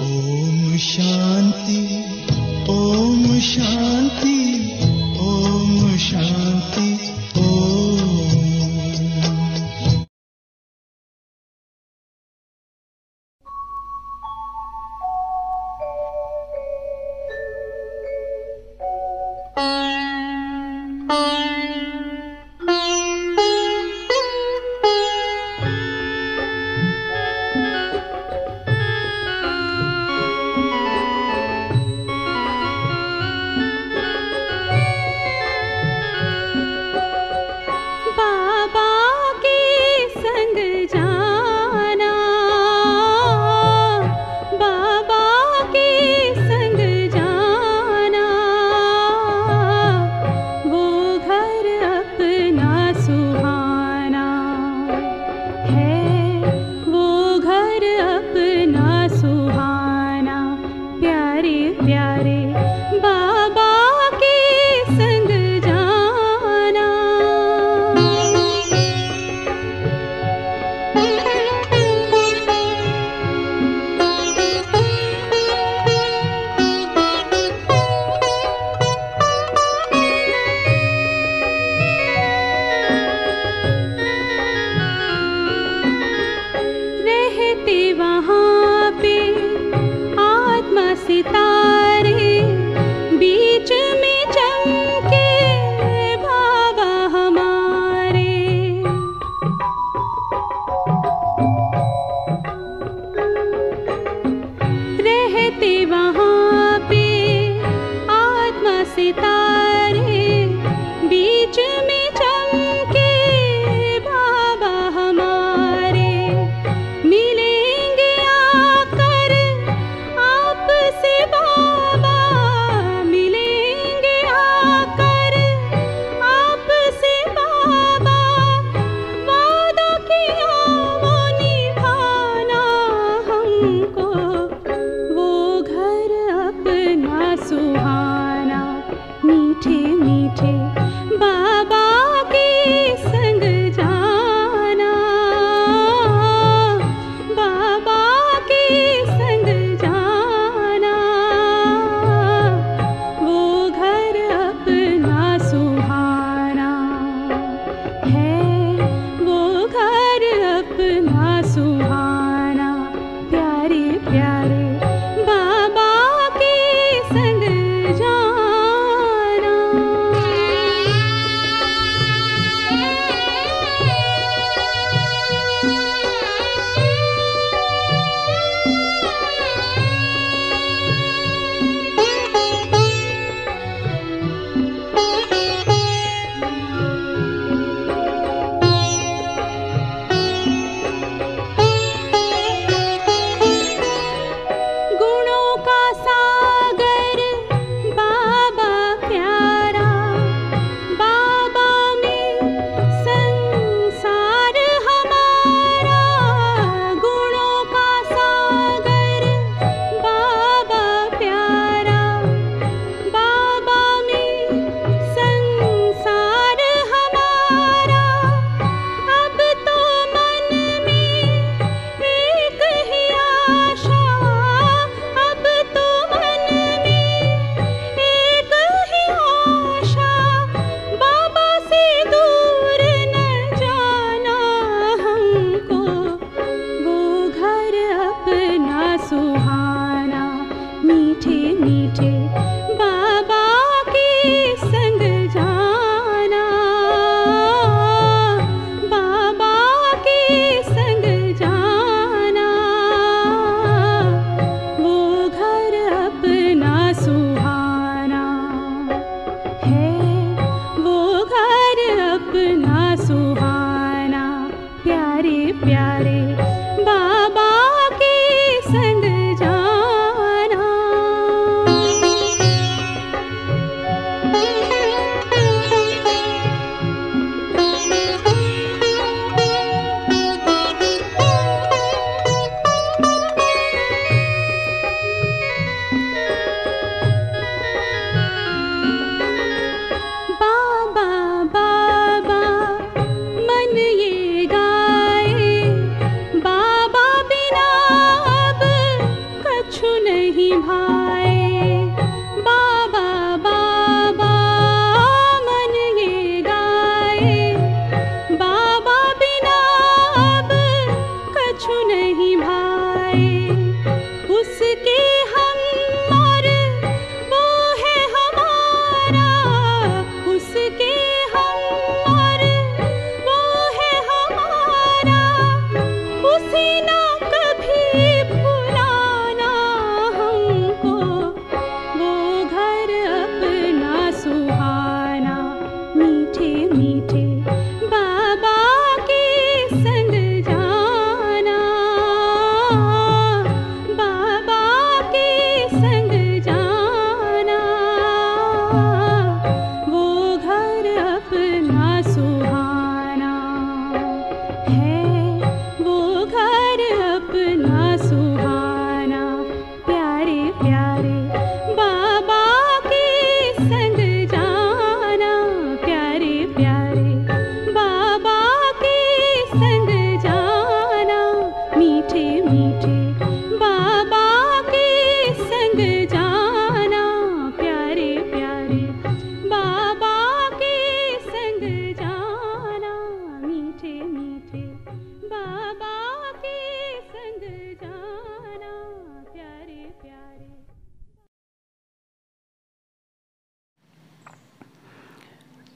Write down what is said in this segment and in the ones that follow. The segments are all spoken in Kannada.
ಓಂ ಶಾಂತಿ ಓಂ ಶಾಂತಿ ಓಂ ಶಾಂತಿ ಓಂ.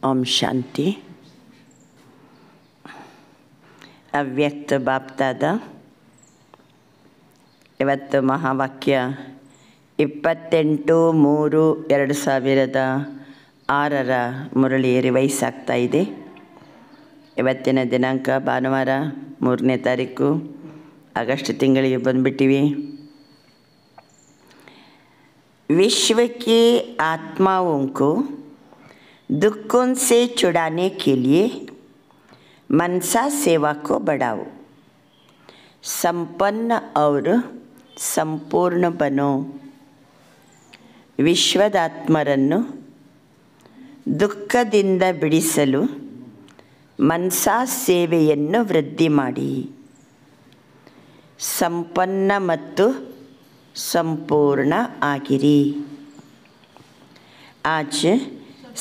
ಓಂ ಶಾಂತಿ. ಅವ್ಯಕ್ತ ಬಾಪ್ತಾದ ಇವತ್ತು ಮಹಾವಾಕ್ಯ 28/3/2006 ಮುರಳಿ ರಿವೈಸ್ ಆಗ್ತಾ ಇದೆ. ಇವತ್ತಿನ ದಿನಾಂಕ ಭಾನುವಾರ 3ನೇ ತಾರೀಕು ಆಗಸ್ಟ್ ತಿಂಗಳಿಗೆ ಬಂದುಬಿಟ್ಟಿವಿ. विश्व के आत्माओं को दुखों से छुड़ाने के लिए मनसा सेवा को बढ़ाओ, संपन्न और संपूर्ण बनो. ವಿಶ್ವದಾತ್ಮರನ್ನು ದುಃಖದಿಂದ ಬಿಡಿಸಲು ಮನಸಾ ಸೇವೆಯನ್ನು ವೃದ್ಧಿ ಮಾಡಿ ಸಂಪನ್ನ ಮತ್ತು संपूर्ण आगिरी. आज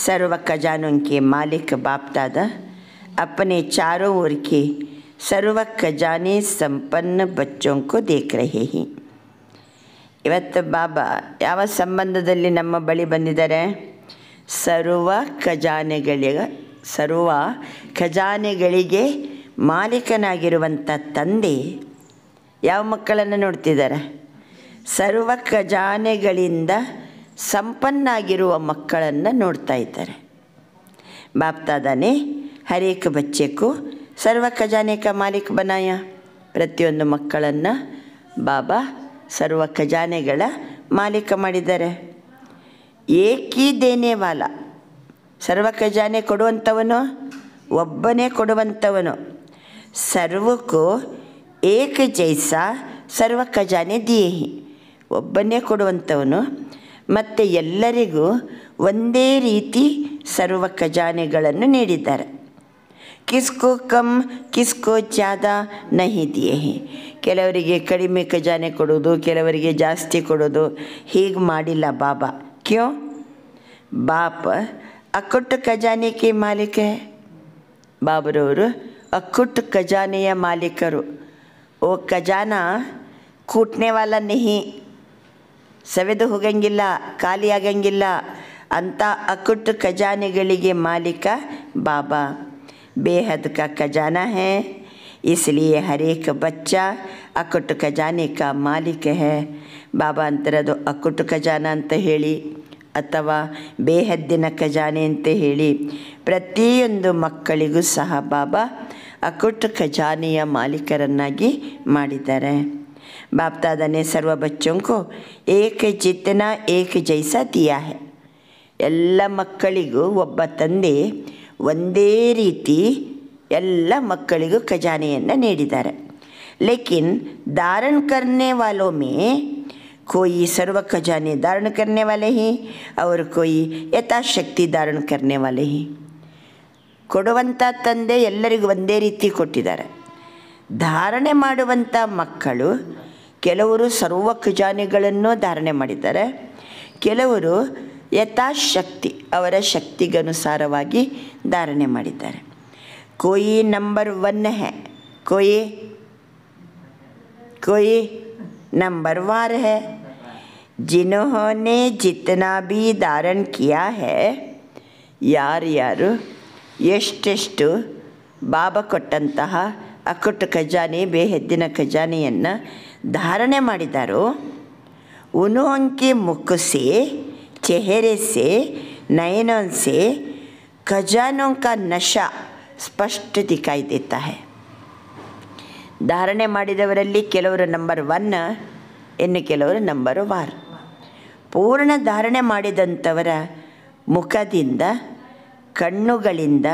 सर्व खजानों के मालिक बाप दादा अपने चारों ओर के सर्व खजाने संपन्न बच्चों को देख रहे हैं. ಇವತ್ತು ಬಾಬಾ ಯಾವ ಸಂಬಂಧದಲ್ಲಿ ನಮ್ಮ ಬಳಿ ಬಂದಿದ್ದಾರೆ? ಸರ್ವ ಖಜಾನೆಗಳಿಗೆ ಮಾಲೀಕನಾಗಿರುವಂಥ ತಂದೆ ಯಾವ ಮಕ್ಕಳನ್ನು ನೋಡ್ತಿದ್ದಾರೆ? ಸರ್ವ ಖಜಾನೆಗಳಿಂದ ಸಂಪನ್ನಾಗಿರುವ ಮಕ್ಕಳನ್ನು ನೋಡ್ತಾ ಇದ್ದಾರೆ. बाप दादा ने हर एक बच्चे को सर्व खजाने का मालिक बनाया. ಪ್ರತಿಯೊಂದು ಮಕ್ಕಳನ್ನು ಬಾಬಾ ಸರ್ವ ಖಜಾನೆಗಳ ಮಾಲೀಕ ಮಾಡಿದ್ದಾರೆ. ಏಕಿ ದೇನೆ ವಾಲ, ಸರ್ವ ಖಜಾನೆ ಕೊಡುವಂಥವನು ಒಬ್ಬನೇ ಕೊಡುವಂಥವನು. ಸರ್ವಕ್ಕೂ ಏಕ ಜೈಸಾ ಸರ್ವ ಖಜಾನೆ ದಿಯೇ ಹಿ, ಒಬ್ಬನೇ ಕೊಡುವಂಥವನು ಮತ್ತು ಎಲ್ಲರಿಗೂ ಒಂದೇ ರೀತಿ ಸರ್ವ ಖಜಾನೆಗಳನ್ನು ನೀಡಿದ್ದಾರೆ. ಕಿಸ್ಕೋ ಕಮ್ ಕಿಸ್ಕೋ ಜ್ಯಾದಾ ನಹಿ ದಿಯೇ ಹಿ, ಕೆಲವರಿಗೆ ಕಡಿಮೆ ಖಜಾನೆ ಕೊಡೋದು, ಕೆಲವರಿಗೆ ಜಾಸ್ತಿ ಕೊಡೋದು, ಹೀಗೆ ಮಾಡಿಲ್ಲ ಬಾಬಾ. ಕ್ಯೋ? ಬಾಪ ಅಕ್ಕುಟ್ ಖಜಾನೆಗೆ ಮಾಲೀಕ. ಬಾಬರವರು ಅಕ್ಕುಟ್ ಖಜಾನೆಯ ಮಾಲೀಕರು. ಓ ಖಜಾನ ಕೂಟ್ನೆ ವಾಲ ನಹಿ, ಸವೆದು ಹೋಗಂಗಿಲ್ಲ, ಖಾಲಿ ಆಗಂಗಿಲ್ಲ ಅಂತ ಅಕ್ಕುಟ್ ಖಜಾನೆಗಳಿಗೆ ಮಾಲೀಕ ಬಾಬಾ. ಬೇಹದ್ ಕಾ ಖಜಾನಾ ಹೈ, इसलिए हर एक बच्चा अकुट ಖಜಾನೆ का ಮಾಲೀಕ है. ಬಾಬಾ ಅಂತರದು ಅಕ್ಕುಟ್ ಖಜಾನ ಅಂತ ಹೇಳಿ ಅಥವಾ ಬೇಹದ್ದಿನ ಖಜಾನೆ ಅಂತ ಹೇಳಿ ಪ್ರತಿಯೊಂದು ಮಕ್ಕಳಿಗೂ ಸಹ ಬಾಬಾ ಅಕ್ಕುಟ್ ಖಜಾನೆಯ ಮಾಲೀಕರನ್ನಾಗಿ ಮಾಡಿದ್ದಾರೆ. बाप दादा ने सर्व बच्चों को एक जितना एक जैसा दिया है. ಎಲ್ಲ ಮಕ್ಕಳಿಗೂ ಒಬ್ಬ ತಂದೆ ಒಂದೇ ರೀತಿ ಎಲ್ಲ ಮಕ್ಕಳಿಗೂ ಖಜಾನೆಯನ್ನು ನೀಡಿದ್ದಾರೆ. लेकिन धारण करने वालों में कोई सर्व खजाने धारण करने वाले ही और कोई ಯಥಾಶಕ್ತಿ धारण करने वाले ही. ಕೊಡುವಂಥ ತಂದೆ ಎಲ್ಲರಿಗೂ ಒಂದೇ ರೀತಿ ಕೊಟ್ಟಿದ್ದಾರೆ. ಧಾರಣೆ ಮಾಡುವಂಥ ಮಕ್ಕಳು ಕೆಲವರು ಸರ್ವ ಖಜಾನೆಗಳನ್ನು ಧಾರಣೆ ಮಾಡಿದ್ದಾರೆ, ಕೆಲವರು ಯಥಾಶಕ್ತಿ ಅವರ ಶಕ್ತಿಗನುಸಾರವಾಗಿ ಧಾರಣೆ ಮಾಡಿದ್ದಾರೆ. कोई नंबर 1 है, कोई नंबर वार है. जिन्होंने जितना भी धारण किया है, ಯಾರ್ಯಾರು ಎಷ್ಟೆಷ್ಟು ಬಾಬಾ ಕೊಟ್ಟಂತಹ ಅಕ್ಕುಟ್ ಖಜಾನೆ ಬೇಹದ್ದಿನ ಖಜಾನೆಯನ್ನು ಧಾರಣೆ ಮಾಡಿದಾರೋ, ಉನ್ಹೋಂಕೆ ಮುಖ ಸೆ चेहरे से नयनों से खजानों का नशा स्पष्ट दिखाई देता है. ಧಾರಣೆ ಮಾಡಿದವರಲ್ಲಿ ಕೆಲವರು ನಂಬರ್ 1, ಇನ್ನು ಕೆಲವರು ನಂಬರ್ 1. ಪೂರ್ಣ ಧಾರಣೆ ಮಾಡಿದಂಥವರ ಮುಖದಿಂದ ಕಣ್ಣುಗಳಿಂದ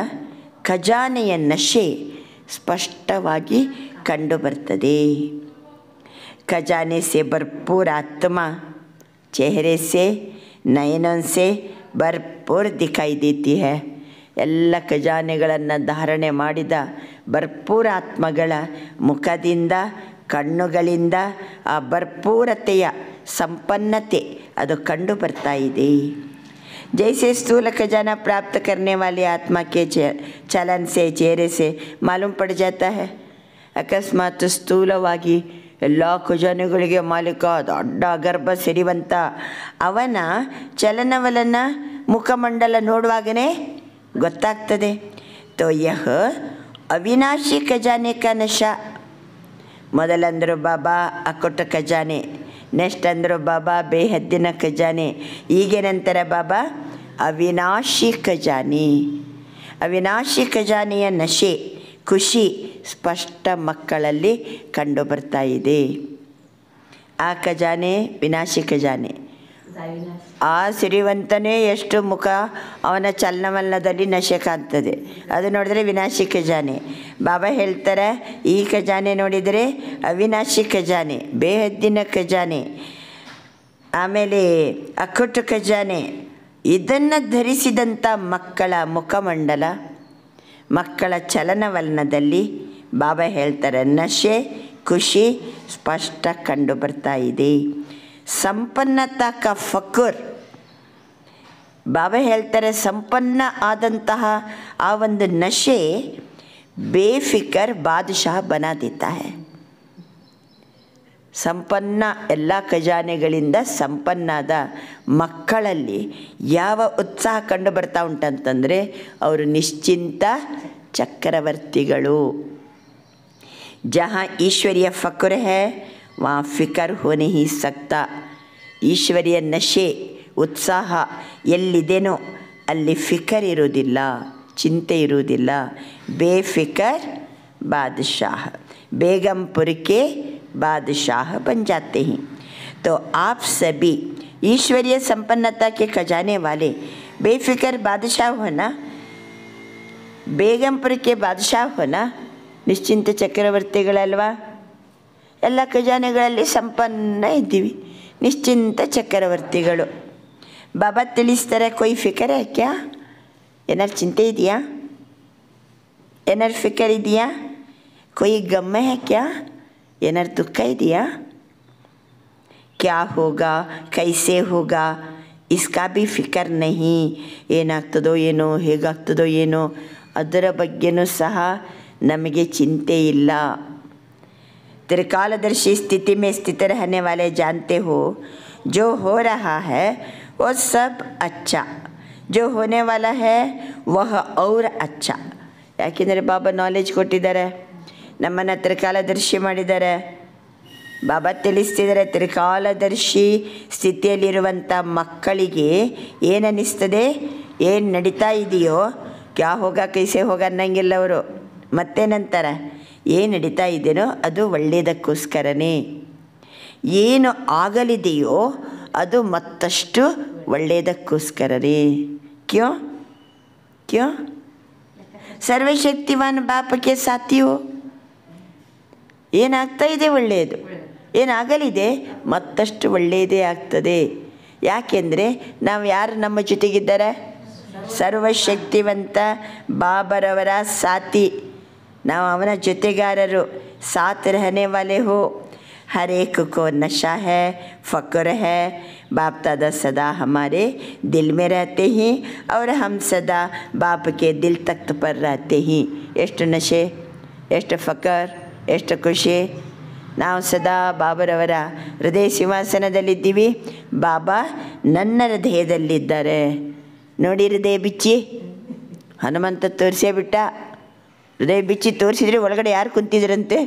ಖಜಾನೆಯ ನಶೆ ಸ್ಪಷ್ಟವಾಗಿ ಕಂಡುಬರ್ತದೆ. ಖಜಾನೆ ಸೆ ಭರ್ಪೂರ್ ಆತ್ಮ ಚेहरे से ನಯನೋं से ಭರ್ಪೂರ್ ದಿಖಾಯಿ ದೇತಿ ಹೈ. ಎಲ್ಲ ಖಜಾನೆಗಳನ್ನು ಧಾರಣೆ ಮಾಡಿದ ಭರ್ಪೂರ ಆತ್ಮಗಳ ಮುಖದಿಂದ ಕಣ್ಣುಗಳಿಂದ ಆ ಭರ್ಪೂರತೆಯ ಸಂಪನ್ನತೆ ಅದು ಕಂಡು ಬರ್ತಾ ಇದೆ. जैसे स्थूल खजाना प्राप्त करने वाले आत्मा के चलन से चेहरे से मालूम पड़ जाता है. ಅಕಸ್ಮಾತ್ ಸ್ಥೂಲವಾಗಿ ಎಲ್ಲ ಖಜಾನೆಗಳಿಗೆ ಮಾಲೀಕ ದೊಡ್ಡ ಗರ್ಭ ಸಿರಿವಂತ ಅವನ ಚಲನವಲನ ಮುಖಮಂಡಲ ನೋಡುವಾಗಲೇ ಗೊತ್ತಾಗ್ತದೆ. ತೋ ಯಹ ಅವಿನಾಶಿ ಖಜಾನೆ ಕಾ ನಶಾ. ಮೊದಲಂದರು ಬಾಬಾ ಅಕುಟ ಖಜಾನೆ, ನೆಕ್ಸ್ಟ್ ಅಂದರು ಬಾಬಾ ಬೇಹದ್ದಿನ ಖಜಾನೆ, ಈಗೇನಂತರ ಬಾಬಾ ಅವಿನಾಶಿ ಖಜಾನೆ. ಅವಿನಾಶಿ ಖಜಾನೆಯ ನಶೆ, ಖುಷಿ ಸ್ಪಷ್ಟ ಮಕ್ಕಳಲ್ಲಿ ಕಂಡು ಬರ್ತಾ ಇದೆ. ಆ ಖಜಾನೆ ವಿನಾಶಿ ಖಜಾನೆ. ಆ ಸಿರಿವಂತನೇ ಎಷ್ಟು ಮುಖ ಅವನ ಚಲನವಲನದಲ್ಲಿ ನಶೆ ಕಾಣ್ತದೆ, ಅದು ನೋಡಿದ್ರೆ ವಿನಾಶಿ ಖಜಾನೆ. ಬಾಬಾ ಹೇಳ್ತಾರೆ ಈ ಖಜಾನೆ ನೋಡಿದರೆ ಅವಿನಾಶಿ ಖಜಾನೆ, ಬೇಹದ್ದಿನ ಖಜಾನೆ. ಆಮೇಲೆ ಅಕುಟ ಖಜಾನೆ. ಇದನ್ನು ಧರಿಸಿದಂಥ ಮಕ್ಕಳ ಮುಖಮಂಡಲ, ಮಕ್ಕಳ ಚಲನವಲನದಲ್ಲಿ ಬಾಬಾ ಹೇಳ್ತಾರೆ ನಶೆ ಖುಷಿ ಸ್ಪಷ್ಟ ಕಂಡು ಬರ್ತಾ ಇದೆ. ಸಂಪನ್ನತಾ ಕಾ ಫಕುರ್. ಬಾಬಾ ಹೇಳ್ತಾರೆ ಸಂಪನ್ನ ಆದಂತಹ ಆ ಒಂದು ನಶೆ ಬೇಫಿಕರ್ ಬಾದಶಾಹ ಬನಾ ದೇತಾ ಹೈ. ಸಂಪನ್ನ ಎಲ್ಲ ಖಜಾನೆಗಳಿಂದ ಸಂಪನ್ನಾದ ಮಕ್ಕಳಲ್ಲಿ ಯಾವ ಉತ್ಸಾಹ ಕಂಡು ಬರ್ತಾ ಉಂಟಂತಂದರೆ ಅವರು ನಿಶ್ಚಿಂತ ಚಕ್ರವರ್ತಿಗಳು. ಜहाँ ಈಶ್ವರಿಯ ಫಕುರ್ ಹೈ वहाँ ಫಿಕರ್ हो नहीं सकता. ಈಶ್ವರಿಯ ನಶೆ ಉತ್ಸಾಹ ಎಲ್ಲಿದೆನೋ ಅಲ್ಲಿ ಫಿಕರ್ ಇರುವುದಿಲ್ಲ, ಚಿಂತೆ ಇರುವುದಿಲ್ಲ. ಬೇಫಿಕರ್ ಬಾದಶಾಹ, बेगमपुर के बादशाह बन जाते हैं. तो आप सभी ईश्वरीय संपन्नता के खजाने वाले बेफिक्र बादशाह होना, ಬೇಗಂಪುರ ಕೆ ಬಾದಶಾಹ ಹೋನ, ನಿಶ್ಚಿಂತ ಚಕ್ರವರ್ತಿಗಳಲ್ವಾ. ಎಲ್ಲ ಖಜಾನೆಗಳಲ್ಲಿ ಸಂಪನ್ನ ಇದ್ದೀವಿ, ನಿಶ್ಚಿಂತ ಚಕ್ರವರ್ತಿಗಳು. ಬಾಬಾ ತಿಳಿಸ್ತಾರೆ ಕೊಯ್ ಫಿಕರ್ ಹೈ ಕ್ಯಾ, ಏನಾರು ಚಿಂತೆ ಇದೆಯಾ, ಏನಾರು ಫಿಕರ್ ಇದೆಯಾ, कोई गम है क्या, ಏನಾರು ದುಃಖ ಇದೆಯಾ. ಕ್ಯಾ ಹೋಗಾ ಕೈಸೆ ಹೋಗಾ ಇಸ್ಕಾ ಭಿ ಫಿಕರ್ ನಹಿ. ಏನಾಗ್ತದೋ ಏನೋ, ಹೇಗಾಗ್ತದೋ ಏನೋ ಅದರ ಬಗ್ಗೆನೂ ಸಹ ನಮಗೆ ಚಿಂತೆ ಇಲ್ಲ. त्रिकालदर्शी स्थिति में स्थित रहने वाले जानते हो जो हो रहा है वो सब अच्छा, जो होने वाला है वह और अच्छा. ಯಾಕೆಂದರೆ ಬಾಬಾ ನಾಲೆಜ್ ಕೊಟ್ಟಿದ್ದಾರೆ, ನಮ್ಮನ್ನು ತ್ರಿಕಾಲದರ್ಶಿ ಮಾಡಿದ್ದಾರೆ. ಬಾಬಾ ತಿಳಿಸ್ತಿದ್ದಾರೆ ತ್ರಿಕಾಲದರ್ಶಿ ಸ್ಥಿತಿಯಲ್ಲಿರುವಂಥ ಮಕ್ಕಳಿಗೆ ಏನನ್ನಿಸ್ತದೆ, ಏನು ನಡೀತಾ ಇದೆಯೋ ಕ್ಯಾ ಹೋಗ ಕೈಸೆ ಹೋಗ ಅನ್ನಂಗಿಲ್ಲ ಅವರು. ಮತ್ತೇನಂತಾರೆ, ಏನು ನಡೀತಾ ಇದೆಯೋ ಅದು ಒಳ್ಳೆಯದಕ್ಕೋಸ್ಕರನೇ, ಏನು ಆಗಲಿದೆಯೋ ಅದು ಮತ್ತಷ್ಟು ಒಳ್ಳೆಯದಕ್ಕೋಸ್ಕರನೇ. ಕ್ಯೋ ಕ್ಯೋ ಸರ್ವಶಕ್ತಿವಾನ್ ಬಾಪಕ್ಕೆ ಸಾಥಿಯೋ. ಏನಾಗ್ತಾ ಇದೆ ಒಳ್ಳೆಯದು, ಏನಾಗಲಿದೆ ಮತ್ತಷ್ಟು ಒಳ್ಳೆಯದೇ ಆಗ್ತದೆ. ಯಾಕೆಂದರೆ ನಾವು ಯಾರು ನಮ್ಮ ಜೊತೆಗಿದ್ದಾರೆ, ಸರ್ವಶಕ್ತಿವಂತ ಬಾಬರವರ ಸಾಥಿ, ನಾವು ಅವನ ಜೊತೆಗಾರರು. ಸಾಥ್ ರಹನೆ ವಾಲೆ ಹೋ, हर एक को नशा है, फ़क्र है. बाप दादा सदा हमारे दिल में रहते हैं और हम सदा बाप के दिल तख्त पर रहते हैं. ಎಷ್ಟು ನಶೆ, ಎಷ್ಟು ಫಕರ್, ಎಷ್ಟು ಖುಷಿ. ನಾವು ಸದಾ ಬಾಬರವರ ಹೃದಯ ಸಿಂಹಾಸನದಲ್ಲಿದ್ದೀವಿ, ಬಾಬಾ ನನ್ನ ಹೃದಯದಲ್ಲಿದ್ದಾರೆ. ನೋಡಿ ಹೃದಯ ಬಿಚ್ಚಿ ಹನುಮಂತ ತೋರಿಸೇ ಬಿಟ್ಟ. ಹೃದಯ ಬಿಚ್ಚಿ ತೋರಿಸಿದ್ರೆ ಒಳಗಡೆ ಯಾರು ಕುಂತಿದ್ರಂತೆ,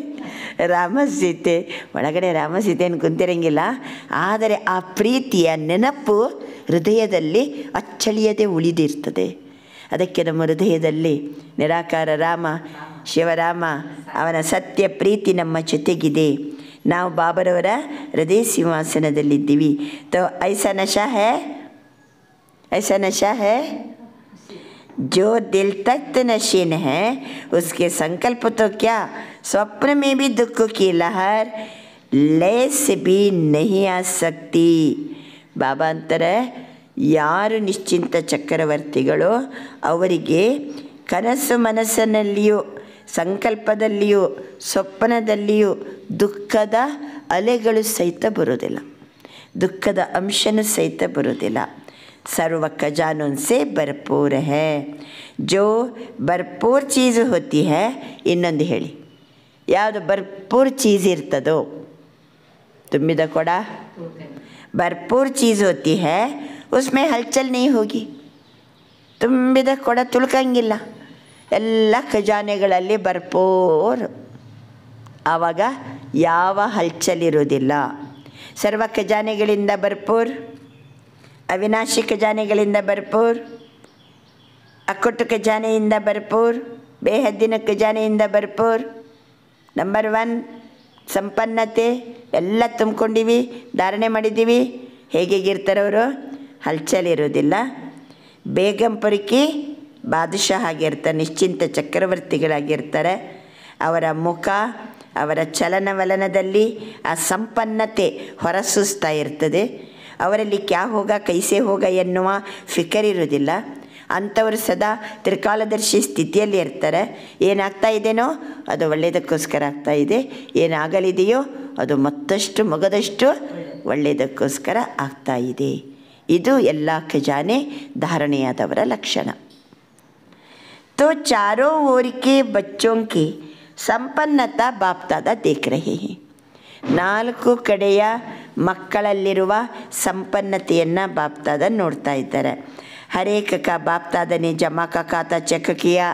ರಾಮ ಸೀತೆ. ಒಳಗಡೆ ರಾಮ ಸೀತೆಯನ್ನು ಕುಂತಿರಂಗಿಲ್ಲ, ಆದರೆ ಆ ಪ್ರೀತಿಯ ನೆನಪು ಹೃದಯದಲ್ಲಿ ಅಚ್ಚಳಿಯದೆ ಉಳಿದಿರ್ತದೆ. ಅದಕ್ಕೆ ನಮ್ಮ ಹೃದಯದಲ್ಲಿ ನಿರಾಕಾರ ರಾಮ ಶಿವರಾಮ ಅವನ ಸತ್ಯ ಪ್ರೀತಿ ನಮ್ಮ ಜೊತೆಗಿದೆ. ನಾವು ಬಾಬರವರ ಹೃದಯ ಸಿಂಹಾಸನದಲ್ಲಿದ್ದೀವಿ. ತೋ ಐಸಾ ನಶಾ ಹೈ, ಐಸಾ ನಶಾ ಹೈ जो दिल तख्त नशीन है उसके संकल्प तो क्या, स्वप्न में भी दुख की लहर लेस भी नहीं आ सकती. ಬಾಬಾ ಅಂತಾರೆ ಯಾರು ನಿಶ್ಚಿಂತ ಚಕ್ರವರ್ತಿಗಳೋ ಅವರಿಗೆ ಕನಸು ಮನಸ್ಸಿನಲ್ಲಿಯೂ ಸಂಕಲ್ಪದಲ್ಲಿಯೂ ಸ್ವಪ್ನದಲ್ಲಿಯೂ ದುಃಖದ ಅಲೆಗಳು ಸಹಿತ ಬರೋದಿಲ್ಲ, ದುಃಖದ ಅಂಶನೂ ಸಹಿತ ಬರೋದಿಲ್ಲ. सर्व खजानों से भरपूर है. जो भरपूर चीज़ होती है, ಇನ್ನೊಂದು ಹೇಳಿ ಯಾವುದು ಭರ್ಪೂರ್ ಚೀज़ ಇರ್ತದೋ, ತುಂಬಿದ ಕೊಡ भरपूर चीज़ होती है उसमें हलचल नहीं होगी. ತುಂಬಿದ ಕೊಡ ತುಳ್ಕಂಗಿಲ್ಲ, ಎಲ್ಲ ಖಜಾನೆಗಳಲ್ಲಿ ಭರ್ಪೂರು. ಆವಾಗ ಯಾವ ಹಲ್ಚಲಿರುವುದಿಲ್ಲ. ಸರ್ವ ಖಜಾನೆಗಳಿಂದ ಭರ್ಪೂರ್, ಅವಿನಾಶಿ ಖಜಾನೆಗಳಿಂದ ಭರ್ಪೂರ್, ಅಕ್ಕುಟ್ಟು ಖಜಾನೆಯಿಂದ ಭರ್ಪೂರ್, ಬೇಹದ್ದಿನ ಖಜಾನೆಯಿಂದ ಭರ್ಪೂರ್. ನಂಬರ್ 1 ಸಂಪನ್ನತೆ ಎಲ್ಲ ತುಂಬ್ಕೊಂಡಿವಿ, ಧಾರಣೆ ಮಾಡಿದ್ದೀವಿ. ಹೇಗಿರ್ತಾರವರು? ಹಲ್ಚಲಿರೋದಿಲ್ಲ. ಬೇಗಂಪುರಿಕಿ ಬಾದಶಾಹ ಆಗಿರ್ತಾರೆ, ನಿಶ್ಚಿಂತ ಚಕ್ರವರ್ತಿಗಳಾಗಿರ್ತಾರೆ. ಅವರ ಮುಖ, ಅವರ ಚಲನವಲನದಲ್ಲಿ ಆ ಸಂಪನ್ನತೆ ಹೊರಸೂಸ್ತಾ ಇರ್ತದೆ. ಅವರಲ್ಲಿ ಕ್ಯಾ ಹೋಗ ಕೈಸೆ ಹೋಗ ಎನ್ನುವ ಫಿಕರ್ ಇರೋದಿಲ್ಲ. ಅಂಥವರು ಸದಾ ತ್ರಿಕಾಲದರ್ಶಿ ಸ್ಥಿತಿಯಲ್ಲಿ ಇರ್ತಾರೆ. ಏನಾಗ್ತಾ ಇದೆಯೋ ಅದು ಒಳ್ಳೆಯದಕ್ಕೋಸ್ಕರ ಆಗ್ತಾ ಇದೆ, ಏನಾಗಲಿದೆಯೋ ಅದು ಮತ್ತಷ್ಟು ಮಗದಷ್ಟು ಒಳ್ಳೆಯದಕ್ಕೋಸ್ಕರ ಆಗ್ತಾ ಇದೆ. ಇದು ಎಲ್ಲ ಖಜಾನೆ ಧಾರಣೆಯಾದವರ ಲಕ್ಷಣ. तो चारों ओर के बच्चों की ಸಂಪನ್ನತಾ ಬಾಪ್ತಾದ ದೇಖ್ ರಹೆ ಹೈ. 4 ಕಡೆಯ ಮಕ್ಕಳಲ್ಲಿರುವ ಸಂಪನ್ನತೆಯನ್ನು ಬಾಪ್ತಾದ ನೋಡ್ತಾ ಇದ್ದಾರೆ. ಹರೇಕ ಕಾ ಬಾಪ್ತಾದನೇ ಜಮಾ ಕಾ ಖಾತಾ ಚೆಕ್ ಕಿಯಾ.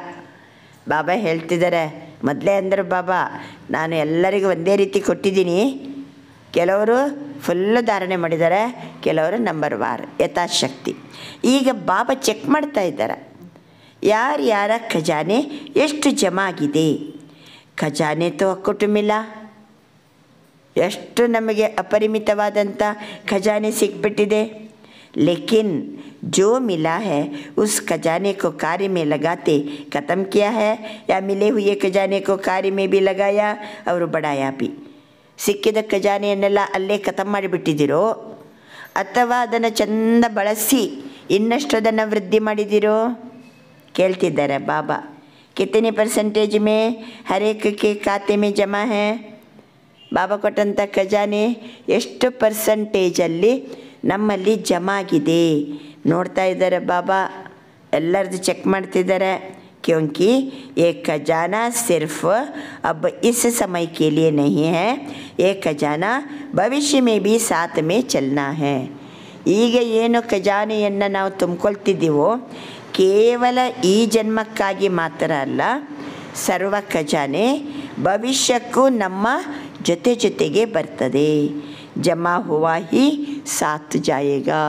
ಬಾಬಾ ಹೇಳ್ತಿದ್ದಾರೆ, ಮೊದಲೇ ಅಂದ್ರೆ ಬಾಬಾ ನಾನು ಎಲ್ಲರಿಗೂ ಒಂದೇ ರೀತಿ ಕೊಟ್ಟಿದ್ದೀನಿ. ಕೆಲವರು ಫುಲ್ಲು ಧಾರಣೆ ಮಾಡಿದ್ದಾರೆ, ಕೆಲವರು ನಂಬರ್ ವಾರ್ ಯಥಾಶಕ್ತಿ. ಈಗ ಬಾಬಾ ಚೆಕ್ ಮಾಡ್ತಾ ಇದ್ದಾರೆ, ಯಾರ್ಯಾರ ಖಜಾನೆ ಎಷ್ಟು ಜಮಾ ಆಗಿದೆ. ಖಜಾನೆ ತೋ ಕುಟುಂಬಿಲ್ಲ, ಎಷ್ಟು ನಮಗೆ ಅಪರಿಮಿತವಾದಂಥ ಖಜಾನೆ ಸಿಕ್ಬಿಟ್ಟಿದೆ. ಲೇಕಿನ್ जो मिला है उस खजाने को कार्य में लगाते ख़त्म किया है या मिले हुए खजाने को कार्य में भी लगाया और बढ़ाया भी. ಸಿಕ್ಕಿದ ಖಜಾನೆಯನ್ನೆಲ್ಲ ಅಲ್ಲೇ ಖತಮ್ ಮಾಡಿಬಿಟ್ಟಿದ್ದೀರೋ ಅಥವಾ ಅದನ್ನು ಚೆಂದ ಬಳಸಿ ಇನ್ನಷ್ಟು ಅದನ್ನು ವೃದ್ಧಿ ಮಾಡಿದ್ದೀರೋ ಕೇಳ್ತಿದ್ದಾರೆ ಬಾಬಾ. ಕಿತನೆ ಪರ್ಸೆಂಟೇಜ್ ಮೇ ಹರೇಕ ಕೆ ಖಾತೆ ಮೇ ಜಮಾ ಹೈ. ಬಾಬಾ ಕೊಟ್ಟಂಥ ಖಜಾನೆ ಎಷ್ಟು ಪರ್ಸೆಂಟೇಜಲ್ಲಿ ನಮ್ಮಲ್ಲಿ ಜಮಾ ಆಗಿದೆ ನೋಡ್ತಾ ಇದ್ದಾರೆ ಬಾಬಾ. ಎಲ್ಲರದ್ದು ಚೆಕ್ ಮಾಡ್ತಿದ್ದಾರೆ. क्योंकि ये खजाना सिर्फ अब इस समय के लिए नहीं है, ये खजाना भविष्य में भी साथ में चलना है. ಈಗ ಏನು ಖಜಾನೆಯನ್ನು ನಾವು ತುಂಬಿಕೊಳ್ತಿದ್ದೀವೋ ಕೇವಲ ಈ ಜನ್ಮಕ್ಕಾಗಿ ಮಾತ್ರ ಅಲ್ಲ, ಸರ್ವ ಖಜಾನೆ ಭವಿಷ್ಯಕ್ಕೂ ನಮ್ಮ ಜೊತೆ ಜೊತೆಗೆ ಬರ್ತದೆ. ಜಮಾ ಹುವಾ ಹಿ ಸಾತ್ ಜಾಯೇಗಾ.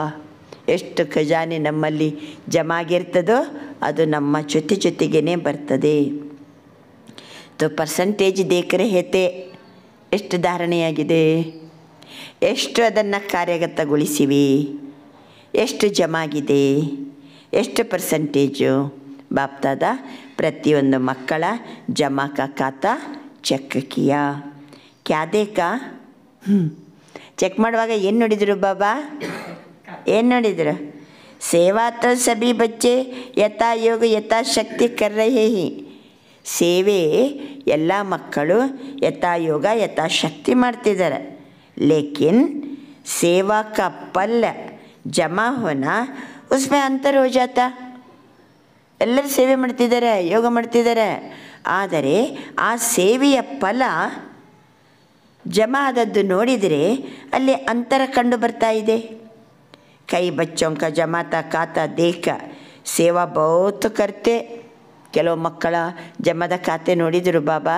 ಎಷ್ಟು ಖಜಾನೆ ನಮ್ಮಲ್ಲಿ ಜಮಾ ಆಗಿರ್ತದೋ ಅದು ನಮ್ಮ ಜೊತೆ ಜೊತೆಗೇ ಬರ್ತದೆ. ತೋ ಪರ್ಸೆಂಟೇಜ್ ದೇಖರೆ ಹೇತೆ ಎಷ್ಟು ಧಾರಣೆಯಾಗಿದೆ, ಎಷ್ಟು ಅದನ್ನು ಕಾರ್ಯಗತಗೊಳಿಸಿವಿ, ಎಷ್ಟು ಜಮಾ ಆಗಿದೆ, ಎಷ್ಟು ಪರ್ಸೆಂಟೇಜು. ಬಾಪ್ತಾದ ಪ್ರತಿಯೊಂದು ಮಕ್ಕಳ ಜಮಾ ಕಾ ಖಾತಾ ಚೆಕ್ ಕಿಯಾ. ಕ್ಯಾದೇಕಾ ಚೆಕ್ ಮಾಡುವಾಗ ಏನು ನೋಡಿದರು ಬಾಬಾ? ಏನು ನೋಡಿದ್ರು? ಸೇವಾ ತೋ ಸಭಿ ಬಚ್ಚೆ ಯಥಾ ಯೋಗ ಯಥಾಶಕ್ತಿ ಕರ್ ರಹೇ ಹಿ. ಸೇವೆ ಎಲ್ಲ ಮಕ್ಕಳು ಯಥಾಯೋಗ ಯಥಾಶಕ್ತಿ ಮಾಡ್ತಿದ್ದಾರೆ. ಲೇಕಿನ್ ಸೇವಾ ಕಾ ಪಲ್ ಜಮಾ ಹೋನಾ ಉಸ್ಮೇ ಅಂತರ ಹೋ ಜಾತಾ. ಎಲ್ಲರೂ ಸೇವೆ ಮಾಡ್ತಿದ್ದಾರೆ, ಯೋಗ ಮಾಡ್ತಿದ್ದಾರೆ, ಆದರೆ ಆ ಸೇವೆಯ ಫಲ ಜಮಾ ಆದದ್ದು ನೋಡಿದರೆ ಅಲ್ಲಿ ಅಂತರ ಕಂಡು ಬರ್ತಾ ಇದೆ. ಕೈ ಬಚ್ಚೋಂ ಕಾ ಜಮಾತಾ ಖಾತಾ ದೇಖ ಸೇವಾ ಬಹುತ್ ಕರ್ತೆ. ಕೆಲವು ಮಕ್ಕಳ ಜಮಾದ ಖಾತೆ ನೋಡಿದರು ಬಾಬಾ,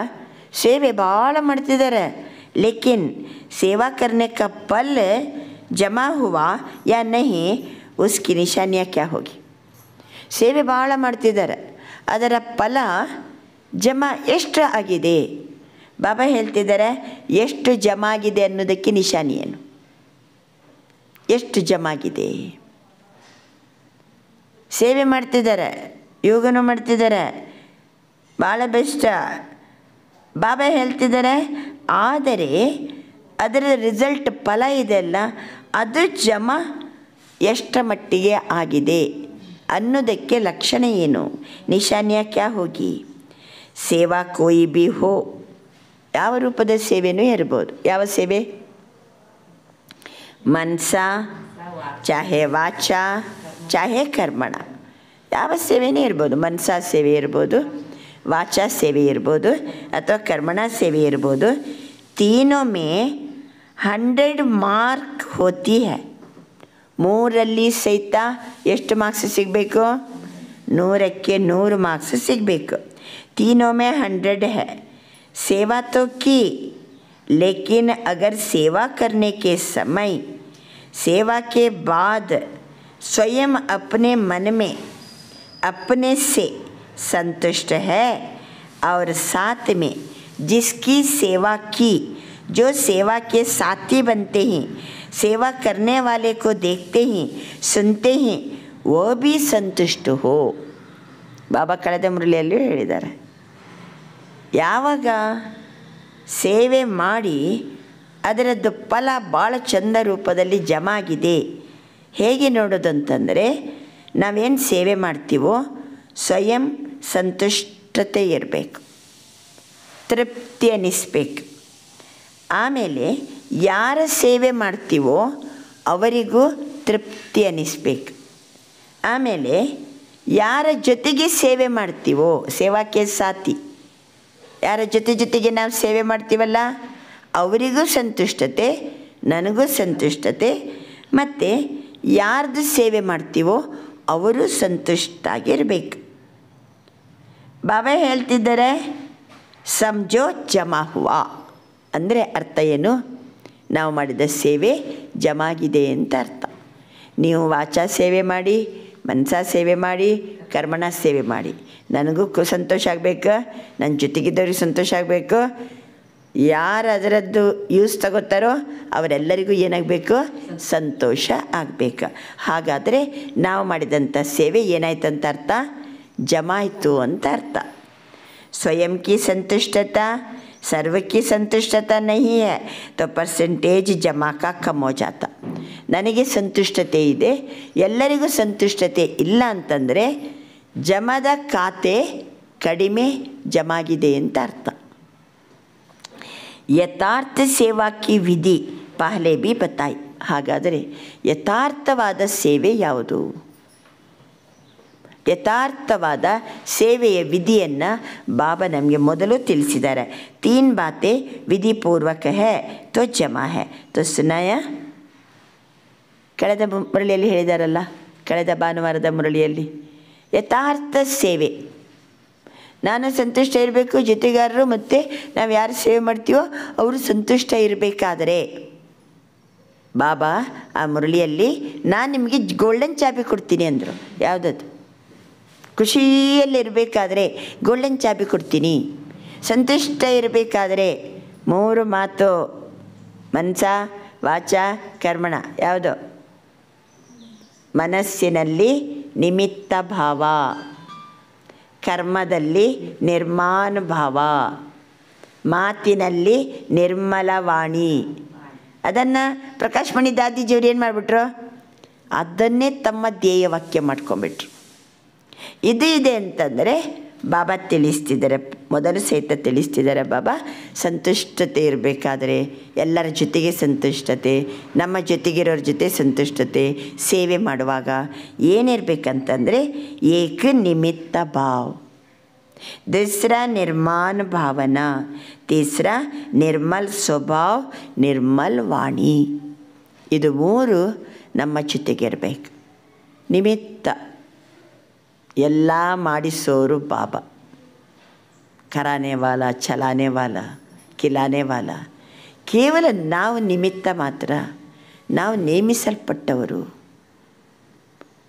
ಸೇವೆ ಭಾಳ ಮಾಡ್ತಿದ್ದಾರೆ. ಲೇಕಿನ್ ಸೇವಾ ಕರ್ನೆ ಕಾ ಫಲ್ ಜಮಾ ಹುವಾ ಯಾ ನಹಿ ಉಸ್ಕಿ ನಿಶಾನಿಯಾ ಕ್ಯಾ ಹೋಗಿ. ಸೇವೆ ಭಾಳ ಮಾಡ್ತಿದ್ದಾರೆ, ಅದರ ಫಲ ಜಮಾ ಎಷ್ಟು ಆಗಿದೆ? ಬಾಬಾ ಹೇಳ್ತಿದ್ದಾರೆ, ಎಷ್ಟು ಜಮಾ ಆಗಿದೆ ಅನ್ನೋದಕ್ಕೆ ನಿಶಾನಿ ಏನು? ಎಷ್ಟು ಜಮಾ ಆಗಿದೆ? ಸೇವೆ ಮಾಡ್ತಿದ್ದಾರೆ, ಯೋಗನೂ ಮಾಡ್ತಿದ್ದಾರೆ, ಭಾಳ ಬೆಸ್ಟ್. ಬಾಬಾ ಹೇಳ್ತಿದ್ದಾರೆ, ಆದರೆ ಅದರ ರಿಸಲ್ಟ್ ಫಲ ಇದೆಯಲ್ಲ ಅದು ಜಮಾ ಎಷ್ಟರ ಮಟ್ಟಿಗೆ ಆಗಿದೆ ಅನ್ನೋದಕ್ಕೆ ಲಕ್ಷಣ ಏನು? ನಿಶಾನಿಯ ಕ್ಯಾ ಹೋಗಿ. ಸೇವಾ ಕೋಯಿ ಬಿ ಹೋ, ಯಾವ ರೂಪದ ಸೇವೆನೂ ಇರ್ಬೋದು. ಯಾವ ಸೇವೆ? ಮನಸ ಚಾಹೆ ವಾಚ ಚಾಹೆ ಕರ್ಮಣ, ಯಾವ ಸೇವೆನೇ ಇರ್ಬೋದು. ಮನಸ ಸೇವೆ ಇರ್ಬೋದು, ವಾಚಾ ಸೇವೆ ಇರ್ಬೋದು, ಅಥವಾ ಕರ್ಮಣ ಸೇವೆ ಇರ್ಬೋದು. ತೀನೋ ಮೇ 100 ಮಾರ್ಕ್ ಹೋತಿ ಹೈ. 3ರಲ್ಲಿ ಸಹಿತ ಎಷ್ಟು ಮಾರ್ಕ್ಸ್ ಸಿಗಬೇಕು? 100ಕ್ಕೆ 100 मार्क्स सिगಬೇಕು. तीनों में 100 है. सेवा तो की, लेकिन अगर सेवा करने के समय सेवा के बाद स्वयं अपने मन में अपने से संतुष्ट है और साथ में जिसकी सेवा की, जो सेवा के साथी बनते हैं, सेवा करने वाले को देखते हैं, सुनते हैं, वो भी संतुष्ट हो. ಬಾಬಾ ಕಳೆದ ಮುರಳಿಯಲ್ಲೂ ಹೇಳಿದ್ದಾರೆ. ಯಾವಾಗ ಸೇವೆ ಮಾಡಿ ಅದರದ್ದು ಫಲ ಭಾಳ ಚಂದ ರೂಪದಲ್ಲಿ ಜಮಾ ಆಗಿದೆ, ಹೇಗೆ ನೋಡೋದಂತಂದರೆ ನಾವೇನು ಸೇವೆ ಮಾಡ್ತೀವೋ ಸ್ವಯಂ ಸಂತುಷ್ಟತೆ ಇರಬೇಕು, ತೃಪ್ತಿ ಅನ್ನಿಸ್ಬೇಕು. ಆಮೇಲೆ ಯಾರ ಸೇವೆ ಮಾಡ್ತೀವೋ ಅವರಿಗೂ ತೃಪ್ತಿ ಅನ್ನಿಸ್ಬೇಕು. ಆಮೇಲೆ ಯಾರ ಜೊತೆಗೆ ಸೇವೆ ಮಾಡ್ತೀವೋ, ಸೇವಾಕ್ಕೆ ಸಾಥಿ, ಯಾರ ಜೊತೆಗೆ ನಾವು ಸೇವೆ ಮಾಡ್ತೀವಲ್ಲ ಅವರಿಗೂ ಸಂತುಷ್ಟತೆ, ನನಗೂ ಸಂತುಷ್ಟತೆ, ಮತ್ತು ಯಾರ್ದು ಸೇವೆ ಮಾಡ್ತೀವೋ ಅವರು ಸಂತುಷ್ಟಾಗಿರಬೇಕು. ಬಾಬಾ ಹೇಳ್ತಿದ್ದಾರೆ ಸಮಜೋ ಜಮಾ ಹುವಾ ಅಂದರೆ ಅರ್ಥ ಏನು? ನಾವು ಮಾಡಿದ ಸೇವೆ ಜಮಾಗಿದೆ ಅಂತ ಅರ್ಥ. ನೀವು ವಾಚಾ ಸೇವೆ ಮಾಡಿ, ಮನಸಾ ಸೇವೆ ಮಾಡಿ, ಕರ್ಮಣ ಸೇವೆ ಮಾಡಿ, ನನಗೂ ಸಂತೋಷ ಆಗಬೇಕು, ನನ್ನ ಜೊತೆಗಿದ್ದವ್ರಿಗೆ ಸಂತೋಷ ಆಗಬೇಕು, ಯಾರು ಅದರದ್ದು ಯೂಸ್ ತಗೋತಾರೋ ಅವರೆಲ್ಲರಿಗೂ ಏನಾಗಬೇಕು? ಸಂತೋಷ ಆಗಬೇಕು. ಹಾಗಾದರೆ ನಾವು ಮಾಡಿದಂಥ ಸೇವೆ ಏನಾಯ್ತು ಅಂತ ಅರ್ಥ? ಜಮಾಯಿತು ಅಂತ ಅರ್ಥ. ಸ್ವಯಂ ಕಿ ಸಂತುಷ್ಟತಾ सर्व की संतुष्टता नहीं है तो परसेंटेज जमा का कम हो जाता. ನನಗೆ ಸಂತುಷ್ಟತೆ ಇದೆ, ಎಲ್ಲರಿಗೂ ಸಂತುಷ್ಟತೆ ಇಲ್ಲ ಅಂತಂದರೆ ಜಮದ ಖಾತೆ ಕಡಿಮೆ ಜಮಾಗಿದೆ ಅಂತ ಅರ್ಥ. ಯಥಾರ್ಥ ಸೇವಾ ಕಿ ವಿಧಿ ಪಹಲೆ ಬಿ ಬತಾಯಿ. ಹಾಗಾದರೆ ಯಥಾರ್ಥವಾದ ಸೇವೆ ಯಾವುದು? ಯಥಾರ್ಥವಾದ ಸೇವೆಯ ವಿಧಿಯನ್ನು ಬಾಬಾ ನಮಗೆ ಮೊದಲು ತಿಳಿಸಿದ್ದಾರೆ. 3 बातें ವಿಧಿಪೂರ್ವಕ ಹೇ ತೋ ಜಮಾ ಹೇ ತೋ ಸುನಾಯ. ಕಳೆದ ಮುರಳಿಯಲ್ಲಿ ಹೇಳಿದಾರಲ್ಲ, ಕಳೆದ ಭಾನುವಾರದ ಮುರಳಿಯಲ್ಲಿ ಯಥಾರ್ಥ ಸೇವೆ, ನಾನು ಸಂತುಷ್ಟ ಇರಬೇಕು, ಜೊತೆಗಾರರು ಮತ್ತು ನಾವು ಯಾರು ಸೇವೆ ಮಾಡ್ತೀವೋ ಅವರು ಸಂತುಷ್ಟ ಇರಬೇಕಾದರೆ ಬಾಬಾ ಆ ಮುರಳಿಯಲ್ಲಿ ನಾನು ನಿಮಗೆ ಗೋಲ್ಡನ್ ಚಾಬಿ ಕೊಡ್ತೀನಿ ಅಂದರು. ಯಾವುದದು? ಖುಷಿಯಲ್ಲಿರಬೇಕಾದ್ರೆ ಗೋಲ್ಡನ್ ಚಾಬಿ ಕೊಡ್ತೀನಿ. ಸಂತುಷ್ಟ ಇರಬೇಕಾದ್ರೆ 3 ಮಾತು, ಮನಸ ವಾಚ ಕರ್ಮಣ. ಯಾವುದು? ಮನಸ್ಸಿನಲ್ಲಿ ನಿಮಿತ್ತ ಭಾವ, ಕರ್ಮದಲ್ಲಿ ನಿರ್ಮಾಣ ಭಾವ, ಮಾತಿನಲ್ಲಿ ನಿರ್ಮಲ ವಾಣಿ. ಅದನ್ನು ಪ್ರಕಾಶ್ ಮಣಿ ದಾದಿಜಿಯವ್ರು ಏನು ಮಾಡಿಬಿಟ್ರು? ಅದನ್ನೇ ತಮ್ಮ ಧ್ಯೇಯ ವಾಕ್ಯ ಮಾಡ್ಕೊಂಬಿಟ್ರು. ಇದು ಇದೆ ಅಂತಂದರೆ ಬಾಬಾ ತಿಳಿಸ್ತಿದ್ದಾರೆ, ಮೊದಲು ಸಹಿತ ತಿಳಿಸ್ತಿದ್ದಾರೆ ಬಾಬಾ. ಸಂತುಷ್ಟತೆ ಇರಬೇಕಾದ್ರೆ ಎಲ್ಲರ ಜೊತೆಗೆ ಸಂತುಷ್ಟತೆ, ನಮ್ಮ ಜೊತೆಗಿರೋರ ಜೊತೆ ಸಂತುಷ್ಟತೆ, ಸೇವೆ ಮಾಡುವಾಗ ಏನಿರಬೇಕಂತಂದರೆ ಏಕ ನಿಮಿತ್ತ ಭಾವ, दूसरा निर्माण भावना, तीसरा निर्मल स्वभाव, निर्मल वाणी. ಇದು 3 ನಮ್ಮ ಜೊತೆಗಿರಬೇಕು. ನಿಮಿತ್ತ ಎಲ್ಲ ಮಾಡಿಸೋರು ಬಾಬಾ, ಕರಾನೆ ವಾಲ, ಚಲಾನೆ ವಾಲ, ಕಿಲಾನೆ ವಾಲ. ಕೇವಲ ನಾವು ನಿಮಿತ್ತ ಮಾತ್ರ, ನಾವು ನೇಮಿಸಲ್ಪಟ್ಟವರು.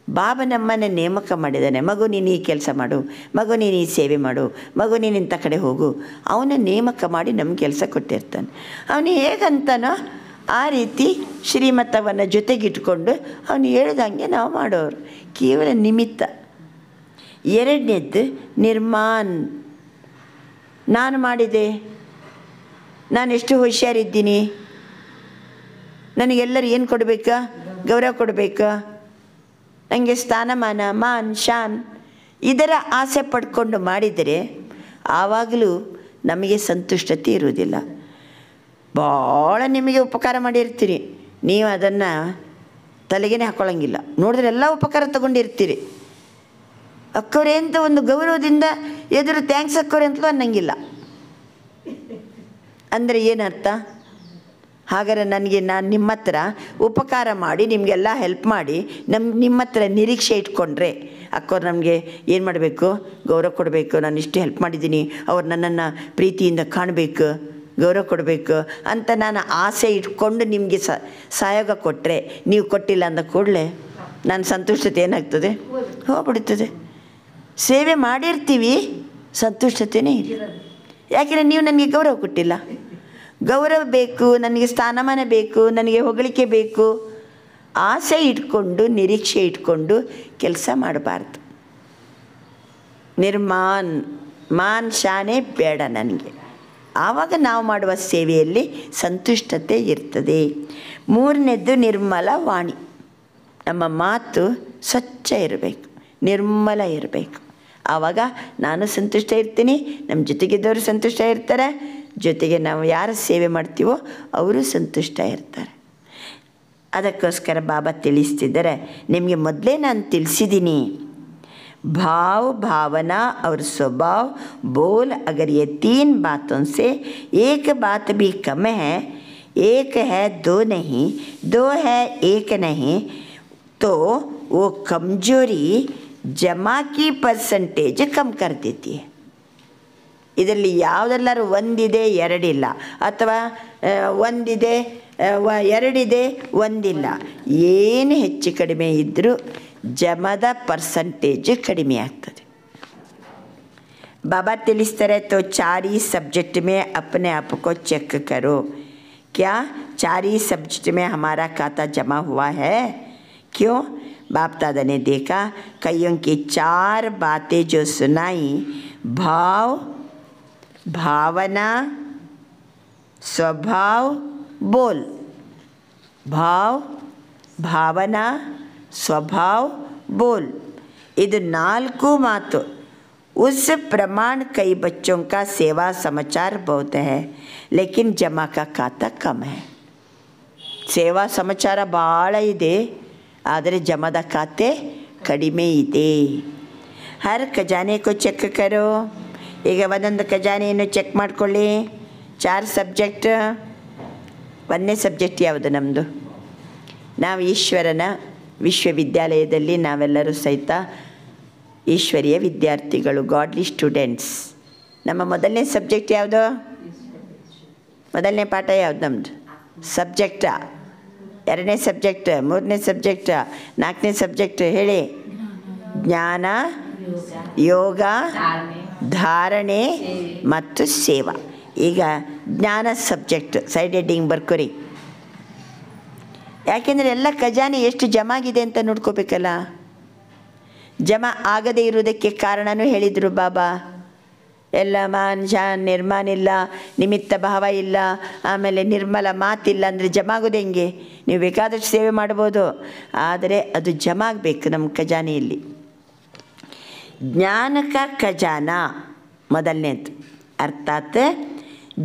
ಬಾಬಾ ನಮ್ಮನ್ನು ನೇಮಕ ಮಾಡಿದ್ದಾನೆ. ಮಗು ನೀನು ಈ ಕೆಲಸ ಮಾಡು, ಮಗು ನೀನು ಈ ಸೇವೆ ಮಾಡು, ಮಗು ನೀನು ಇಂಥ ಕಡೆ ಹೋಗು. ಅವನ ನೇಮಕ ಮಾಡಿ ನಮ್ಮ ಕೆಲಸ ಕೊಟ್ಟಿರ್ತಾನೆ. ಅವನು ಹೇಗಂತಾನೋ ಆ ರೀತಿ ಶ್ರೀಮತವನ್ನು ಜೊತೆಗಿಟ್ಕೊಂಡು ಅವನು ಹೇಳ್ದಂಗೆ ನಾವು ಮಾಡೋರು. ಕೇವಲ ನಿಮಿತ್ತ. ಎರಡನೇದ್ದು ನಿರ್ಮಾಣ. ನಾನು ಮಾಡಿದೆ, ನಾನು ಎಷ್ಟು ಹುಷಾರಿದ್ದೀನಿ, ನನಗೆಲ್ಲರೂ ಏನು ಕೊಡಬೇಕಾ? ಗೌರವ ಕೊಡಬೇಕಾ? ನನಗೆ ಸ್ಥಾನಮಾನ, ಮಾನ್ ಶಾನ್ ಇದರ ಆಸೆ ಪಡ್ಕೊಂಡು ಮಾಡಿದರೆ ಆವಾಗಲೂ ನಮಗೆ ಸಂತುಷ್ಟತೆ ಇರುವುದಿಲ್ಲ. ಭಾಳ ನಿಮಗೆ ಉಪಕಾರ ಮಾಡಿರ್ತೀರಿ, ನೀವು ಅದನ್ನು ತಲೆಗೇನೆ ಹಾಕ್ಕೊಳ್ಳೋಂಗಿಲ್ಲ. ನೋಡಿದ್ರೆ ಎಲ್ಲ ಉಪಕಾರ ತಗೊಂಡಿರ್ತೀರಿ. ಅಕ್ಕವ್ರೆ ಅಂತ ಒಂದು ಗೌರವದಿಂದ ಎದುರು ಥ್ಯಾಂಕ್ಸ್ ಅಕ್ಕವ್ರೆ ಅಂತಲೂ ಅನ್ನಂಗಿಲ್ಲ. ಅಂದರೆ ಏನರ್ಥ? ಹಾಗಾದ್ರೆ ನನಗೆ ನಾನು ನಿಮ್ಮ ಹತ್ರ ಉಪಕಾರ ಮಾಡಿ ನಿಮಗೆಲ್ಲ ಹೆಲ್ಪ್ ಮಾಡಿ ನಿಮ್ಮ ಹತ್ರ ನಿರೀಕ್ಷೆ ಇಟ್ಕೊಂಡ್ರೆ ಅಕ್ಕೋರು ನಮಗೆ ಏನು ಮಾಡಬೇಕು? ಗೌರವ ಕೊಡಬೇಕು. ನಾನು ಇಷ್ಟು ಹೆಲ್ಪ್ ಮಾಡಿದ್ದೀನಿ, ಅವ್ರು ನನ್ನನ್ನು ಪ್ರೀತಿಯಿಂದ ಕಾಣಬೇಕು, ಗೌರವ ಕೊಡಬೇಕು ಅಂತ ನಾನು ಆಸೆ ಇಟ್ಕೊಂಡು ನಿಮಗೆ ಸಹಯೋಗ ಕೊಟ್ಟರೆ, ನೀವು ಕೊಟ್ಟಿಲ್ಲ ಅಂದ ಕೂಡಲೇ ನನ್ನ ಸಂತುಷ್ಟತೆ ಏನಾಗ್ತದೆ? ಹೋಗ್ಬಿಡ್ತದೆ. ಸೇವೆ ಮಾಡಿರ್ತೀವಿ, ಸಂತುಷ್ಟತೆಯೇ ಇಲ್ಲ. ಯಾಕೆಂದರೆ ನೀವು ನನಗೆ ಗೌರವ ಕೊಟ್ಟಿಲ್ಲ. ಗೌರವ ಬೇಕು, ನನಗೆ ಸ್ಥಾನಮಾನ ಬೇಕು, ನನಗೆ ಹೊಗಳಿಕೆ ಬೇಕು, ಆಸೆ ಇಟ್ಕೊಂಡು ನಿರೀಕ್ಷೆ ಇಟ್ಕೊಂಡು ಕೆಲಸ ಮಾಡಬಾರ್ದು. ಮಾನ್ ಶಾನೆ ಬೇಡ ನನಗೆ. ಆವಾಗ ನಾವು ಮಾಡುವ ಸೇವೆಯಲ್ಲಿ ಸಂತುಷ್ಟತೆ ಇರ್ತದೆ. ಮೂರನೇದ್ದು ನಿರ್ಮಲ ವಾಣಿ. ನಮ್ಮ ಮಾತು ಸ್ವಚ್ಛ ಇರಬೇಕು, ನಿರ್ಮಲ ಇರಬೇಕು. ಆವಾಗ ನಾನು ಸಂತುಷ್ಟ ಇರ್ತೀನಿ, ನಮ್ಮ ಜೊತೆಗಿದ್ದವರು ಸಂತುಷ್ಟ ಇರ್ತಾರೆ, ಜೊತೆಗೆ ನಾವು ಯಾರು ಸೇವೆ ಮಾಡ್ತೀವೋ ಅವರು ಸಂತುಷ್ಟ ಇರ್ತಾರೆ. ಅದಕ್ಕೋಸ್ಕರ ಬಾಬಾ ತಿಳಿಸ್ತಿದ್ದಾರೆ, ನಿಮಗೆ ಮೊದಲೇ ನಾನು ತಿಳಿಸಿದ್ದೀನಿ, भाव भावना और स्वभाव बोल अगर ये 3 बातों से एक बात भी कम है, एक है दो नहीं, दो है एक नहीं, तो वो कमजोरी जमा की परसेंटेज कम कर देती है. ಇದರಲ್ಲಿ ಯಾವುದೆಲ್ಲರೂ ಒಂದಿದೆ ಎರಡಿಲ್ಲ, ಅಥವಾ ಒಂದಿದೆ ಎರಡಿದೆ ಒಂದಿಲ್ಲ, ಏನು ಹೆಚ್ಚು ಕಡಿಮೆ ಇದ್ದರೂ ಜಮದ ಪರ್ಸಂಟೇಜ್ ಕಡಿಮೆ ಆಗ್ತದೆ. बाबा ತಿಳಿಸ್ತಾರೆ, तो 4 ही सब्जेक्ट में अपने आप को चेक करो, क्या 4 ही सब्जेक्ट में हमारा खाता जमा हुआ है? क्यों? बाप दादा ने देखा कईयों की 4 बातें जो सुनाई, भाव भावना स्वभाव बोल, भाव भावना स्वभाव बोल, ಇದು 4 ಮಾತು. उस प्रमाण कई बच्चों का सेवा समाचार बहुत है, लेकिन जमा का खाता कम है. ಸೇವಾ ಸಮಾಚಾರ ಭಾಳ ಇದೆ, ಆದರೆ ಜಮದ ಖಾತೆ ಕಡಿಮೆ ಇದೆ. ಹರ್ ಖಜಾನೆ ಕೋ ಚೆಕ್ ಕರೋ. ಈಗ ಒಂದೊಂದು ಖಜಾನೆಯನ್ನು ಚೆಕ್ ಮಾಡ್ಕೊಳ್ಳಿ. 4 ಸಬ್ಜೆಕ್ಟ್. 1ನೇ ಸಬ್ಜೆಕ್ಟ್ ಯಾವುದು ನಮ್ಮದು? ನಾವು ಈಶ್ವರನ ವಿಶ್ವವಿದ್ಯಾಲಯದಲ್ಲಿ ನಾವೆಲ್ಲರೂ ಸಹಿತ ಈಶ್ವರಿಯ ವಿದ್ಯಾರ್ಥಿಗಳು, ಗಾಡ್ಲಿ ಸ್ಟೂಡೆಂಟ್ಸ್. ನಮ್ಮ ಮೊದಲನೇ ಸಬ್ಜೆಕ್ಟ್ ಯಾವುದು? ಮೊದಲನೇ ಪಾಠ ಯಾವುದು ನಮ್ಮದು? ಸಬ್ಜೆಕ್ಟಾ? 2ನೇ ಸಬ್ಜೆಕ್ಟ್, 3ನೇ ಸಬ್ಜೆಕ್ಟ್, 4ನೇ ಸಬ್ಜೆಕ್ಟ್ ಹೇಳಿ. ಜ್ಞಾನ, ಯೋಗ, ಧಾರಣೆ ಮತ್ತು ಸೇವಾ. ಈಗ ಜ್ಞಾನ ಸಬ್ಜೆಕ್ಟ್ ಸೈಡ್ ಹೆಡ್ಡಿಂಗ್ ಬರ್ಕೊರಿ. ಯಾಕೆಂದರೆ ಎಲ್ಲ ಖಜಾನೆ ಎಷ್ಟು ಜಮಾ ಆಗಿದೆ ಅಂತ ನೋಡ್ಕೋಬೇಕಲ್ಲ. ಜಮಾ ಆಗದೇ ಇರುವುದಕ್ಕೆ ಕಾರಣನೂ ಹೇಳಿದರು ಬಾಬಾ. ಎಲ್ಲ ನಿರ್ಮಾನಿಲ್ಲ, ನಿಮಿತ್ತ ಭಾವ ಇಲ್ಲ, ಆಮೇಲೆ ನಿರ್ಮಲ ಮಾತಿಲ್ಲ ಅಂದರೆ ಜಮಾ ಆಗೋದು ಹೆಂಗೆ? ನೀವು ಬೇಕಾದಷ್ಟು ಸೇವೆ ಮಾಡ್ಬೋದು, ಆದರೆ ಅದು ಜಮಾ ಆಗಬೇಕು ನಮ್ಮ ಖಜಾನೆಯಲ್ಲಿ. ಜ್ಞಾನ ಕಾ ಖಜಾನಾ ಮೊದಲನೇದು. ಅರ್ಥಾತ್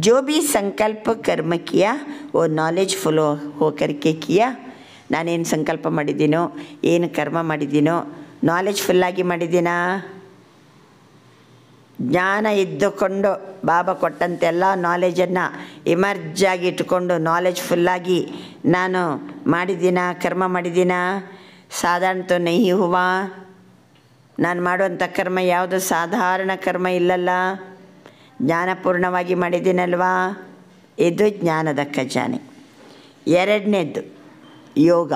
जो भी संकल्प कर्म किया वो नॉलेज फुल होकर के किया. ನಾನೇನು ಸಂಕಲ್ಪ ಮಾಡಿದ್ದೀನೋ, ಏನು ಕರ್ಮ ಮಾಡಿದ್ದೀನೋ ನಾಲೆಜ್ ಫುಲ್ಲಾಗಿ ಮಾಡಿದ್ದೀನಾ? ಜ್ಞಾನ ಇದ್ದುಕೊಂಡು ಬಾಬಾ ಕೊಟ್ಟಂತೆಲ್ಲ ನಾಲೆಜನ್ನು ಇಮರ್ಜ್ ಆಗಿ ಇಟ್ಟುಕೊಂಡು ನಾಲೆಜ್ ಫುಲ್ಲಾಗಿ ನಾನು ಮಾಡಿದ್ದೀನಾ, ಕರ್ಮ ಮಾಡಿದ್ದೀನಾ? ಸಾಧಾರಣ ತೋ ನಹಿ ಹುವಾ. ನಾನು ಮಾಡುವಂಥ ಕರ್ಮ ಯಾವುದು ಸಾಧಾರಣ ಕರ್ಮ ಇಲ್ಲಲ್ಲ, ಜ್ಞಾನಪೂರ್ಣವಾಗಿ ಮಾಡಿದ್ದೀನಲ್ವಾ? ಇದು ಜ್ಞಾನದ ಖಜಾನೆ. 2ನೇದ್ದು ಯೋಗ,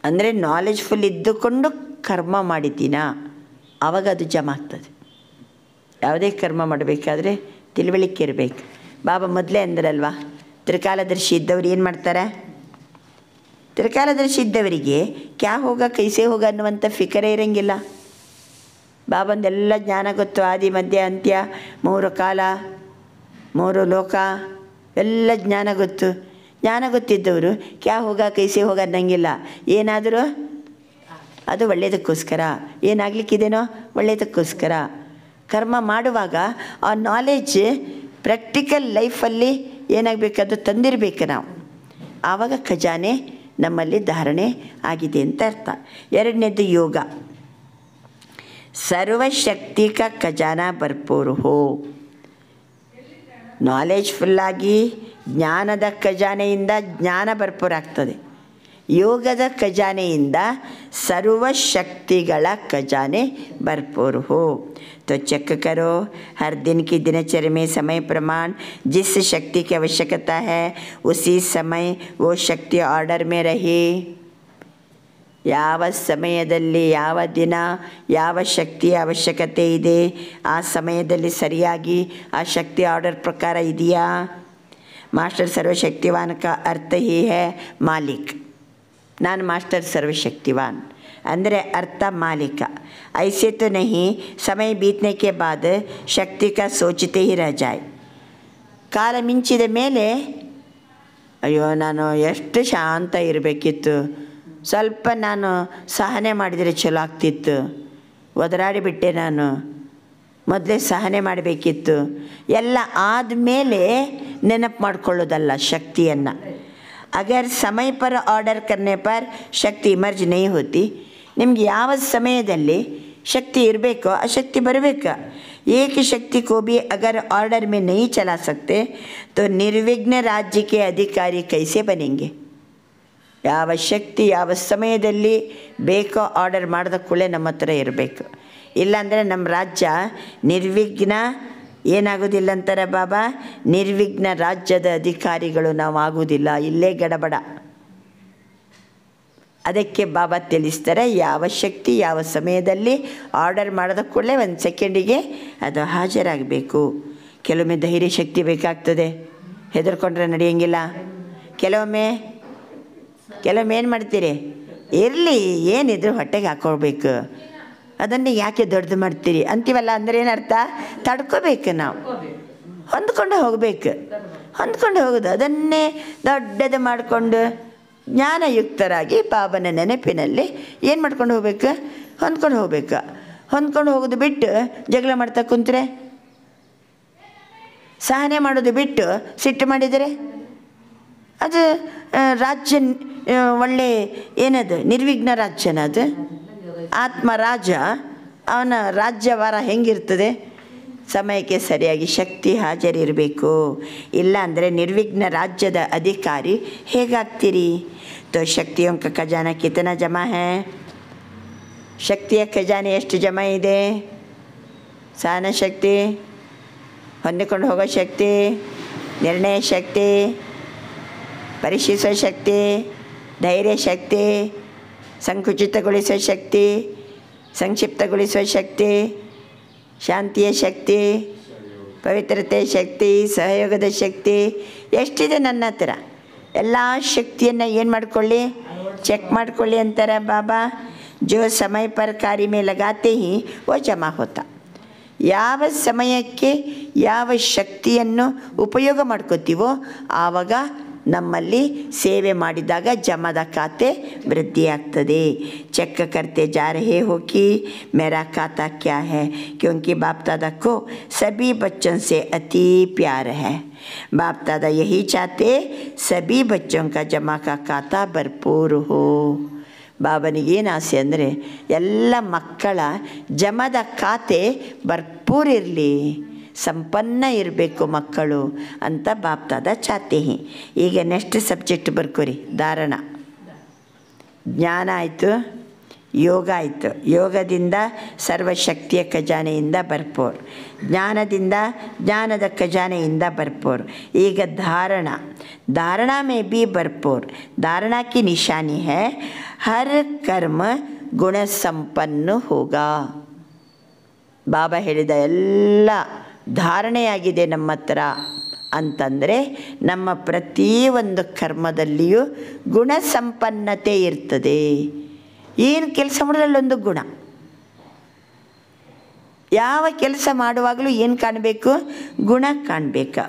ಅಂದರೆ ನಾಲೆಜ್ ಫುಲ್ ಇದ್ದುಕೊಂಡು ಕರ್ಮ ಮಾಡಿದ್ದೀನಾ, ಆವಾಗ ಅದು ಜಮಾ ಆಗ್ತದೆ. ಯಾವುದೇ ಕರ್ಮ ಮಾಡಬೇಕಾದ್ರೆ ತಿಳುವಳಿಕೆ ಇರಬೇಕು. ಬಾಬಾ ಮೊದಲೇ ಅಂದ್ರಲ್ವಾ, ತ್ರಿಕಾಲದರ್ಶಿ ಇದ್ದವ್ರು ಏನು ಮಾಡ್ತಾರೆ? ತ್ರಿಕಾಲದರ್ಶಿ ಇದ್ದವರಿಗೆ ಕ್ಯಾ ಹೋಗ ಕೈಸೆ ಹೋಗ ಅನ್ನುವಂಥ ಫಿಕರೇ ಇರೋಂಗಿಲ್ಲ. ಬಾಬಂದೆಲ್ಲ ಜ್ಞಾನ ಗೊತ್ತು, ಆದಿ ಮಧ್ಯ ಅಂತ್ಯ, 3 ಕಾಲ, 3 ಲೋಕ ಎಲ್ಲ ಜ್ಞಾನ ಗೊತ್ತು. ಜ್ಞಾನ ಗೊತ್ತಿದ್ದವರು ಕ್ಯಾ ಹೋಗ ಕೈಸೆ ಹೋಗ ಅನ್ನಂಗಿಲ್ಲ. ಏನಾದರೂ ಅದು ಒಳ್ಳೆಯದಕ್ಕೋಸ್ಕರ, ಏನಾಗಲಿಕ್ಕಿದೇನೋ ಒಳ್ಳೆಯದಕ್ಕೋಸ್ಕರ. ಕರ್ಮ ಮಾಡುವಾಗ ಆ ನಾಲೆಜ್ ಪ್ರಾಕ್ಟಿಕಲ್ ಲೈಫಲ್ಲಿ ಏನಾಗಬೇಕು, ಅದು ತಂದಿರಬೇಕು ನಾವು. ಆವಾಗ ಖಜಾನೆ ನಮ್ಮಲ್ಲಿ ಧಾರಣೆ ಆಗಿದೆ ಅಂತ ಅರ್ಥ. 2ನೇದು ಯೋಗ. ಸರ್ವಶಕ್ತಿ ಕಾ ಖಜಾನಾ ಭರ್ಪೂರ್ ಹೋ. ನಾಲೆಜ್ ಫುಲ್ಲಾಗಿ ಜ್ಞಾನದ ಖಜಾನೆಯಿಂದ ಜ್ಞಾನ ಭರ್ಪೂರಾಗ್ತದೆ, ಯೋಗದ ಖಜಾನೆಯಿಂದ ಸರ್ವಶಕ್ತಿಗಳ ಖಜಾನೆ भरपूर हो। तो चेक करो हर दिन की दिनचर्या में समय प्रमाण जिस शक्ति की आवश्यकता है उसी समय वो शक्ति ऑर्डर में रहे। ಯಾವ ಸಮಯದಲ್ಲಿ ಯಾವ ದಿನ ಯಾವ ಶಕ್ತಿಯ ಅವಶ್ಯಕತೆ ಇದೆ ಆ ಸಮಯದಲ್ಲಿ ಸರಿಯಾಗಿ ಆ ಶಕ್ತಿ ಆರ್ಡರ್ ಪ್ರಕಾರ ಇದೆಯಾ। ಮಾಸ್ಟರ್ ಸರ್ವಶಕ್ತಿವಾನ್ का अर्थ ही है मालिक। ನಾನು मास्टर सर्वशक्तिवान ಅಂದರೆ अर्थ मालिक। ऐसे तो नहीं समय बीतने के बाद शक्ति का सोचते ही रह जाए। ಕಾಲ ಮಿಂಚಿದ ಮೇಲೆ ಅಯ್ಯೋ ನಾನು ಎಷ್ಟು ಶಾಂತ ಇರಬೇಕಿತ್ತು, ಸ್ವಲ್ಪ ನಾನು ಸಹನೆ ಮಾಡಿದರೆ ಚಲೋ ಆಗ್ತಿತ್ತು, ಒದರಾಡಿಬಿಟ್ಟೆ, ನಾನು ಮೊದಲೇ ಸಹನೆ ಮಾಡಬೇಕಿತ್ತು ಎಲ್ಲ ಆದಮೇಲೆ ನೆನಪು ಮಾಡಿಕೊಳ್ಳೋದಲ್ಲ ಶಕ್ತಿಯನ್ನು। अगर समय पर ऑर्डर करने पर शक्ति इमर्ज नहीं होती। ನಿಮಗೆ ಯಾವ ಸಮಯದಲ್ಲಿ ಶಕ್ತಿ ಇರಬೇಕೋ ಆ ಶಕ್ತಿ ಬರಬೇಕು। एक शक्ति को भी अगर ऑर्डर में नहीं चला सकते तो निर्विघ्न राज्य के अधिकारी कैसे बनेंगे। ಯಾವ ಶಕ್ತಿ ಯಾವ ಸಮಯದಲ್ಲಿ ಬೇಕೋ ಆರ್ಡರ್ ಮಾಡಿದ ಕೂಡಲೇ ನಮ್ಮ ಹತ್ರ ಇರಬೇಕು, ಇಲ್ಲಾಂದರೆ ನಮ್ಮ ರಾಜ್ಯ ನಿರ್ವಿಘ್ನ ಏನಾಗೋದಿಲ್ಲ ಅಂತಾರೆ ಬಾಬಾ, ನಿರ್ವಿಘ್ನ ರಾಜ್ಯದ ಅಧಿಕಾರಿಗಳು ನಾವು ಆಗೋದಿಲ್ಲ, ಇಲ್ಲೇ ಗಡಬಡ। ಅದಕ್ಕೆ ಬಾಬಾ ತಿಳಿಸ್ತಾರೆ ಯಾವ ಶಕ್ತಿ ಯಾವ ಸಮಯದಲ್ಲಿ ಆರ್ಡರ್ ಮಾಡಿದ ಕೂಡಲೇ ಒಂದು ಸೆಕೆಂಡಿಗೆ ಅದು ಹಾಜರಾಗಬೇಕು। ಕೆಲವೊಮ್ಮೆ ಧೈರ್ಯ ಶಕ್ತಿ ಬೇಕಾಗ್ತದೆ, ಹೆದರ್ಕೊಂಡ್ರೆ ನಡೆಯೋಂಗಿಲ್ಲ। ಕೆಲವೊಮ್ಮೆ ಏನು ಮಾಡ್ತೀರಿ, ಇರಲಿ ಏನಿದ್ರು ಹೊಟ್ಟೆಗೆ ಹಾಕ್ಕೊಳ್ಬೇಕು, ಅದನ್ನೇ ಯಾಕೆ ದೊಡ್ಡದು ಮಾಡ್ತೀರಿ ಅಂತೀವಲ್ಲ, ಅಂದರೆ ಏನರ್ಥ, ತಡ್ಕೋಬೇಕು, ನಾವು ಹೊಂದ್ಕೊಂಡು ಹೋಗಬೇಕು, ಹೊಂದ್ಕೊಂಡು ಹೋಗೋದು, ಅದನ್ನೇ ದೊಡ್ಡದು ಮಾಡಿಕೊಂಡು ಜ್ಞಾನಯುಕ್ತರಾಗಿ ಬಾಬನ ನೆನಪಿನಲ್ಲಿ ಏನು ಮಾಡ್ಕೊಂಡು ಹೋಗ್ಬೇಕು, ಹೊಂದ್ಕೊಂಡು ಹೋಗ್ಬೇಕು। ಹೊಂದ್ಕೊಂಡು ಹೋಗೋದು ಬಿಟ್ಟು ಜಗಳ ಮಾಡ್ತಾ ಕುಂತ್ರೆ, ಸಹನೆ ಮಾಡೋದು ಬಿಟ್ಟು ಸಿಟ್ಟು ಮಾಡಿದರೆ ಅದು ರಾಜ್ಯ ಒಳ್ಳೆ ಏನದು ನಿರ್ವಿಘ್ನ ರಾಜ್ಯನ, ಅದು ಆತ್ಮರಾಜ, ಅವನ ರಾಜ್ಯವಾರ ಹೆಂಗಿರ್ತದೆ, ಸಮಯಕ್ಕೆ ಸರಿಯಾಗಿ ಶಕ್ತಿ ಹಾಜರಿರಬೇಕು, ಇಲ್ಲ ಅಂದರೆ ನಿರ್ವಿಘ್ನ ರಾಜ್ಯದ ಅಧಿಕಾರಿ ಹೇಗಾಗ್ತೀರಿ। तो शक्तियों का खजाना कितना जमा है, ಶಕ್ತಿಯ ಖಜಾನೆ ಎಷ್ಟು ಜಮಾ ಇದೆ, ಸಹನ ಶಕ್ತಿ, ಹೊಂದಿಕೊಂಡು ಹೋಗೋ ಶಕ್ತಿ, ನಿರ್ಣಯ ಶಕ್ತಿ, ಪರೀಕ್ಷಿಸುವ ಶಕ್ತಿ, ಧೈರ್ಯ ಶಕ್ತಿ, ಸಂಕುಚಿತಗೊಳಿಸುವ ಶಕ್ತಿ, ಸಂಕ್ಷಿಪ್ತಗೊಳಿಸುವ ಶಕ್ತಿ, ಶಾಂತಿಯ ಶಕ್ತಿ, ಪವಿತ್ರತೆ ಶಕ್ತಿ, ಸಹಯೋಗದ ಶಕ್ತಿ ಎಷ್ಟಿದೆ ನನ್ನ ಹತ್ರ, ಎಲ್ಲ ಶಕ್ತಿಯನ್ನು ಏನು ಮಾಡ್ಕೊಳ್ಳಿ, ಚೆಕ್ ಮಾಡ್ಕೊಳ್ಳಿ ಅಂತಾರೆ ಬಾಬಾ। ಜೋ ಸಮಯ ಪರ್ ಕಾರ್ಯ ಮೇ ಲಗಾತೆ ಹಿ ವೋ ಜಮಾ ಹೋತಾ। ಯಾವ ಸಮಯಕ್ಕೆ ಯಾವ ಶಕ್ತಿಯನ್ನು ಉಪಯೋಗ ಮಾಡ್ಕೋತೀವೋ ಆವಾಗ ನಮ್ಮಲ್ಲಿ ಸೇವೆ ಮಾಡಿದಾಗ ಜಮದ ಖಾತೆ ವೃದ್ಧಿಯಾಗ್ತದೆ। ಚೆಕ್ करते जा रहे हो कि मेरा खाता क्या है, क्योंकि बाप दादा को सभी बच्चों से अति प्यार है। बाप दादा यही चाहते सभी बच्चों का जमा का खाता भरपूर हो। ಬಾಬನಿಗೇನು ಆಸೆ ಅಂದರೆ ಎಲ್ಲ ಮಕ್ಕಳ ಜಮದ ಖಾತೆ ಭರ್ಪೂರಿರಲಿ, ಸಂಪನ್ನ ಇರಬೇಕು ಮಕ್ಕಳು ಅಂತ ಬಾಪ್ ದಾದಾ ಚಾತೆ ಹಿ। ಈಗ ನೆಕ್ಸ್ಟ್ ಸಬ್ಜೆಕ್ಟ್ ಬರ್ಕೋರಿ, ಧಾರಣ। ಜ್ಞಾನ ಆಯಿತು, ಯೋಗ ಆಯಿತು, ಯೋಗದಿಂದ ಸರ್ವಶಕ್ತಿಯ ಖಜಾನೆಯಿಂದ ಭರ್ಪೂರ್, ಜ್ಞಾನದಿಂದ ಜ್ಞಾನದ ಖಜಾನೆಯಿಂದ ಭರ್ಪೂರ್। ಈಗ ಧಾರಣ, धारणा में भी भरपूर। धारणा की निशानी है हर कर्म गुण संपन्न होगा। ಬಾಬಾ ಹೇಳಿದ ಎಲ್ಲ ಧಾರಣೆಯಾಗಿದೆ ನಮ್ಮ ಹತ್ರ ಅಂತಂದರೆ ನಮ್ಮ ಪ್ರತಿಯೊಂದು ಕರ್ಮದಲ್ಲಿಯೂ ಗುಣ ಸಂಪನ್ನತೆ ಇರ್ತದೆ। ಏನು ಕೆಲಸ ಮಾಡೋದ್ರಲ್ಲೊಂದು ಗುಣ, ಯಾವ ಕೆಲಸ ಮಾಡುವಾಗಲೂ ಏನು ಕಾಣಬೇಕು, ಗುಣ ಕಾಣಬೇಕು।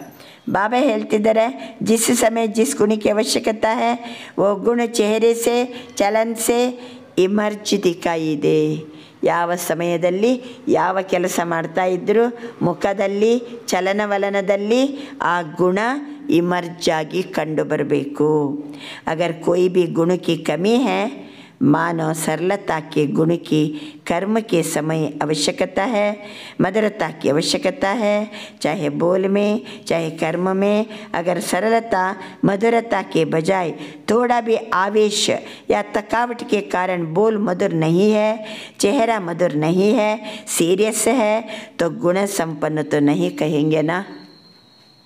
बाबा ಹೇಳ್ತಿದ್ದಾರೆ जिस समय जिस गुण की आवश्यकता है वो गुण चेहरे से चलन से इमर्ज दिखाई दे। ಯಾವ ಸಮಯದಲ್ಲಿ ಯಾವ ಕೆಲಸ ಮಾಡ್ತಾ ಇದ್ದರೂ ಮುಖದಲ್ಲಿ ಚಲನವಲನದಲ್ಲಿ ಆ ಗುಣ ಇಮರ್ಜ್ ಆಗಿ ಕಂಡು ಬರಬೇಕು। अगर कोई भी गुण की कमी है मानो सरलता के गुण की कर्म के समय आवश्यकता है, मधुरता की आवश्यकता है, चाहे बोल में चाहे कर्म में। अगर सरलता मधुरता के बजाय थोड़ा भी आवेश या थकावट के कारण बोल मधुर नहीं है, चेहरा मधुर नहीं है, सीरियस है, तो गुण संपन्न तो नहीं कहेंगे ना।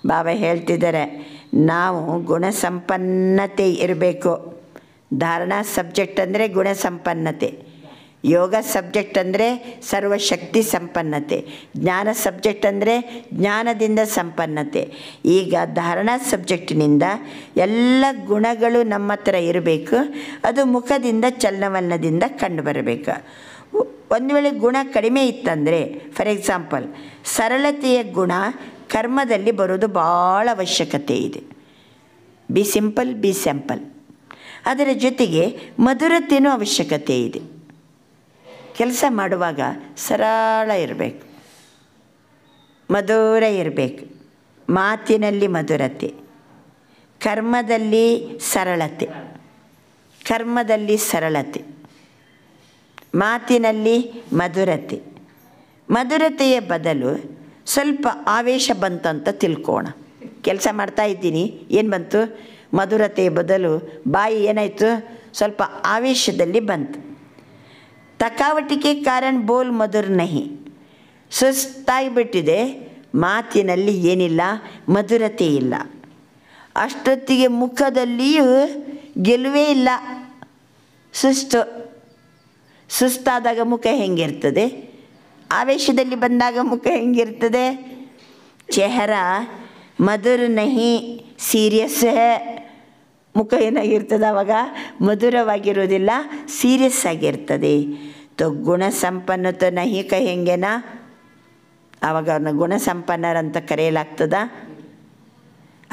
ಬಾಬಾ ಹೇಳ್ತಿದ್ದಾರೆ, ನಾವು ಗುಣಸಂಪನ್ನತೆ ಇರಬೇಕು. ಧಾರಣಾ ಸಬ್ಜೆಕ್ಟ್ ಅಂದರೆ ಗುಣಸಂಪನ್ನತೆ, ಯೋಗ ಸಬ್ಜೆಕ್ಟ್ ಅಂದರೆ ಸರ್ವಶಕ್ತಿ ಸಂಪನ್ನತೆ, ಜ್ಞಾನ ಸಬ್ಜೆಕ್ಟ್ ಅಂದರೆ ಜ್ಞಾನದಿಂದ ಸಂಪನ್ನತೆ. ಈಗ ಧಾರಣಾ ಸಬ್ಜೆಕ್ಟಿನಿಂದ ಎಲ್ಲ ಗುಣಗಳು ನಮ್ಮ ಹತ್ರ ಇರಬೇಕು. ಅದು ಮುಖದಿಂದ ಚಲನವಲನದಿಂದ ಕಂಡುಬರಬೇಕು. ಒಂದು ವೇಳೆ ಗುಣ ಕಡಿಮೆ ಇತ್ತಂದರೆ, ಫಾರ್ ಎಕ್ಸಾಂಪಲ್ ಸರಳತೆಯ ಗುಣ ಕರ್ಮದಲ್ಲಿ ಬರೋದು ಭಾಳ ಅವಶ್ಯಕತೆ ಇದೆ. B simple B sample. ಅದರ ಜೊತೆಗೆ ಮಧುರತೆಯೂ ಅವಶ್ಯಕತೆ ಇದೆ. ಕೆಲಸ ಮಾಡುವಾಗ ಸರಳ ಇರಬೇಕು, ಮಧುರ ಇರಬೇಕು. ಮಾತಿನಲ್ಲಿ ಮಧುರತೆ, ಕರ್ಮದಲ್ಲಿ ಸರಳತೆ, ಕರ್ಮದಲ್ಲಿ ಸರಳತೆ, ಮಾತಿನಲ್ಲಿ ಮಧುರತೆ. ಮಧುರತೆಯ ಬದಲು ಸ್ವಲ್ಪ ಆವೇಶ ಬಂತಂತ ತಿಳ್ಕೋಣ. ಕೆಲಸ ಮಾಡ್ತಾ ಇದ್ದೀನಿ, ಏನು ಬಂತು? ಮಧುರತೆಯ ಬದಲು ಬಾಯಿ ಏನಾಯಿತು? ಸ್ವಲ್ಪ ಆವೇಶದಲ್ಲಿ ಬಂತು. ಥಕಾವಟಿಗೆ ಕಾರಣ ಬೋಲ್ ಮಧುರ್ ನಹಿ, ಸುಸ್ತಾಗಿಬಿಟ್ಟಿದೆ, ಮಾತಿನಲ್ಲಿ ಏನಿಲ್ಲ, ಮಧುರತೆ ಇಲ್ಲ. ಅಷ್ಟೊತ್ತಿಗೆ ಮುಖದಲ್ಲಿಯೂ ಗೆಲುವೇ ಇಲ್ಲ, ಸುಸ್ತಾದಾಗ ಮುಖ ಹೆಂಗಿರ್ತದೆ? ಆವೇಶದಲ್ಲಿ ಬಂದಾಗ ಮುಖ ಹೆಂಗಿರ್ತದೆ? ಚೆಹರಾ ಮಧುರ ನಹಿ, ಸೀರಿಯಸ್ ಹೇ. ಮುಖ ಏನಾಗಿರ್ತದೆ ಆವಾಗ? ಮಧುರವಾಗಿರೋದಿಲ್ಲ, ಸೀರಿಯಸ್ ಆಗಿರ್ತದೆ. ತೊ ಗುಣ ಸಂಪನ್ನ ತೊ ನಹಿ ಕಹೆಂಗೆನಾ? ಆವಾಗ ಅವ್ರನ್ನ ಗುಣ ಸಂಪನ್ನರಂತ ಕರೆಯಲಾಗ್ತದ.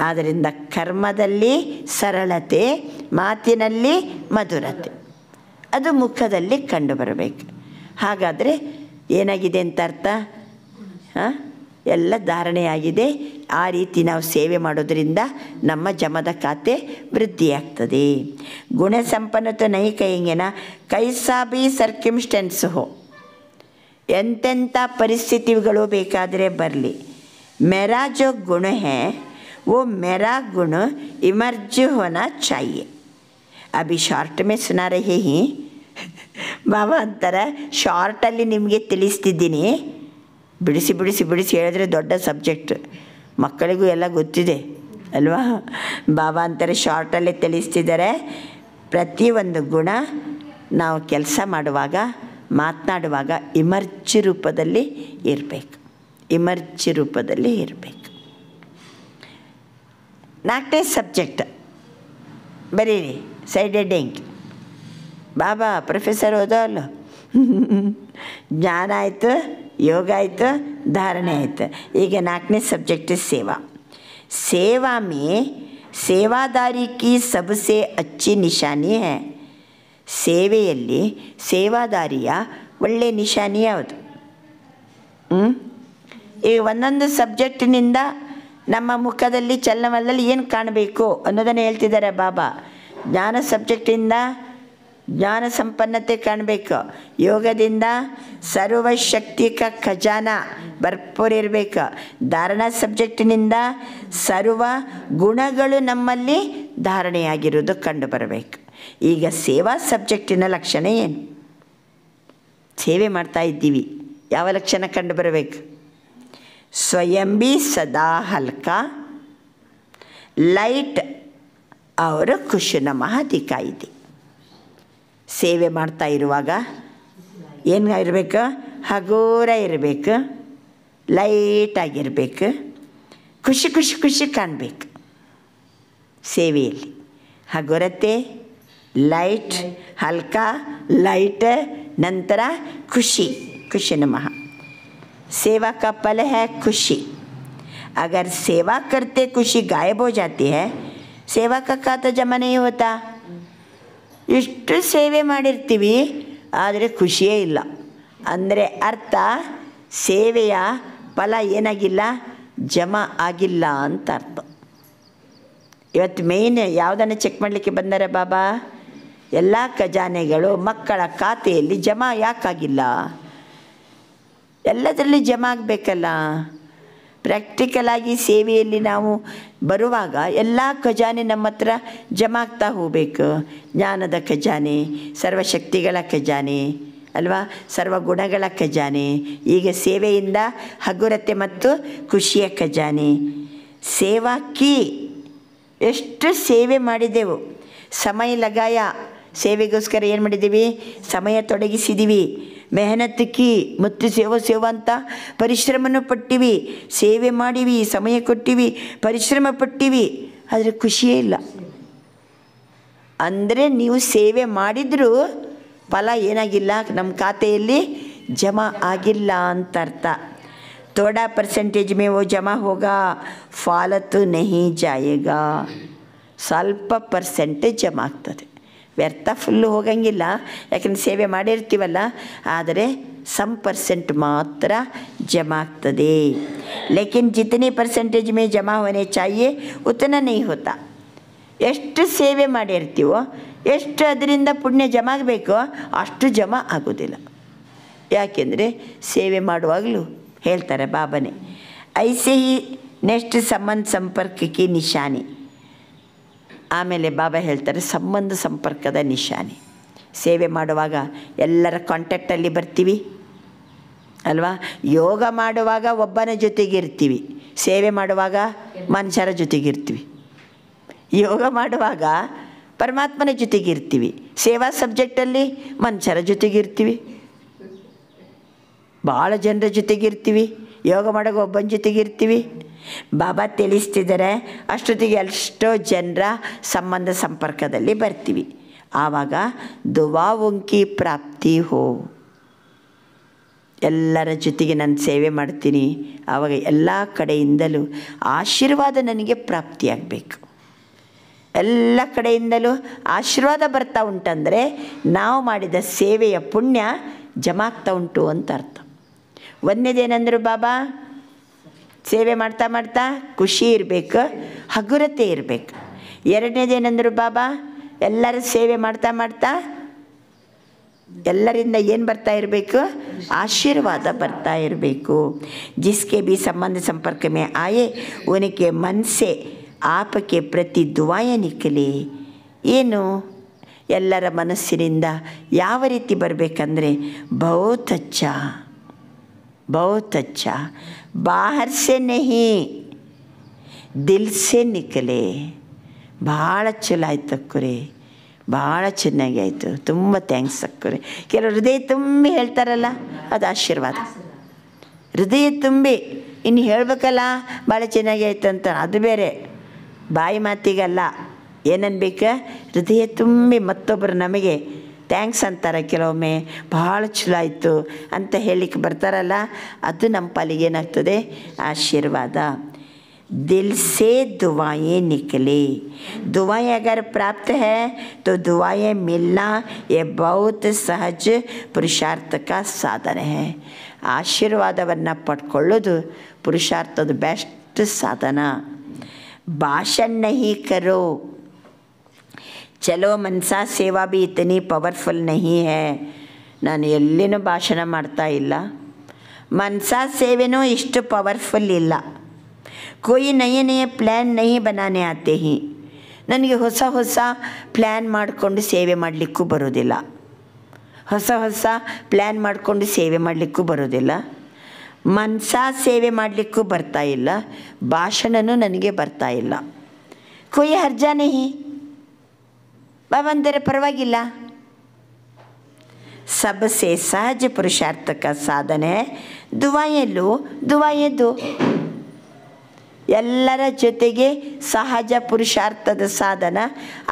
ಆದ್ದರಿಂದ ಕರ್ಮದಲ್ಲಿ ಸರಳತೆ, ಮಾತಿನಲ್ಲಿ ಮಧುರತೆ, ಅದು ಮುಖದಲ್ಲಿ ಕಂಡುಬರಬೇಕು. ಹಾಗಾದರೆ ಏನಾಗಿದೆ ಅಂತ ಅರ್ಥ? ಎಲ್ಲ ಧಾರಣೆಯಾಗಿದೆ. ಆ ರೀತಿ ನಾವು ಸೇವೆ ಮಾಡೋದರಿಂದ ನಮ್ಮ ಜಮದ ಖಾತೆ ವೃದ್ಧಿಯಾಗ್ತದೆ. ಗುಣ ಸಂಪನ್ನತೆ ನೈ ಕೈಂಗೆನ ಕೈಸಾ ಬಿ ಸರ್ಕ್ಯುಮ್ಸ್ಟೆನ್ಸ್ ಹೋ, ಎಂತೆಂಥ ಪರಿಸ್ಥಿತಿಗಳು ಬೇಕಾದರೆ ಬರಲಿ, ಮೇರಾ ಜೋ ಗುಣ ಹೇ वो मेरा गुण इमर्ज होना चाहिए. अभी ಶಾರ್ಟ್ ಮೇ ಸುನಾ ರಹೇ ಹಿ. ಬಾಬಾ ಅಂತಾರೆ, ಶಾರ್ಟಲ್ಲಿ ನಿಮಗೆ ತಿಳಿಸ್ತಿದ್ದೀನಿ. ಬಿಡಿಸಿ ಬಿಡಿಸಿ ಬಿಡಿಸಿ ಹೇಳಿದ್ರೆ ದೊಡ್ಡ ಸಬ್ಜೆಕ್ಟ್, ಮಕ್ಕಳಿಗೂ ಎಲ್ಲ ಗೊತ್ತಿದೆ ಅಲ್ವಾ? ಬಾಬಾ ಅಂತಾರೆ ಶಾರ್ಟಲ್ಲೇ ತಿಳಿಸ್ತಿದ್ದಾರೆ. ಪ್ರತಿಯೊಂದು ಗುಣ ನಾವು ಕೆಲಸ ಮಾಡುವಾಗ, ಮಾತನಾಡುವಾಗ ಇಮರ್ಜ್ ರೂಪದಲ್ಲಿ ಇರಬೇಕು, ಇಮರ್ಜ್ ರೂಪದಲ್ಲಿ ಇರಬೇಕು. 4ನೇ ಸಬ್ಜೆಕ್ಟ್ ಬರೀರಿ, ಸೈಡ್ ಹೆಡ್ಡಿಂಗ್. ಬಾಬಾ ಪ್ರೊಫೆಸರ್ ಓದೋಲ್ಲ. ಜ್ಞಾನ ಆಯಿತು, ಯೋಗ ಆಯಿತು, ಧಾರಣೆ ಆಯಿತು. ಈಗ 4ನೇ ಸಬ್ಜೆಕ್ಟ್ ಸೇವಾ. ಸೇವಾ ಮೇ ಸೇವಾದಾರಿ ಕಿ ಸಬ್ಸೆ ಅಚ್ಚಿ ನಿಶಾನಿ ಹೈ. ಸೇವೆಯಲ್ಲಿ ಸೇವಾದಾರಿಯ ಒಳ್ಳೆಯ ನಿಶಾನಿ ಯಾವುದು? ಈಗ ಒಂದೊಂದು ಸಬ್ಜೆಕ್ಟಿನಿಂದ ನಮ್ಮ ಮುಖದಲ್ಲಿ ಚಲನವಲನದಲ್ಲಿ ಏನು ಕಾಣಬೇಕು ಅನ್ನೋದನ್ನು ಹೇಳ್ತಿದ್ದಾರೆ ಬಾಬಾ. ಜ್ಞಾನ ಸಬ್ಜೆಕ್ಟಿಂದ ಜ್ಞಾನ ಸಂಪನ್ನತೆ ಕಾಣಬೇಕು, ಯೋಗದಿಂದ ಸರ್ವಶಕ್ತಿಕ ಖಜಾನ ಭರ್ಪೂರಿರಬೇಕು, ಧಾರಣಾ ಸಬ್ಜೆಕ್ಟಿನಿಂದ ಸರ್ವ ಗುಣಗಳು ನಮ್ಮಲ್ಲಿ ಧಾರಣೆಯಾಗಿರೋದು ಕಂಡುಬರಬೇಕು. ಈಗ ಸೇವಾ ಸಬ್ಜೆಕ್ಟಿನ ಲಕ್ಷಣ ಏನು? ಸೇವೆ ಮಾಡ್ತಾ ಇದ್ದೀವಿ, ಯಾವ ಲಕ್ಷಣ ಕಂಡುಬರಬೇಕು? ಸ್ವಯಂ ಭಿ ಸದಾ ಹಲ್ಕಾ, ಲೈಟ್ और ಖುಷಿ ನಮಃ ದಿಖಾಯಿ ದಿ. ಸೇವೆ ಮಾಡ್ತಾ ಇರುವಾಗ ಏನು ಇರಬೇಕು? ಹಗೋರ ಇರಬೇಕು, ಲೈಟಾಗಿರಬೇಕು, ಖುಷಿ ಖುಷಿ ಖುಷಿ ಕಾಣಬೇಕು. ಸೇವೆಯಲ್ಲಿ ಹಗುರತೆ, ಲೈಟ್, ಹಲ್ಕಾ, ಲೈಟ್, ನಂತರ ಖುಷಿ, ಖುಷಿ ನಮಃ. सेवा का फल है खुशी. अगर सेवा करते खुशी गायब हो जाती है, सेवा का खाता जमा नहीं होता. ಇಷ್ಟು ಸೇವೆ ಮಾಡಿರ್ತೀವಿ ಆದರೆ ಖುಷಿಯೇ ಇಲ್ಲ ಅಂದರೆ ಅರ್ಥ ಸೇವೆಯ ಫಲ ಏನಾಗಿಲ್ಲ, ಜಮಾ ಆಗಿಲ್ಲ ಅಂತ ಅರ್ಥ. ಇವತ್ತು ಮೇಯ್ನ್ ಯಾವುದನ್ನು ಚೆಕ್ ಮಾಡಲಿಕ್ಕೆ ಬಂದರೆ ಬಾಬಾ? ಎಲ್ಲ ಖಜಾನೆಗಳು ಮಕ್ಕಳ ಖಾತೆಯಲ್ಲಿ ಜಮಾ ಯಾಕಾಗಿಲ್ಲ? ಎಲ್ಲದರಲ್ಲಿ ಜಮಾ ಆಗಬೇಕಲ್ಲ. ಪ್ರಾಕ್ಟಿಕಲಾಗಿ ಸೇವೆಯಲ್ಲಿ ನಾವು ಬರುವಾಗ ಎಲ್ಲ ಖಜಾನೆ ನಮ್ಮ ಹತ್ರ ಜಮಾ ಆಗ್ತಾ ಹೋಗಬೇಕು. ಜ್ಞಾನದ ಖಜಾನೆ, ಸರ್ವಶಕ್ತಿಗಳ ಖಜಾನೆ ಅಲ್ವಾ, ಸರ್ವಗುಣಗಳ ಖಜಾನೆ. ಈಗ ಸೇವೆಯಿಂದ ಹಗುರತೆ ಮತ್ತು ಖುಷಿಯ ಖಜಾನೆ. ಸೇವಾ ಕೀ, ಎಷ್ಟು ಸೇವೆ ಮಾಡಿದೆವು, ಸಮಯ ಲಗಾಯ, ಸೇವೆಗೋಸ್ಕರ ಏನು ಮಾಡಿದ್ದೀವಿ, ಸಮಯ ತೊಡಗಿಸಿದ್ದೀವಿ. ಮೆಹನತ್ ಕಿ ಮತ್ತು ಸೇವ ಅಂತ ಪರಿಶ್ರಮನೂ ಪಟ್ಟಿವಿ, ಸೇವೆ ಮಾಡಿವಿ, ಸಮಯ ಕೊಟ್ಟಿವಿ, ಪರಿಶ್ರಮ ಪಟ್ಟಿವಿ, ಆದರೆ ಖುಷಿಯೇ ಇಲ್ಲ. ಅಂದರೆ ನೀವು ಸೇವೆ ಮಾಡಿದರೂ ಫಲ ಏನಾಗಿಲ್ಲ, ನಮ್ಮ ಖಾತೆಯಲ್ಲಿ ಜಮಾ ಆಗಿಲ್ಲ ಅಂತ ಅರ್ಥ. थोड़ा परसेंटेज में वो जमा होगा, फालतू नहीं जाएगा. ಸ್ವಲ್ಪ ಪರ್ಸೆಂಟೇಜ್ ಜಮಾ ಆಗ್ತದೆ, ವ್ಯರ್ಥ ಫುಲ್ಲು ಹೋಗಂಗಿಲ್ಲ, ಯಾಕಂದರೆ ಸೇವೆ ಮಾಡಿರ್ತೀವಲ್ಲ. ಆದರೆ ಸಮ್ ಪರ್ಸೆಂಟ್ ಮಾತ್ರ ಜಮಾ ಆಗ್ತದೆ. ಲೇಕಿನ್ ಜಿತನೆ ಪರ್ಸೆಂಟೇಜ್ ಮೇ ಜಮಾ ಹೋನೆ ಚಾಹಿಯೆ ಉತನ ನಹೀ ಹೋತಾ. ಎಷ್ಟು ಸೇವೆ ಮಾಡಿರ್ತೀವೋ, ಎಷ್ಟು ಅದರಿಂದ ಪುಣ್ಯ ಜಮಾ ಆಗಬೇಕೋ ಅಷ್ಟು ಜಮಾ ಆಗೋದಿಲ್ಲ. ಯಾಕೆಂದರೆ ಸೇವೆ ಮಾಡುವಾಗಲೂ ಹೇಳ್ತಾರೆ ಬಾಬಾನೇ, ಐಸೆ ಹಿ ನೆಕ್ಸ್ಟ್ ಸಂಬಂಧ ಸಂಪರ್ಕಕ್ಕೆ ನಿಶಾನೆ. ಆಮೇಲೆ ಬಾಬಾ ಹೇಳ್ತಾರೆ ಸಂಬಂಧ ಸಂಪರ್ಕದ ನಿಶಾನೆ. ಸೇವೆ ಮಾಡುವಾಗ ಎಲ್ಲರ ಕಾಂಟ್ಯಾಕ್ಟಲ್ಲಿ ಬರ್ತೀವಿ ಅಲ್ವಾ. ಯೋಗ ಮಾಡುವಾಗ ಒಬ್ಬನ ಜೊತೆಗಿರ್ತೀವಿ, ಸೇವೆ ಮಾಡುವಾಗ ಮನುಷ್ಯರ ಜೊತೆಗಿರ್ತೀವಿ. ಯೋಗ ಮಾಡುವಾಗ ಪರಮಾತ್ಮನ ಜೊತೆಗಿರ್ತೀವಿ, ಸೇವಾ ಸಬ್ಜೆಕ್ಟಲ್ಲಿ ಮನುಷ್ಯರ ಜೊತೆಗಿರ್ತೀವಿ, ಭಾಳ ಜನರ ಜೊತೆಗಿರ್ತೀವಿ. ಯೋಗ ಮಾಡೋಕೆ ಒಬ್ಬನ ಜೊತೆಗಿರ್ತೀವಿ. ಬಾಬಾ ತಿಳಿಸ್ತಿದ್ದಾರೆ ಅಷ್ಟೊತ್ತಿಗೆ ಎಷ್ಟೋ ಜನರ ಸಂಬಂಧ ಸಂಪರ್ಕದಲ್ಲಿ ಬರ್ತೀವಿ. ಆವಾಗ ದುವಾವುಂಕಿ ಪ್ರಾಪ್ತಿ ಹೋ, ಎಲ್ಲರ ಜೊತೆಗೆ ನಾನು ಸೇವೆ ಮಾಡ್ತೀನಿ. ಆವಾಗ ಎಲ್ಲ ಕಡೆಯಿಂದಲೂ ಆಶೀರ್ವಾದ ನನಗೆ ಪ್ರಾಪ್ತಿಯಾಗಬೇಕು. ಎಲ್ಲ ಕಡೆಯಿಂದಲೂ ಆಶೀರ್ವಾದ ಬರ್ತಾ ಉಂಟಂದರೆ ನಾವು ಮಾಡಿದ ಸೇವೆಯ ಪುಣ್ಯ ಜಮಾ ಆಗ್ತಾ ಉಂಟು ಅಂತ ಅರ್ಥ. ಒಂದನೇದೇನೆಂದರು ಬಾಬಾ, ಸೇವೆ ಮಾಡ್ತಾ ಮಾಡ್ತಾ ಖುಷಿ ಇರಬೇಕು, ಹಗುರತೆ ಇರಬೇಕು. ಎರಡನೇದೇನೆಂದರು ಬಾಬಾ, ಎಲ್ಲರ ಸೇವೆ ಮಾಡ್ತಾ ಮಾಡ್ತಾ ಎಲ್ಲರಿಂದ ಏನು ಬರ್ತಾ ಇರಬೇಕು, ಆಶೀರ್ವಾದ ಬರ್ತಾ ಇರಬೇಕು. ಜಿಸ್ಕೆ ಬಿ ಸಂಬಂಧ ಸಂಪರ್ಕ ಮೇ ಆಯೆ ಉನಕೆ ಮನ್ಸೆ ಆಪಕ್ಕೆ ಪ್ರತಿ ದುವಾಯ ನಿಕ್ಕಲಿ. ಏನು ಎಲ್ಲರ ಮನಸ್ಸಿನಿಂದ ಯಾವ ರೀತಿ ಬರಬೇಕಂದ್ರೆ ಬಹುತ್ ಅಚ್ಚಾ, बहुत अच्छा, बाहर से नहीं दिल से निकले. ಭಾಳ ಚಲೋ ಆಯ್ತು ಅಕ್ಕರೆ, ಭಾಳ ಚೆನ್ನಾಗಿ ಆಯಿತು, ತುಂಬ ಥ್ಯಾಂಕ್ಸ್ ಅಕ್ಕರೆ. ಕೆಲವರು ಹೃದಯ ತುಂಬಿ ಹೇಳ್ತಾರಲ್ಲ, ಅದು ಆಶೀರ್ವಾದ. ಹೃದಯ ತುಂಬಿ ಇನ್ನು ಹೇಳಬೇಕಲ್ಲ ಭಾಳ ಚೆನ್ನಾಗಿ ಆಯ್ತು ಅಂತ, ಅದು ಬೇರೆ, ಬಾಯಿ ಮಾತಿಗಲ್ಲ. ಏನನ್ಬೇಕು, ಹೃದಯ ತುಂಬಿ ಮತ್ತೊಬ್ಬರು ನಮಗೆ ಥ್ಯಾಂಕ್ಸ್ ಅಂತಾರೆ. ಕೆಲವೊಮ್ಮೆ ಭಾಳ ಚಲೋ ಆಯಿತು ಅಂತ ಹೇಳಲಿಕ್ಕೆ ಬರ್ತಾರಲ್ಲ, ಅದು ನಮ್ಮ ಪಾಲಿಗೆ ಏನಾಗ್ತದೆ, ಆಶೀರ್ವಾದ. ದಿಲ್ ಸೇ ದುವಾಯೇ ನಿಕಲೆ. दुआएं अगर प्राप्त है तो दुआएं मिलना ये बहुत सहज पुरुषार्थ का साधन है. ಆಶೀರ್ವಾದವನ್ನು ಪಡ್ಕೊಳ್ಳೋದು ಪುರುಷಾರ್ಥದ ಬೆಸ್ಟ್ ಸಾಧನ. ಭಾಷಣ ನಹಿ ಕರೋ, ಚಲೋ ಮನಸಾ ಸೇವಾ ಬಿ ಇತನಿ ಪವರ್ಫುಲ್ ನಹಿ ಹೈ. ನಾನು ಎಲ್ಲಿನೂ ಭಾಷಣ ಮಾಡ್ತಾ ಇಲ್ಲ, ಮನಸಾ ಸೇವೆನೂ ಇಷ್ಟು ಪವರ್ಫುಲ್ ಇಲ್ಲ. ಕೋಯಿ ನಯೇ ನಯೇ ಪ್ಲ್ಯಾನ್ ನಹಿ ಬನಾನೆ ಆತೆ ಹಿ. ನನಗೆ ಹೊಸ ಹೊಸ ಪ್ಲ್ಯಾನ್ ಮಾಡಿಕೊಂಡು ಸೇವೆ ಮಾಡಲಿಕ್ಕೂ ಬರೋದಿಲ್ಲ, ಹೊಸ ಹೊಸ ಪ್ಲ್ಯಾನ್ ಮಾಡಿಕೊಂಡು ಸೇವೆ ಮಾಡಲಿಕ್ಕೂ ಬರೋದಿಲ್ಲ, ಮನಸಾ ಸೇವೆ ಮಾಡಲಿಕ್ಕೂ ಬರ್ತಾ ಇಲ್ಲ, ಭಾಷಣನೂ ನನಗೆ ಬರ್ತಾ ಇಲ್ಲ. ಕೋಯಿ ಹರ್ಜಾ ನಹಿ, ಬಾಬಾ ಅಂದರೆ ಪರವಾಗಿಲ್ಲ. सबसे सहज पुरुषार्थ का साधन है दुआएं लो, दुआएं दो. ಎಲ್ಲರ ಜೊತೆಗೆ ಸಹಜ ಪುರುಷಾರ್ಥದ ಸಾಧನ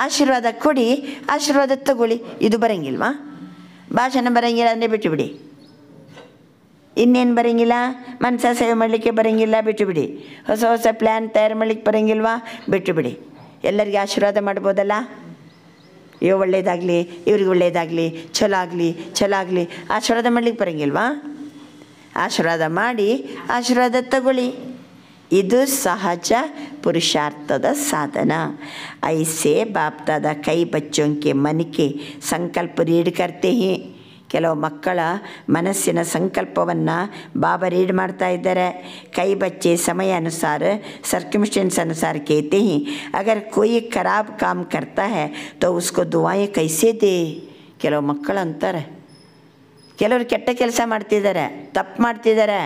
ಆಶೀರ್ವಾದ ಕೊಡಿ, ಆಶೀರ್ವಾದ ತಗೊಳ್ಳಿ. ಇದು ಬರೋಂಗಿಲ್ವಾ, ಭಾಷಣ ಬರೋಂಗಿಲ್ಲ ಅಂದರೆ ಬಿಟ್ಟುಬಿಡಿ. ಇನ್ನೇನು ಬರೋಂಗಿಲ್ಲ, ಮನಸ ಸೇವೆ ಮಾಡಲಿಕ್ಕೆ ಬರೋಂಗಿಲ್ಲ, ಬಿಟ್ಟುಬಿಡಿ. ಹೊಸ ಹೊಸ ಪ್ಲ್ಯಾನ್ ತಯಾರು ಮಾಡಲಿಕ್ಕೆ ಬರೋಂಗಿಲ್ವಾ, ಬಿಟ್ಟುಬಿಡಿ. ಎಲ್ಲರಿಗೆ ಆಶೀರ್ವಾದ ಮಾಡ್ಬೋದಲ್ಲ, ಒಳ್ಳೆಯದಾಗಲಿ, ಇವ್ರಿಗೆ ಒಳ್ಳೆಯದಾಗಲಿ, ಚಲೋ ಆಗಲಿ, ಚಲೋ ಆಗಲಿ. ಆಶೀರ್ವಾದ ಮಾಡಲಿಕ್ಕೆ ಬರೋಂಗಿಲ್ವಾ, ಆಶೀರ್ವಾದ ಮಾಡಿ ಆಶೀರ್ವಾದ ತಗೊಳ್ಳಿ. ಇದು ಸಹಜ पुरुषार्थದ साधना। ऐसे बाप दादा कई बच्चों के मन के संकल्प रीड करते हैं। ಕೆಲವು ಮಕ್ಕಳ ಮನಸ್ಸಿನ ಸಂಕಲ್ಪವನ್ನು ಬಾಬಾ ರೀಡ್ ಮಾಡ್ತಾ ಇದ್ದಾರೆ। ಕೈ ಬಚ್ಚೆ समय अनुसार सर्कमस्टेंस अनुसार कहते हैं अगर कोई खराब काम करता है तो उसको दुआएं कैसे दे। ಕೆಲವು ಮಕ್ಕಳು ಅಂತಾರೆ, ಕೆಲವರು ಕೆಟ್ಟ ಕೆಲಸ ಮಾಡ್ತಿದ್ದಾರೆ, ತಪ್ಪು ಮಾಡ್ತಿದ್ದಾರೆ,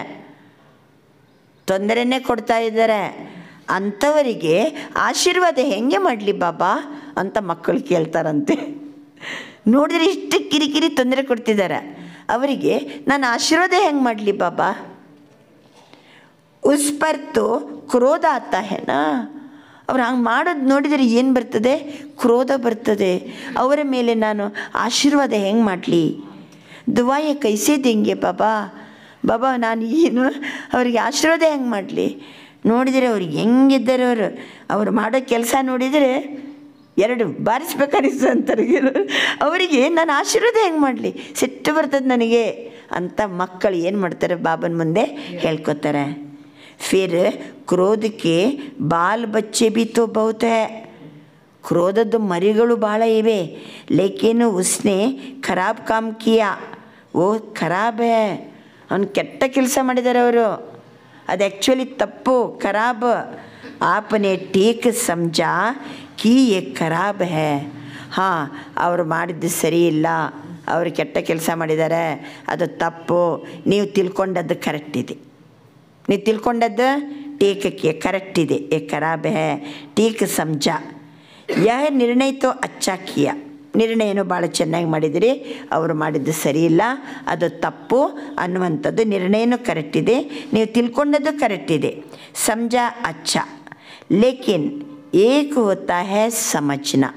ತೊಂದರೆನೇ ಕೊಡ್ತಾ ಇದ್ದಾರೆ, ಅಂಥವರಿಗೆ ಆಶೀರ್ವಾದ ಹೆಂಗೆ ಮಾಡಲಿ ಬಾಬಾ ಅಂತ ಮಕ್ಕಳು ಕೇಳ್ತಾರಂತೆ। ನೋಡಿದ್ರೆ ಇಷ್ಟು ಕಿರಿಕಿರಿ ತೊಂದರೆ ಕೊಡ್ತಿದ್ದಾರೆ, ಅವರಿಗೆ ನಾನು ಆಶೀರ್ವಾದ ಹೆಂಗೆ ಮಾಡಲಿ ಬಾಬಾ? ಉಸ್ ಪರ್ ತೋ ಕ್ರೋಧ ಆತ ಹೇನಾ। ಅವ್ರು ಹಂಗೆ ಮಾಡೋದು ನೋಡಿದರೆ ಏನು ಬರ್ತದೆ? ಕ್ರೋಧ ಬರ್ತದೆ। ಅವರ ಮೇಲೆ ನಾನು ಆಶೀರ್ವಾದ ಹೆಂಗೆ ಮಾಡಲಿ? ದುವಾಯೆ ಕೈಸೇ ದೇಂಗೆ ಬಾಬಾ? ಬಾಬಾ ನಾನು ಏನು ಅವರಿಗೆ ಆಶೀರ್ವಾದ ಹೆಂಗೆ ಮಾಡಲಿ? ನೋಡಿದರೆ ಅವ್ರಿಗೆ ಹೆಂಗಿದ್ದಾರೆ ಅವರು ಮಾಡೋ ಕೆಲಸ ನೋಡಿದರೆ ಎರಡು ಬಾರಿಸ್ಬೇಕಾರಿಸ ಅಂತಾರೆ ಅವರಿಗೆ ನಾನು ಆಶೀರ್ವಾದ ಹೆಂಗೆ ಮಾಡಲಿ? ಸಿಟ್ಟು ಬರ್ತದೆ ನನಗೆ ಅಂತ ಮಕ್ಕಳು ಏನು ಮಾಡ್ತಾರೆ? ಬಾಬನ ಮುಂದೆ ಹೇಳ್ಕೊತಾರೆ। ಫಿರ್ ಕ್ರೋಧಕ್ಕೆ ಬಾಲ್ ಬಚ್ಚೆ ಬಿ ತೋ ಬಹುತ್ ಹೈ, ಕ್ರೋಧದ ಮರಿಗಳು ಭಾಳ ಇವೆ। ಲೇಕಿನ್ ಉಸ್ನೆ ಖರಾಬ್ ಕಾಮ್ ಕಿಯಾ, ಓ ಖರಾಬ್ ಹೈ, ಅವನು ಕೆಟ್ಟ ಕೆಲಸ ಮಾಡಿದ್ದಾರೆ ಅವರು, ಅದು ಆ್ಯಕ್ಚುಲಿ ತಪ್ಪು, ಖರಾಬ್। ಆಪನೆ ಟೀಕ್ ಸಮಜಾ ಕಿ ಯೇ ಖರಾಬ್ ಹೈ, ಹಾಂ ಅವರು ಮಾಡಿದ್ದು ಸರಿ ಇಲ್ಲ, ಅವರು ಕೆಟ್ಟ ಕೆಲಸ ಮಾಡಿದ್ದಾರೆ, ಅದು ತಪ್ಪು, ನೀವು ತಿಳ್ಕೊಂಡದ್ದು ಕರೆಕ್ಟ್ ಇದೆ, ನೀವು ತಿಳ್ಕೊಂಡದ್ದು ಟೀಕಕ್ಕೆ ಕರೆಕ್ಟ್ ಇದೆ, ಏ ಖರಾಬ್ ಹೈ, ಟೀಕ್ ಸಮಜಾ, ಯಹ ನಿರ್ಣಯ ತೋ ಅಚ್ಚಾ ಕಿಯಾ, ನಿರ್ಣಯನೂ ಭಾಳ ಚೆನ್ನಾಗಿ ಮಾಡಿದಿರಿ, ಅವರು ಮಾಡಿದ್ದು ಸರಿ ಇಲ್ಲ, ಅದು ತಪ್ಪು ಅನ್ನುವಂಥದ್ದು ನಿರ್ಣಯನೂ ಕರೆಕ್ಟ್ ಇದೆ, ನೀವು ತಿಳ್ಕೊಂಡದ್ದು ಕರೆಕ್ಟ್ ಇದೆ, ಸಮಜಾ ಅಚ್ಚಾ। ಲೇಕಿನ್ एक होता है समझना,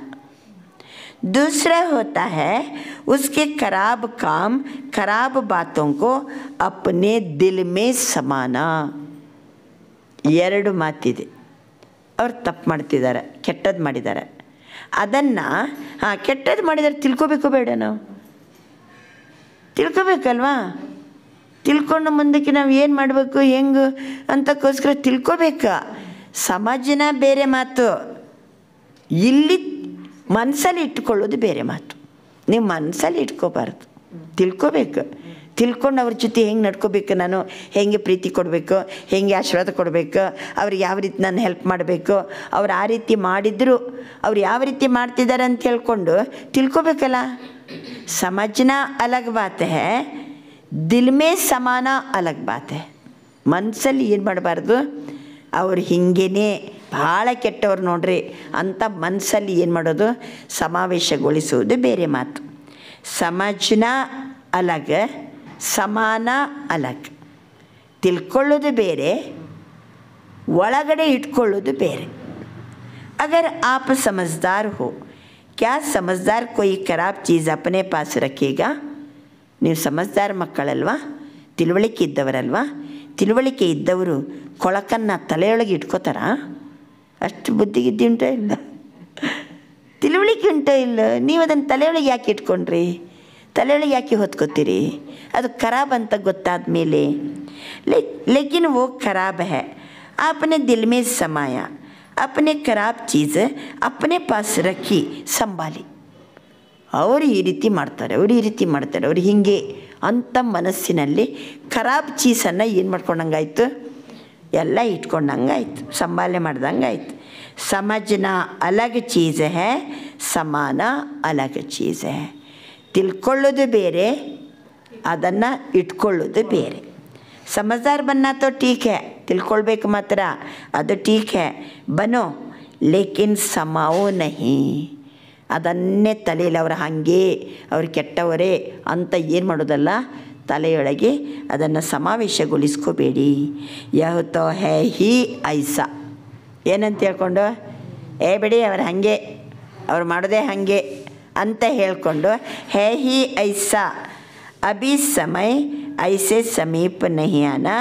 दूसरा होता है उसके खराब काम खराब बातों को अपने दिल में समाना। ಎರಡು ಮಾತಿದೆ, ಅವ್ರು ತಪ್ಪು ಮಾಡ್ತಿದ್ದಾರೆ, ಕೆಟ್ಟದ್ದು ಮಾಡಿದ್ದಾರೆ, ಅದನ್ನು ಕೆಟ್ಟದ್ದು ಮಾಡಿದರೆ ತಿಳ್ಕೊಬೇಕು ಬೇಡ? ನಾವು ತಿಳ್ಕೊಬೇಕಲ್ವಾ? ತಿಳ್ಕೊಂಡು ಮುಂದಕ್ಕೆ ನಾವು ಏನು ಮಾಡಬೇಕು ಹೆಂಗೆ ಅಂತಕ್ಕೋಸ್ಕರ ತಿಳ್ಕೊಬೇಕು। ಸಮಜನ ಬೇರೆ ಮಾತು, ಇಲ್ಲಿ ಮನಸ್ಸಲ್ಲಿ ಇಟ್ಕೊಳ್ಳೋದು ಬೇರೆ ಮಾತು। ನೀವು ಮನಸ್ಸಲ್ಲಿ ಇಟ್ಕೋಬಾರ್ದು, ತಿಳ್ಕೊಬೇಕು। ತಿಳ್ಕೊಂಡು ಅವ್ರ ಜೊತೆ ಹೆಂಗೆ ನಡ್ಕೋಬೇಕು, ನಾನು ಹೆಂಗೆ ಪ್ರೀತಿ ಕೊಡಬೇಕು, ಹೆಂಗೆ ಆಶೀರ್ವಾದ ಕೊಡಬೇಕು, ಅವ್ರಿಗೆ ಯಾವ ರೀತಿ ನಾನು ಹೆಲ್ಪ್ ಮಾಡಬೇಕು, ಅವ್ರು ಆ ರೀತಿ ಮಾಡಿದ್ರು ಅವ್ರು ಯಾವ ರೀತಿ ಮಾಡ್ತಿದ್ದಾರೆ ಅಂತ ಹೇಳ್ಕೊಂಡು ತಿಳ್ಕೊಬೇಕಲ್ಲ। ಸಮಜನ ಅಲಗ್ ಬಾತ್ ಹೈ, ದಿಲ್ ಮೇ ಸಮಾನ ಅಲಗ್ ಬಾತ್ ಹೈ। ಮನಸ್ಸಲ್ಲಿ ಏನು ಮಾಡಬಾರ್ದು, ಅವ್ರು ಹಿಂಗೇ ಭಾಳ ಕೆಟ್ಟವ್ರು ನೋಡ್ರಿ ಅಂತ ಮನಸ್ಸಲ್ಲಿ ಏನು ಮಾಡೋದು, ಸಮಾವೇಶಗೊಳಿಸುವುದು ಬೇರೆ ಮಾತು। ಸಮಜ್ನ ಅಲಗ್, ಸಮಾನ ಅಲಗ್, ತಿಳ್ಕೊಳ್ಳೋದು ಬೇರೆ, ಒಳಗಡೆ ಇಟ್ಕೊಳ್ಳೋದು ಬೇರೆ। ಅಗರ್ ಆಪ್ ಸಮಜ್ದಾರ್ ಹೋ, ಕ್ಯಾ ಸಮಜ್ದಾರ್ ಕೊಯ್ ಖರಾಬ್ ಚೀಸ್ ಅಪನೆ ಪಾಸ್ ರಖೇಗಾ? ನೀವು ಸಮಜ್ದಾರ್ ಮಕ್ಕಳಲ್ವಾ, ತಿಳುವಳಿಕೆ ಇದ್ದವರಲ್ವಾ? ತಿಳುವಳಿಕೆ ಇದ್ದವರು ಕೊಳಕನ್ನು ತಲೆಯೊಳಗೆ ಇಟ್ಕೋತಾರ? ಅಷ್ಟು ಬುದ್ಧಿಗಿದ್ದಿ ಉಂಟೋ ಇಲ್ಲ? ತಿಳುವಳಿಕೆ ಉಂಟೋ ಇಲ್ಲ? ನೀವು ಅದನ್ನು ತಲೆಯೊಳಗೆ ಯಾಕೆ ಇಟ್ಕೊಂಡ್ರಿ? ತಲೆಯೊಳಗೆ ಯಾಕೆ ಹೊತ್ಕೋತೀರಿ? ಅದು ಖರಾಬ್ ಅಂತ ಗೊತ್ತಾದ ಮೇಲೆ ಲೇಕಿನ್ ವೋ ಖರಾಬ್ ಹೈ, आपने दिल में समाया, अपने खराब चीज़ अपने पास रखी, संभाली। ಅವರು ಈ ರೀತಿ ಮಾಡ್ತಾರೆ, ಅವರು ಈ ರೀತಿ ಮಾಡ್ತಾರೆ, ಅವ್ರು ಹೀಗೆ ಅಂಥ ಮನಸ್ಸಿನಲ್ಲಿ ಖರಾಬ್ ಚೀಸನ್ನು ಏನು ಮಾಡ್ಕೊಂಡಂಗಾಯ್ತು? ಎಲ್ಲ ಇಟ್ಕೊಂಡಂಗಾಯ್ತು, ಸಂಭಾಲನೆ ಮಾಡ್ದಂಗಾಯ್ತು। ಸಮಜ್ನ ಅಲಗ್ ಚೀಸ್ ಹೈ, ಸಮಾನ ಅಲಗ್ ಚೀಸ್ ಹೈ। ತಿಳ್ಕೊಳ್ಳೋದು ಬೇರೆ, ಅದನ್ನು ಇಟ್ಕೊಳ್ಳೋದು ಬೇರೆ। ಸಮಜ್ದಾರ್ ಬನ್ನ ತೋ ಟೀಕ್ ಹೈ, ತಿಳ್ಕೊಳ್ಬೇಕು ಮಾತ್ರ, ಅದು ಟೀಕ್ ಹೈ, ಬನೋ ಲೇಕಿನ್ ಸಮಾವೋ ನಹಿ, ಅದನ್ನೇ ತಲೆಯಲ್ಲಿ ಅವ್ರು ಹಾಗೆ ಅವ್ರು ಕೆಟ್ಟವರೇ ಅಂತ ಏನು ಮಾಡೋದಲ್ಲ, ತಲೆಯೊಳಗೆ ಅದನ್ನು ಸಮಾವೇಶಗೊಳಿಸ್ಕೋಬೇಡಿ। ಯಹತೋ ಹೇ ಹಿ ಐಸಾ, ಏನಂತ ಹೇಳ್ಕೊಂಡು ಬಿಡಿ ಅವ್ರು ಹಾಗೆ, ಅವ್ರು ಮಾಡೋದೇ ಹಾಗೆ ಅಂತ ಹೇಳ್ಕೊಂಡು ಹೇ ಹಿ ಐಸಾ, ಅಭಿ ಸಮಯ ಐಸೆ ಸಮೀಪ ನಹಿ ಆನಾ,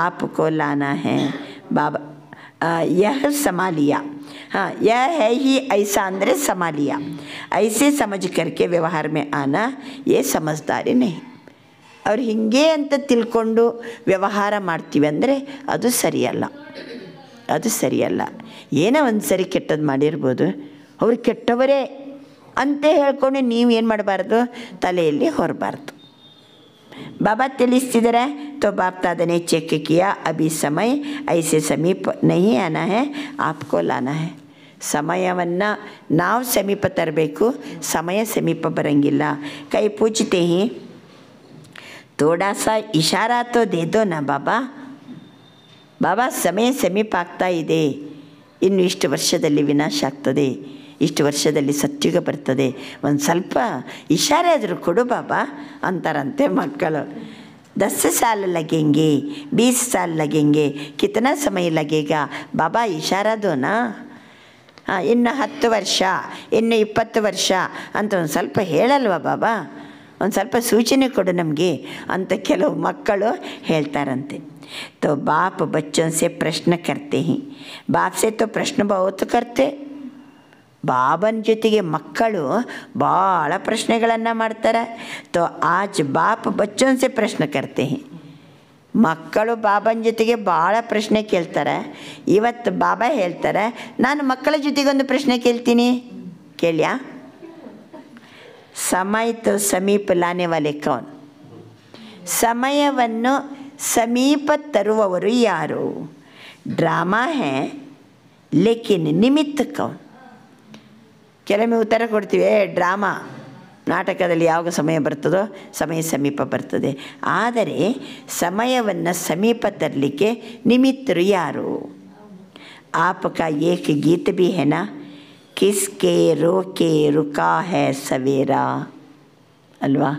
ಆಪ್ಕೋ ಲಾನಾ ಹೈ ಬಾಬಾ, ಯಹ ಸಂಭಾಲಿಯಾ। हाँ, यह है ही ऐसा अंदर संभालिया, ऐसे समझ करके व्यवहार में आना, ये समझदारी नहीं। ಅವ್ರು ಹೀಗೆ ಅಂತ ತಿಳ್ಕೊಂಡು ವ್ಯವಹಾರ ಮಾಡ್ತೀವಿ ಅಂದರೆ ಅದು ಸರಿಯಲ್ಲ। ಅದು ಸರಿಯಲ್ಲ. ಏನೋ ಒಂದು ಸರಿ ಕೆಟ್ಟದ್ದು ಮಾಡಿರ್ಬೋದು, ಅವರು ಕೆಟ್ಟವರೇ ಅಂತ ಹೇಳ್ಕೊಂಡು ನೀವೇನು ಮಾಡಬಾರ್ದು, ತಲೆಯಲ್ಲಿ ಹೊರಬಾರ್ದು. बाबा ತಿಳಿಸ್ತಿದ್ದಾರೆ, तो बाप दादा ने चेक किया, अभी समय ऐसे समीप नहीं आना है, आपको लाना है. ಸಮಯವನ್ನು ನಾವು ಸಮೀಪ ತರಬೇಕು, ಸಮಯ ಸಮೀಪ ಬರಂಗಿಲ್ಲ. ಕೈ ಪೂಜ್ತೆ ಹಿ ಥೋಡಾ ಸಾ ಇಶಾರಾ ತೋ ದೇ ದೋ ನಾ ಬಾಬಾ. ಬಾಬಾ ಸಮಯ ಸಮೀಪ ಆಗ್ತಾ ಇದೆ, ಇನ್ನು ಇಷ್ಟು ವರ್ಷದಲ್ಲಿ ವಿನಾಶ ಆಗ್ತದೆ, ಇಷ್ಟು ವರ್ಷದಲ್ಲಿ ಸತ್ಯುಗ ಬರ್ತದೆ, ಒಂದು ಸ್ವಲ್ಪ ಇಶಾರೆ ಆದರೂ ಕೊಡು ಬಾಬಾ ಅಂತಾರಂತೆ ಮಕ್ಕಳು. 10 साल लगेंगे, 20 साल लगेंगे, कितना समय लगेगा बाबा, इशारा दो ना. ಇನ್ನು 10 ವರ್ಷ, ಇನ್ನು 20 ವರ್ಷ ಅಂತ ಒಂದು ಸ್ವಲ್ಪ ಹೇಳಲ್ವ ಬಾಬಾ, ಒಂದು ಸ್ವಲ್ಪ ಸೂಚನೆ ಕೊಡು ನಮಗೆ ಅಂತ ಕೆಲವು ಮಕ್ಕಳು ಹೇಳ್ತಾರಂತೆ. तो बाप बच्चों से प्रश्न करते हैं, बाप से तो प्रश्न बहुत करते. ಬಾಬನ ಜೊತೆಗೆ ಮಕ್ಕಳು ಭಾಳ ಪ್ರಶ್ನೆಗಳನ್ನು ಮಾಡ್ತಾರೆ. तो आज बाप बच्चों से प्रश्न करते हैं. ಮಕ್ಕಳು ಬಾಬನ ಜೊತೆಗೆ ಭಾಳ ಪ್ರಶ್ನೆ ಕೇಳ್ತಾರೆ. ಇವತ್ತು ಬಾಬಾ ಹೇಳ್ತಾರೆ, ನಾನು ಮಕ್ಕಳ ಜೊತೆಗೊಂದು ಪ್ರಶ್ನೆ ಕೇಳ್ತೀನಿ, ಕೇಳ್ಯಾ. ಸಮಯ ತೋ ಸಮೀಪ ಲಾನೆ ವಾಲೆ ಕೌನ್, ಸಮಯವನ್ನು ಸಮೀಪ ತರುವವರು ಯಾರು. ಡ್ರಾಮಾ ಹೇ ಲೇಕಿನ್ ನಿಮಿತ್ತ ಕೌನ್. ಕೆಲವೊಮ್ಮೆ ಉತ್ತರ ಕೊಡ್ತೀವಿ, ಡ್ರಾಮಾ ನಾಟಕದಲ್ಲಿ ಯಾವಾಗ ಸಮಯ ಬರ್ತದೋ ಸಮಯ ಸಮೀಪ ಬರ್ತದೆ, ಆದರೆ ಸಮಯವನ್ನು ಸಮೀಪ ತರಲಿಕ್ಕೆ ನಿಮಿತ್ತರು ಯಾರು. ಆಪಕ ಏಕ ಗೀತ ಭಿ ಹೆನಾ, ಕಿಸ್ಕೆ ರೋಕೆ ರುಕಾ ಹೈ ಸವೇರಾ ಅಲ್ವಾ.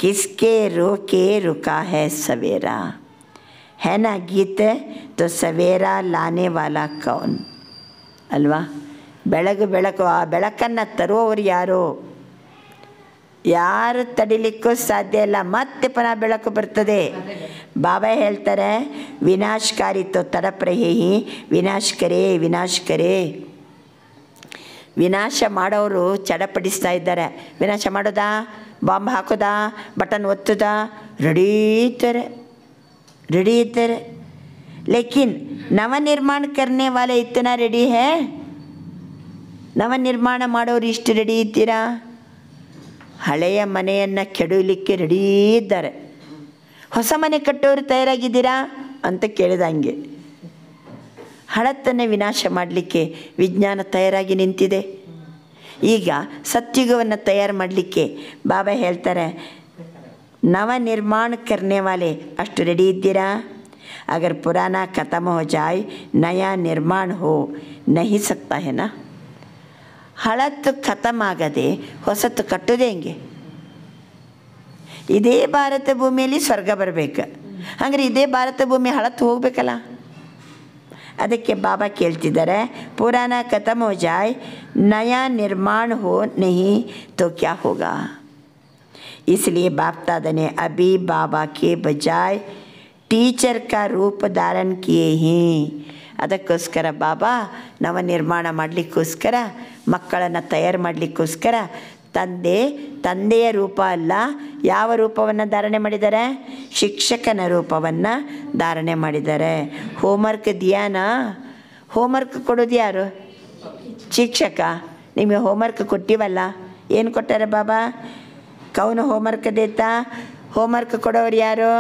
ಕಿಸ್ಕೆ ರೋಕೆ ರುಕಾ ಹೈ ಸವೇರಾ है ना गीत. तो सवेरा लाने वाला कौन ಅಲ್ವಾ. ಬೆಳಕು ಆ ಬೆಳಕನ್ನು ತರುವವರು ಯಾರು, ಯಾರು ತಡಿಲಿಕ್ಕೂ ಸಾಧ್ಯ ಇಲ್ಲ. ಮತ್ತೆ ಪುನಃ ಬೆಳಕು ಬರ್ತದೆ. ಬಾಬಾ ಹೇಳ್ತಾರೆ, ವಿನಾಶಕಾರಿ ತೋ ತಡಪ್ ರಹೇ ಹಿ, ವಿನಾಶ ಕರೇ ವಿನಾಶ ಕರೇ. ವಿನಾಶ ಮಾಡೋರು ಚಡಪಡಿಸ್ತಾ ಇದ್ದಾರೆ. ವಿನಾಶ ಮಾಡೋದಾ, ಬಾಂಬ್ ಹಾಕೋದಾ, ಬಟನ್ ಒತ್ತೋದಾ, ರೆಡಿ ಇದ್ದಾರೆ. ಲೇಕಿನ್ ನವನಿರ್ಮಾಣ ಕರ್ನೆ ವಾಲೆ ಇತ್ತನಾ ರೆಡಿ ಹೇ. ನವನಿರ್ಮಾಣ ಮಾಡೋರು ಇಷ್ಟು ರೆಡಿ ಇದ್ದೀರಾ. ಹಳೆಯ ಮನೆಯನ್ನು ಕೆಡವಲಿಕ್ಕೆ ರೆಡಿ ಇದ್ದಾರೆ. ಹೊಸ ಮನೆ ಕಟ್ಟೋರು ತಯಾರಾಗಿದ್ದೀರಾ ಅಂತ ಕೇಳಿದಂಗೆ. ಹಳತ್ತನ್ನು ವಿನಾಶ ಮಾಡಲಿಕ್ಕೆ ವಿಜ್ಞಾನ ತಯಾರಾಗಿ ನಿಂತಿದೆ. ಈಗ ಸತ್ಯುಗವನ್ನು ತಯಾರು ಮಾಡಲಿಕ್ಕೆ ಬಾಬಾ ಹೇಳ್ತಾರೆ, ನವನಿರ್ಮಾಣ ಕರ್ನೆ ವಾಲೆ ಅಷ್ಟು ರೆಡಿ ಇದ್ದೀರಾ. ಅಗರ್ ಪುರಾಣ ಖತಮ್ ಹೋ ಜಾಯ್ ನಯಾ ನಿರ್ಮಾಣ ಹೋ ನಹಿ ಸಕ್ತಾ ಹೇ ನಾ. ಹಳತ್ತು ಖತಮ್ ಆಗದೆ ಹೊಸತು ಕಟ್ಟೋದೇ ಹೆಂಗೆ. ಇದೇ ಭಾರತ ಭೂಮಿಯಲ್ಲಿ ಸ್ವರ್ಗ ಬರಬೇಕು, ಹಾಗಾದ್ರೆ ಇದೇ ಭಾರತ ಭೂಮಿ ಹಳತ್ತು ಹೋಗಬೇಕಲ್ಲ. ಅದಕ್ಕೆ ಬಾಬಾ ಕೇಳ್ತಿದ್ದಾರೆ, ಪುರಾಣ ಖತಮ್ ಹೋ ಜಾಯ್ ನಯಾ ನಿರ್ಮಾಣ ಹೋ ನಹಿ ತೋ ಕ್ಯಾ ಹೋಗಾ. इसलिए बाप दादा ने अभी बाबा के बजाय टीचर का रूप धारण किए हैं. ಅದಕ್ಕೋಸ್ಕರ ಬಾಬಾ ನವನಿರ್ಮಾಣ ಮಾಡಲಿಕ್ಕೋಸ್ಕರ, ಮಕ್ಕಳನ್ನು ತಯಾರು ಮಾಡಲಿಕ್ಕೋಸ್ಕರ ತಂದೆಯ ರೂಪ ಅಲ್ಲ, ಯಾವ ರೂಪವನ್ನು ಧಾರಣೆ ಮಾಡಿದ್ದಾರೆ, ಶಿಕ್ಷಕನ ರೂಪವನ್ನು ಧಾರಣೆ ಮಾಡಿದ್ದಾರೆ. ಹೋಮ್ವರ್ಕ್ ದಿಯಾನಾ, ಹೋಮ್ವರ್ಕ್ ಕೊಡೋದು ಯಾರು, ಶಿಕ್ಷಕ. ನಿಮಗೆ ಹೋಮ್ವರ್ಕ್ ಕೊಟ್ಟಿವಲ್ಲ, ಏನು ಕೊಟ್ಟಾರೆ ಬಾಬಾ, ಕೌನು ಹೋಮ್ವರ್ಕ್ ದೇತಾ, ಹೋಮ್ವರ್ಕ್ ಕೊಡೋರು ಯಾರು,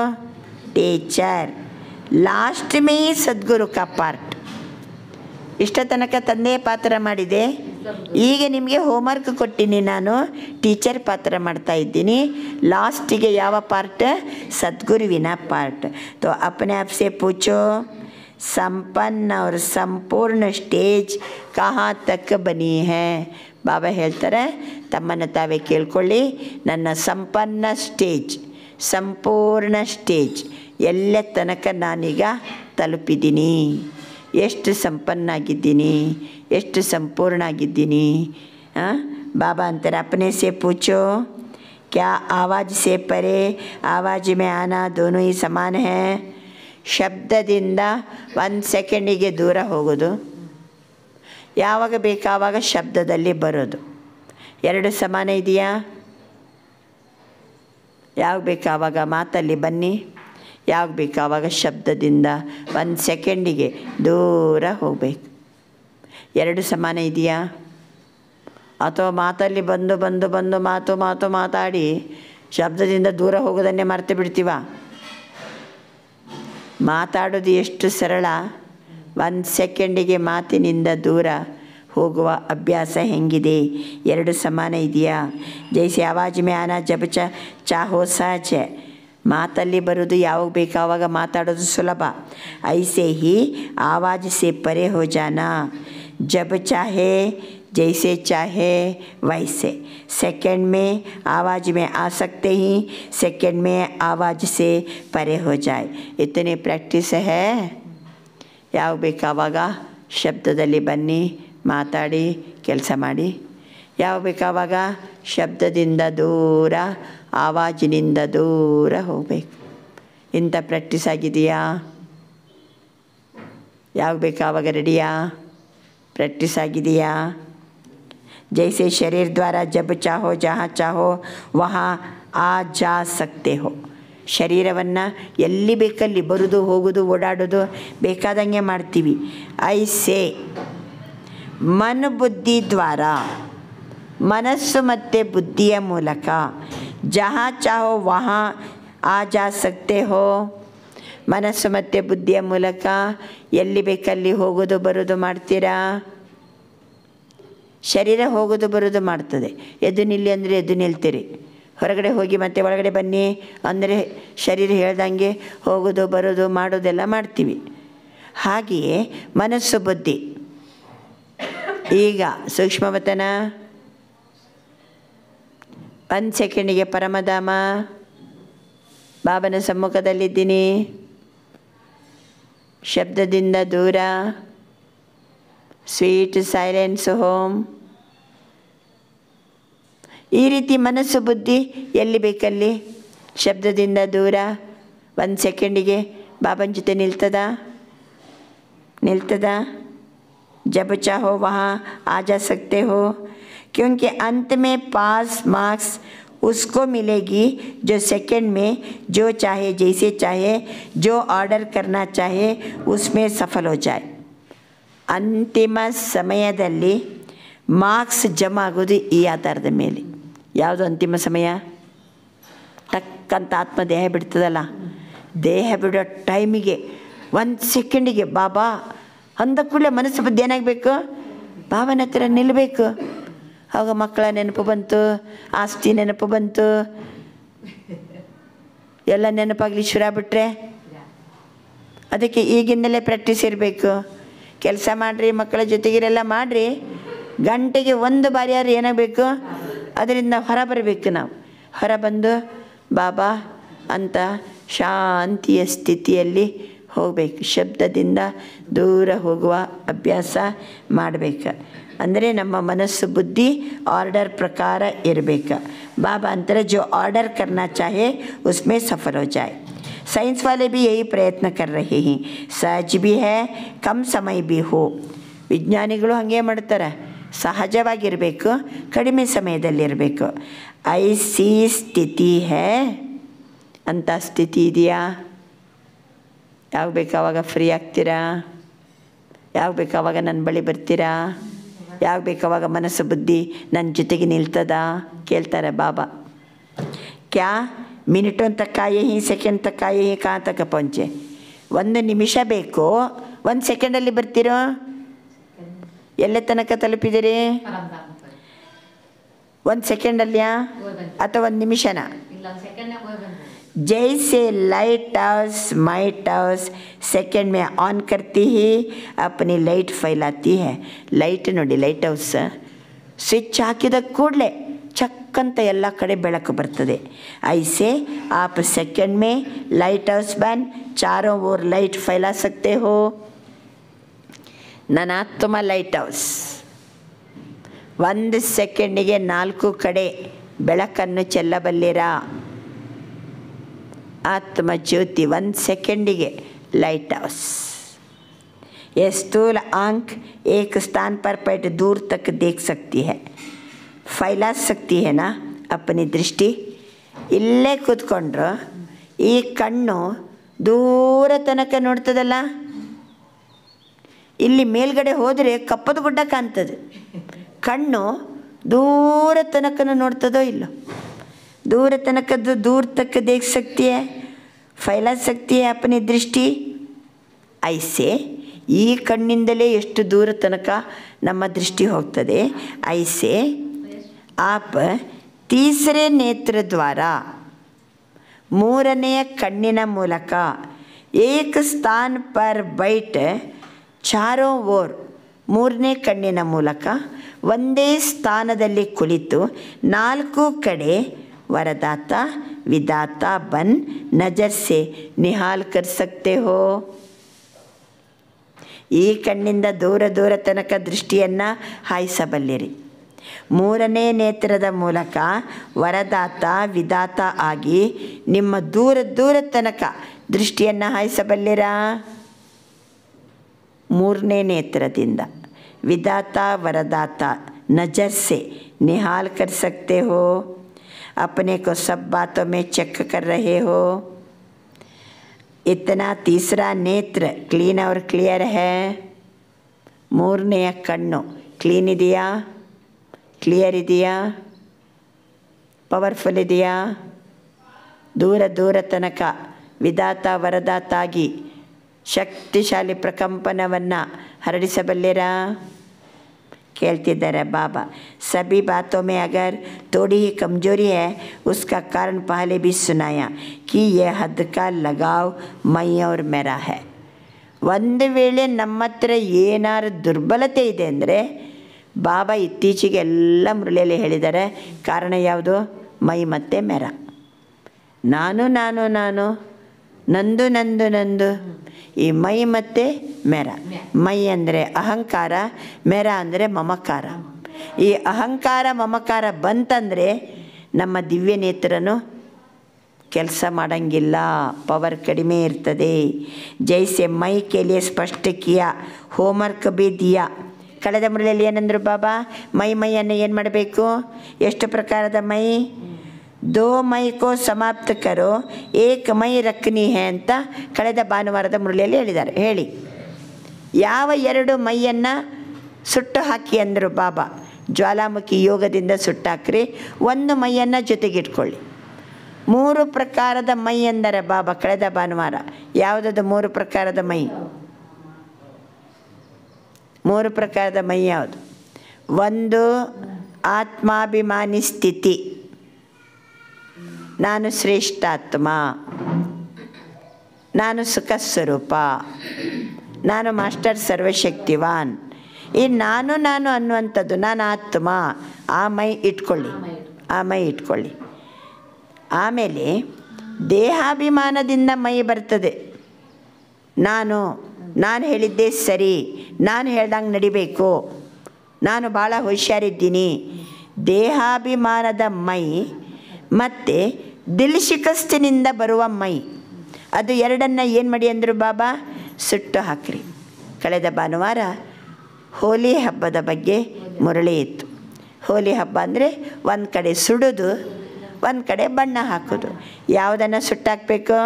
ಟೀಚರ್. ಲಾಸ್ಟ್ ಮೇ ಸದ್ಗುರು ಕಾ ಪಾರ್ಟ್. ಇಷ್ಟ ತನಕ ತಂದೆಯ ಪಾತ್ರ ಮಾಡಿದೆ, ಈಗ ನಿಮಗೆ ಹೋಮ್ವರ್ಕ್ ಕೊಟ್ಟಿನಿ, ನಾನು ಟೀಚರ್ ಪಾತ್ರ ಮಾಡ್ತಾ ಇದ್ದೀನಿ. ಲಾಸ್ಟಿಗೆ ಯಾವ ಪಾರ್ಟ್, ಸದ್ಗುರುವಿನ ಪಾರ್ಟ್. तो अपने आप से पूछो, ಸಂಪನ್ನ और ಸಂಪೂರ್ಣ ಸ್ಟೇಜ್ ಕहाँ ತಕ್ ಬನಿ है. ಬಾಬಾ ಹೇಳ್ತಾರೆ, ತಮ್ಮನ್ನು ತಾವೇ ಕೇಳ್ಕೊಳ್ಳಿ, ನನ್ನ ಸಂಪನ್ನ ಸ್ಟೇಜ್, ಸಂಪೂರ್ಣ ಸ್ಟೇಜ್ ಎಲ್ಲ ತನಕ ನಾನೀಗ ತಲುಪಿದ್ದೀನಿ. ಎಷ್ಟು ಸಂಪನ್ನಾಗಿದ್ದೀನಿ, ಎಷ್ಟು ಸಂಪೂರ್ಣ ಆಗಿದ್ದೀನಿ. ಬಾಬಾ ಅಂತಾರೆ, अपने से पूछो क्या आवाज़ से परे आवाज़ में आना दोनों ही समान है. ಶಬ್ದದಿಂದ 1 ಸೆಕೆಂಡಿಗೆ ದೂರ ಹೋಗೋದು, ಯಾವಾಗ ಬೇಕಾವಾಗ ಶಬ್ದದಲ್ಲಿ ಬರೋದು, ಎರಡು ಸಮಾನ ಇದೆಯಾ. ಯಾವಾಗ ಬೇಕಾವಾಗ ಮಾತಲ್ಲಿ ಬನ್ನಿ, ಯಾವಾಗ ಬೇಕು ಆವಾಗ ಶಬ್ದದಿಂದ 1 ಸೆಕೆಂಡಿಗೆ ದೂರ ಹೋಗಬೇಕು. 2 ಸಮಾನ ಇದೆಯಾ? ಅಥವಾ ಮಾತಲ್ಲಿ ಬಂದು ಮಾತಾಡಿ ಶಬ್ದದಿಂದ ದೂರ ಹೋಗೋದನ್ನೇ ಮರೆತು ಬಿಡ್ತೀವ? ಮಾತಾಡೋದು ಎಷ್ಟು ಸರಳ, 1 ಸೆಕೆಂಡಿಗೆ ಮಾತಿನಿಂದ ದೂರ ಹೋಗುವ ಅಭ್ಯಾಸ ಹೆಂಗಿದೆ? 2 ಸಮಾನ ಇದೆಯಾ? ಜೈಸೆ ಆವಾಜ್ ಮೇ ಆನಾ ಜಬ್ ಚಾಹೋ ಸಹಜ. ಮಾತಲ್ಲಿ ಬರೋದು ಯಾವಾಗ ಬೇಕು ಆವಾಗ ಮಾತಾಡೋದು ಸುಲಭ. ಐಸೆ ಹಿ ಆವಾಜ್ ಸೆ ಪರೆ ಹೋ ಜಾನಾ, ಜಬ್ ಚಾಹೆ जैसे चाहे वैसे. सेकंड में आवाज़ में आ सकते ही, सेकंड में आवाज़ से परे हो जाए. इतनी प्रैक्टिस है. ಯಾವಾಗ ಬೇಕಾವಾಗ ಶಬ್ದದಲ್ಲಿ ಬನ್ನಿ, ಮಾತಾಡಿ, ಕೆಲಸ ಮಾಡಿ. ಯಾವಾಗ ಬೇಕಾವಾಗ ಶಬ್ದದಿಂದ ದೂರ, ಆವಾಜಿನಿಂದ ದೂರ ಹೋಗಬೇಕು. ಇಂಥ ಪ್ರಾಕ್ಟೀಸ್ ಆಗಿದೆಯಾ? ಯಾವಾಗ ಬೇಕಾವಾಗ ರೆಡಿಯಾ? प्रैक्टिस ಆಗಿದೆಯಾ? जैसे शरीर द्वारा जब चाहो जहाँ चाहो वहाँ आ जा सकते हो. ಶರೀರವನ್ನು ಎಲ್ಲಿ ಬೇಕಲ್ಲಿ ಬರೋದು ಹೋಗೋದು ಓಡಾಡೋದು ಬೇಕಾದಂಗೆ ಮಾಡ್ತೀವಿ. ಐಸೆ ಮನ ಬುದ್ಧಿ ದ್ವಾರ, ಮನಸ್ಸು ಮತ್ತು ಬುದ್ಧಿಯ ಮೂಲಕ ಜहाँ चाहो वहाँ आ जा सकते हो. ಮನಸ್ಸು ಮತ್ತು ಬುದ್ಧಿಯ ಮೂಲಕ ಎಲ್ಲಿ ಬೇಕಲ್ಲಿ ಹೋಗೋದು ಬರೋದು ಮಾಡ್ತೀರಾ. ಶರೀರ ಹೋಗೋದು ಬರೋದು ಮಾಡ್ತದೆ. ಎದ್ದು ನಿಲ್ಲಿ ಅಂದರೆ ಎದ್ದು ನಿಲ್ತೀರಿ. ಹೊರಗಡೆ ಹೋಗಿ ಮತ್ತೆ ಒಳಗಡೆ ಬನ್ನಿ ಅಂದರೆ ಶರೀರ ಹೇಳ್ದಂಗೆ ಹೋಗೋದು ಬರೋದು ಮಾಡೋದೆಲ್ಲ ಮಾಡ್ತೀವಿ. ಹಾಗೆಯೇ ಮನಸ್ಸು ಬುದ್ಧಿ. ಈಗ ಸೂಕ್ಷ್ಮವತನ 1 ಸೆಕೆಂಡಿಗೆ ಪರಮಧಾಮ, ಬಾಬನ ಸಮ್ಮುಖದಲ್ಲಿದ್ದೀನಿ, ಶಬ್ದದಿಂದ ದೂರ, ಸ್ವೀಟ್ ಸೈಲೆನ್ಸ್ ಹೋಮ್. ಈ ರೀತಿ ಮನಸ್ಸು ಬುದ್ಧಿ ಎಲ್ಲಿ ಬೇಕಲ್ಲಿ ಶಬ್ದದಿಂದ ದೂರ 1 ಸೆಕೆಂಡಿಗೆ ಬಾಬನ ಜೊತೆ ನಿಲ್ತದ. जब चाहो वहाँ आ जा सकते हो, क्योंकि अंत में पास मार्क्स उसको मिलेगी जो सेकंड में जो चाहे जैसे चाहे जो ऑर्डर करना चाहे उसमें सफल हो जाए. ಅಂತಿಮ ಸಮಯದಲ್ಲಿ ಮಾರ್ಕ್ಸ್ ಜಮಾ ಆಗೋದು ಈ ಆಧಾರದ ಮೇಲೆ. ಯಾವುದು ಅಂತಿಮ ಸಮಯ? ಟಕ್ಕಂತ ಆತ್ಮದೇಹ ಬಿಡ್ತದಲ್ಲ, ದೇಹ ಬಿಡೋ ಟೈಮಿಗೆ 1 ಸೆಕೆಂಡಿಗೆ ಬಾಬಾ ಅಂದ ಕೂಡಲೇ ಮನಸ್ಸು ಬುದ್ಧಿ ಏನಾಗಬೇಕು? ಬಾಬನ ಹತ್ರ ನಿಲ್ಲಬೇಕು. ಆವಾಗ ಮಕ್ಕಳ ನೆನಪು ಬಂತು, ಆಸ್ತಿ ನೆನಪು ಬಂತು, ಎಲ್ಲ ನೆನಪಾಗಲಿ ಶುರು ಆಗ್ಬಿಟ್ರೆ. ಅದಕ್ಕೆ ಈಗಿಂದಲೇ ಪ್ರಾಕ್ಟೀಸ್ ಇರಬೇಕು. ಕೆಲಸ ಮಾಡಿರಿ, ಮಕ್ಕಳ ಜೊತೆಗಿರೆಲ್ಲ ಮಾಡಿರಿ, ಗಂಟೆಗೆ 1 ಬಾರಿ ಯಾರು ಏನಾಗಬೇಕು ಅದರಿಂದ ಹೊರ ಬರಬೇಕು. ನಾವು ಹೊರ ಬಂದು ಬಾಬಾ ಅಂತ ಶಾಂತಿಯ ಸ್ಥಿತಿಯಲ್ಲಿ ಹೋಗಬೇಕು. ಶಬ್ದದಿಂದ ದೂರ ಹೋಗುವ ಅಭ್ಯಾಸ ಮಾಡಬೇಕು. ಅಂದರೆ ನಮ್ಮ ಮನಸ್ಸು ಬುದ್ಧಿ ಆರ್ಡರ್ ಪ್ರಕಾರ ಇರಬೇಕು. बाबा अंतर जो ऑर्डर करना चाहे उसमें सफल हो जाए. साइंस वाले भी यही प्रयत्न कर रहे हैं. सहज भी है, कम समय भी हो. ವಿಜ್ಞಾನಿಗಳು ಹಾಗೆ ಮಾಡ್ತಾರೆ. ಸಹಜವಾಗಿರಬೇಕು, ಕಡಿಮೆ ಸಮಯದಲ್ಲಿರಬೇಕು. ಐಸಿ ಸ್ಥಿತಿ ಹೇ ಅಂಥ ಸ್ಥಿತಿ ಇದೆಯಾ? ಯಾವಾಗ ಬೇಕಾವಾಗ ಫ್ರೀ ಆಗ್ತೀರಾ? ಯಾವಾಗ ಬೇಕಾವಾಗ ನನ್ನ ಬಳಿ ಬರ್ತೀರಾ? ಯಾವಾಗ ಬೇಕಾವಾಗ ಮನಸ್ಸು ಬುದ್ಧಿ ನನ್ನ ಜೊತೆಗೆ ನಿಲ್ತದ? ಕೇಳ್ತಾರೆ ಬಾಬಾ. ಕ್ಯಾ ಮಿನಿಟೋನ್ ತಕ್ಕ ಆಯೇ ಸೆಕೆಂಡ್ ತಕ್ಕ ಆಯೇ ಕಾ ತಕ್ಕ ಪਹੁಂಚೆ? 1 ನಿಮಿಷ ಬೇಕು, 1 ಸೆಕೆಂಡಲ್ಲಿ ಬರ್ತೀರೋ? ಎಲ್ಲೇ ತನಕ ತಲುಪಿದಿರಿ? 1 ಸೆಕೆಂಡಲ್ಲಿಯಾ ಅಥವಾ 1 ನಿಮಿಷನ? जैसे light house might house second में ऑन करती ही अपनी लाइट फैलाती है. ಲೈಟ್ ನೋಡಿ, ಲೈಟ್ ಹೌಸ್ ಸ್ವಿಚ್ ಹಾಕಿದ ಕೂಡಲೇ ಚಕ್ಕಂತ ಎಲ್ಲ ಕಡೆ ಬೆಳಕು ಬರ್ತದೆ. ऐसे आप सेकेंड में लाइट हाउस बन चारों ओर लाइट फैला सकते हो. ನನಾತ್ಮ ಲೈಟ್ ಹೌಸ್ 1 ಸೆಕೆಂಡಿಗೆ 4 ಕಡೆ ಬೆಳಕನ್ನು ಚೆಲ್ಲಬಲ್ಲಿರಾ. आत्मा ज्योति 1 सेकेंडिगे लाइट हाउस. ये स्थूल आंख एक स्थान पर बैठ दूर तक देख सकती है, फैला सकती है ना अपनी दृष्टि. इल्ले ಕೂತ್ಕೊಂಡ್ರು ಈ ಕಣ್ಣು ದೂರ ತನಕ ನೋಡ್ತದಲ್ಲ. ಇಲ್ಲಿ ಮೇಲ್ಗಡೆ ಹೋದರೆ ಕಪ್ಪದ ಗುಡ್ಡ ಕಾಣ್ತದೆ. ಕಣ್ಣು दूर तनक नोड़ो इल्लो दूर तनक दूर तक देख सकती है, फैला सकती है अपनी दृष्टि. ऐसे ಈ ಕಣ್ಣಿಂದಲೇ ಎಷ್ಟು ದೂರ ತನಕ ನಮ್ಮ ದೃಷ್ಟಿ ಹೋಗ್ತದೆ. ऐसे आप तीसरे नेत्र द्वारा ಮೂರನೆಯ ಕಣ್ಣಿನ ಮೂಲಕ एक स्थान पर बैठ चारों ओर ಮೂರನೇ ಕಣ್ಣಿನ ಮೂಲಕ ಒಂದೇ ಸ್ಥಾನದಲ್ಲಿ ಕುಳಿತು ನಾಲ್ಕು ಕಡೆ ವರದಾತ ವಿದಾತ ಬನ್ ನಜರ್ ಸೆ ನಿಹಾಲ್ ಕರ್ ಸಕ್ತೆ ಹೋ. ಈ ಕಣ್ಣಿಂದ ದೂರ ದೂರ ತನಕ ದೃಷ್ಟಿಯನ್ನು ಹಾಯಿಸಬಲ್ಲಿರಿ. ಮೂರನೇ ನೇತ್ರದ ಮೂಲಕ ವರದಾತ ವಿದಾತ ಆಗಿ ನಿಮ್ಮ ದೂರ ದೂರ ತನಕ ದೃಷ್ಟಿಯನ್ನು ಹಾಯಿಸಬಲ್ಲಿರಾ. ಮೂರನೇ ನೇತ್ರದಿಂದ विदाता वरदाता नज़र से निहाल कर सकते हो, अपने को सब बातों में चेक कर रहे हो. इतना तीसरा नेत्र क्लीन और क्लियर है. ಮೂರನೆಯ ಕಣ್ಣು ಕ್ಲೀನ್ ಇದೆಯಾ, ಕ್ಲಿಯರ್ ಇದೆಯಾ, ಪವರ್ಫುಲ್ ಇದೆಯಾ, ದೂರ ದೂರ ತನಕ ವಿದಾತ ವರದಾತಾಗಿ ಶಕ್ತಿಶಾಲಿ ಪ್ರಕಂಪನವನ್ನು ಹರಡಿಸಬಲ್ಲಿರಾ. ಕೇಳ್ತಿದ್ದಾರೆ ಬಾಬಾ, सभी बातों में अगर थोड़ी ही कमजोरी है उसका कारण पहले भी सुनाया कि यह हद का लगाव मैं और मेरा है. ಒಂದು ವೇಳೆ ನಮ್ಮ ಹತ್ರ ಏನಾರು ದುರ್ಬಲತೆ ಇದೆ ಅಂದರೆ ಬಾಬಾ ಇತ್ತೀಚೆಗೆ ಎಲ್ಲ ಮುರಳಿಯಲ್ಲಿ ಹೇಳಿದ್ದಾರೆ. ಕಾರಣ ಯಾವುದು? ಮೈ ಮತ್ತು ಮೆರ. ನಾನು ನಾನು ನಾನು, ನಂದು ನಂದು ನಂದು. ಈ ಮೈ ಮತ್ತು ಮೆರ. ಮೈ ಅಂದರೆ ಅಹಂಕಾರ, ಮೆರ ಅಂದರೆ ಮಮಕಾರ. ಈ ಅಹಂಕಾರ ಮಮಕಾರ ಬಂತಂದರೆ ನಮ್ಮ ದಿವ್ಯ ನೇತ್ರನು ಕೆಲಸ ಮಾಡೋಂಗಿಲ್ಲ, ಪವರ್ ಕಡಿಮೆ ಇರ್ತದೆ. ಜೈಸೆ ಮೈ ಕೆಲಿಯೇ ಸ್ಪಷ್ಟ ಕಿಯಾ ಹೋಮ್ವರ್ಕ್ ಬಿ ದಿಯಾ. ಕಳೆದ ಮುರಳಿಯಲ್ಲಿ ಏನಂದರು ಬಾಬಾ? ಮೈಯನ್ನು ಏನು ಮಾಡಬೇಕು? ಎಷ್ಟು ಪ್ರಕಾರದ ಮೈ? दो मई को समाप्त करो एक मई रखनी है ಅಂತ ಕಳೆದ ಭಾನುವಾರದ ಮುರಳಿಯಲ್ಲಿ ಹೇಳಿದ್ದಾರೆ. ಹೇಳಿ, ಯಾವ ಎರಡು ಮೈಯನ್ನು ಸುಟ್ಟು ಹಾಕಿ ಅಂದರು ಬಾಬಾ? ಜ್ವಾಲಾಮುಖಿ ಯೋಗದಿಂದ ಸುಟ್ಟಾಕ್ರಿ, ಒಂದು ಮೈಯನ್ನು ಜೊತೆಗಿಟ್ಕೊಳ್ಳಿ. ಮೂರು ಪ್ರಕಾರದ ಮೈ ಎಂದರೆ ಬಾಬಾ ಕಳೆದ ಭಾನುವಾರ. ಯಾವುದದು ಮೂರು ಪ್ರಕಾರದ ಮೈ? ಮೂರು ಪ್ರಕಾರದ ಮೈ ಯಾವುದು? ಒಂದು ಆತ್ಮಾಭಿಮಾನಿ ಸ್ಥಿತಿ, ನಾನು ಶ್ರೇಷ್ಠಾತ್ಮ, ನಾನು ಸುಖ ಸ್ವರೂಪ, ನಾನು ಮಾಸ್ಟರ್ ಸರ್ವಶಕ್ತಿವಾನ್. ಈ ನಾನು ನಾನು ಅನ್ನುವಂಥದ್ದು ನಾನು ಆತ್ಮ, ಆ ಮೈ ಇಟ್ಕೊಳ್ಳಿ, ಆ ಮೈ ಇಟ್ಕೊಳ್ಳಿ. ಆಮೇಲೆ ದೇಹಾಭಿಮಾನದಿಂದ ಮೈ ಬರ್ತದೆ. ನಾನು ಹೇಳಿದ್ದೇ ಸರಿ, ನಾನು ಹೇಳ್ದಂಗೆ ನಡಿಬೇಕು, ನಾನು ಭಾಳ ಹುಷಾರಿದ್ದೀನಿ. ದೇಹಾಭಿಮಾನದ ಮೈ ಮತ್ತು ದಿಲ್ ಶಿಕಸ್ತಿನಿಂದ ಬರುವ ಮೈ, ಅದು ಎರಡನ್ನು ಏನು ಮಾಡಿ ಅಂದರು ಬಾಬಾ? ಸುಟ್ಟು ಹಾಕ್ರಿ. ಕಳೆದ ಭಾನುವಾರ ಹೋಲಿ ಹಬ್ಬದ ಬಗ್ಗೆ ಮುರಳಿ ಇತ್ತು. ಹೋಲಿ ಹಬ್ಬ ಅಂದರೆ ಒಂದು ಕಡೆ ಸುಡೋದು, ಒಂದು ಕಡೆ ಬಣ್ಣ ಹಾಕೋದು. ಯಾವುದನ್ನು ಸುಟ್ಟಾಕಬೇಕು?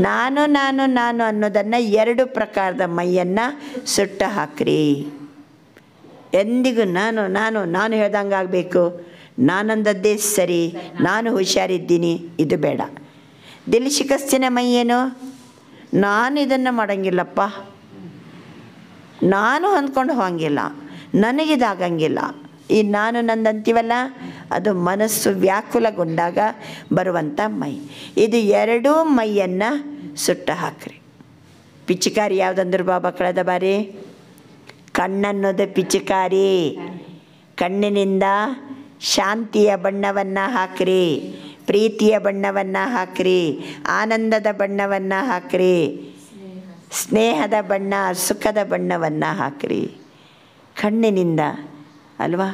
ನಾನು ನಾನು ನಾನು ಅನ್ನೋದನ್ನು ಎರಡು ಪ್ರಕಾರದ ಮೈಯನ್ನು ಸುಟ್ಟು ಹಾಕ್ರಿ. ಎಂದಿಗೂ ನಾನು ನಾನು ನಾನು ಹೇಳ್ದಂಗೆ ಆಗಬೇಕು, ನಾನಂದದ್ದೇ ಸರಿ, ನಾನು ಹುಷಾರಿದ್ದೀನಿ, ಇದು ಬೇಡ. ದಿಲ್ ಶಿಕಸ್ತಿನ ಮೈ ಏನು? ನಾನು ಇದನ್ನು ಮಾಡೋಂಗಿಲ್ಲಪ್ಪ, ನಾನು ಹೊಂದ್ಕೊಂಡು ಹೋಗಂಗಿಲ್ಲ, ನನಗಿದಾಗಂಗಿಲ್ಲ. ಈ ನಾನು ನಂದಂತೀವಲ್ಲ, ಅದು ಮನಸ್ಸು ವ್ಯಾಕುಲಗೊಂಡಾಗ ಬರುವಂಥ ಮೈ. ಇದು ಎರಡೂ ಮೈಯನ್ನು ಸುಟ್ಟು ಹಾಕ್ರಿ. ಪಿಚಕಾರಿ ಯಾವುದಂದ್ರು ಬಾಬಾ ಕಳೆದ ಬಾರಿ? ಕಣ್ಣನ್ನೋದು ಪಿಚಕಾರಿ. ಕಣ್ಣಿನಿಂದ ಶಾಂತಿಯ ಬಣ್ಣವನ್ನು ಹಾಕ್ರಿ, ಪ್ರೀತಿಯ ಬಣ್ಣವನ್ನು ಹಾಕ್ರಿ, ಆನಂದದ ಬಣ್ಣವನ್ನು ಹಾಕ್ರಿ, ಸ್ನೇಹದ ಬಣ್ಣ, ಸುಖದ ಬಣ್ಣವನ್ನು ಹಾಕ್ರಿ. ಕಣ್ಣಿನಿಂದ ಅಲ್ವಾ?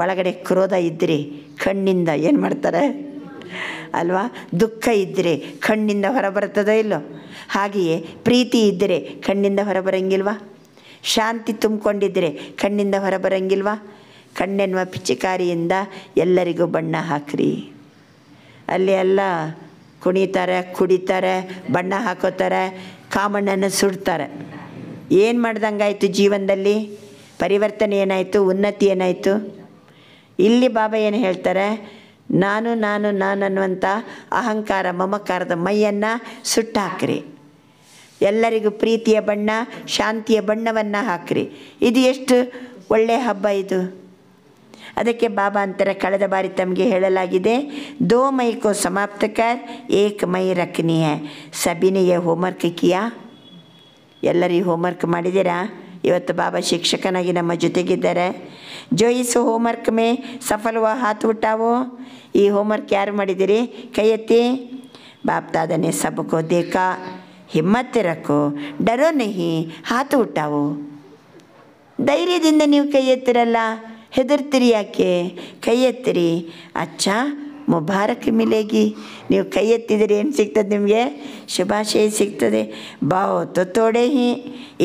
ಒಳಗಡೆ ಕ್ರೋಧ ಇದ್ದರೆ ಕಣ್ಣಿಂದ ಏನು ಮಾಡ್ತಾರೆ ಅಲ್ವಾ? ದುಃಖ ಇದ್ದರೆ ಕಣ್ಣಿಂದ ಹೊರಬರ್ತದೋ ಇಲ್ಲೋ? ಹಾಗೆಯೇ ಪ್ರೀತಿ ಇದ್ದರೆ ಕಣ್ಣಿಂದ ಹೊರಬರಂಗಿಲ್ವಾ? ಶಾಂತಿ ತುಂಬಿಕೊಂಡಿದ್ದರೆ ಕಣ್ಣಿಂದ ಹೊರಬರಂಗಿಲ್ವಾ? ಕಣ್ಣೆನ್ನುವ ಪಿಚಕಾರಿಯಿಂದ ಎಲ್ಲರಿಗೂ ಬಣ್ಣ ಹಾಕ್ರಿ. ಅಲ್ಲಿ ಎಲ್ಲ ಕುಣಿತಾರೆ, ಕುಡಿತಾರೆ, ಬಣ್ಣ ಹಾಕೋತಾರೆ, ಕಾಮಣ್ಣನ ಸುಡ್ತಾರೆ. ಏನು ಮಾಡ್ದಂಗಾಯಿತು ಜೀವನದಲ್ಲಿ? ಪರಿವರ್ತನೆ ಏನಾಯಿತು? ಉನ್ನತಿ ಏನಾಯಿತು? ಇಲ್ಲಿ ಬಾಬಾ ಏನು ಹೇಳ್ತಾರೆ? ನಾನು ನಾನು ನಾನು ಅನ್ನುವಂಥ ಅಹಂಕಾರ ಮಮಕಾರದ ಮೈಯನ್ನು ಸುಟ್ಟಾಕ್ರಿ. ಎಲ್ಲರಿಗೂ ಪ್ರೀತಿಯ ಬಣ್ಣ, ಶಾಂತಿಯ ಬಣ್ಣವನ್ನು ಹಾಕ್ರಿ. ಇದು ಎಷ್ಟು ಒಳ್ಳೆಯ ಹಬ್ಬ ಇದು. ಅದಕ್ಕೆ ಬಾಬಾ ಅಂತಾರೆ, ಕಳೆದ ಬಾರಿ ತಮಗೆ ಹೇಳಲಾಗಿದೆ, 2 ಮೈ ಕೋ ಸಮಾಪ್ತ ಕರ್ 1 ಮೈ ರಖನಿ ಹೈ. ಸಭಿನೆ ಯೇ ಹೋಮ್ವರ್ಕ್ ಕಿಯಾ? ಎಲ್ಲರೂ ಹೋಮ್ವರ್ಕ್ ಮಾಡಿದ್ದೀರಾ? ಇವತ್ತು ಬಾಬಾ ಶಿಕ್ಷಕನಾಗಿ ನಮ್ಮ ಜೊತೆಗಿದ್ದಾರೆ. ಜೋ ಇಸ್ ಹೋಮ್ವರ್ಕ್ ಮೇ ಸಫಲವ ಹಾತ್ ಉಠಾವೋ. ಈ ಹೋಮ್ವರ್ಕ್ ಯಾರು ಮಾಡಿದ್ದೀರಿ? ಕೈ ಎತ್ತಿ. ಬಾಪ್ ದಾದಾನೆ ಸಬ್ಕೋ ದೇಖಾ, ಹಿಮ್ಮತ್ ರಖೋ, ಡರೋ ನಹಿ, ಹಾತು ಉಠಾವೋ. ಧೈರ್ಯದಿಂದ ನೀವು ಕೈ ಎತ್ತಿರಲ್ಲ, ಹೆದರ್ತೀರಿ ಯಾಕೆ? ಕೈ ಎತ್ತಿರಿ. ಅಚ್ಚಾ ಮುಬಾರಕ್ ಮಿಲೇಗಿ. ನೀವು ಕೈ ಎತ್ತಿದರೆ ಏನು ಸಿಗ್ತದೆ ನಿಮಗೆ? ಶುಭಾಶಯ ಸಿಗ್ತದೆ. ಬಾವತ್ತು ತೋಡೆ ಹಿ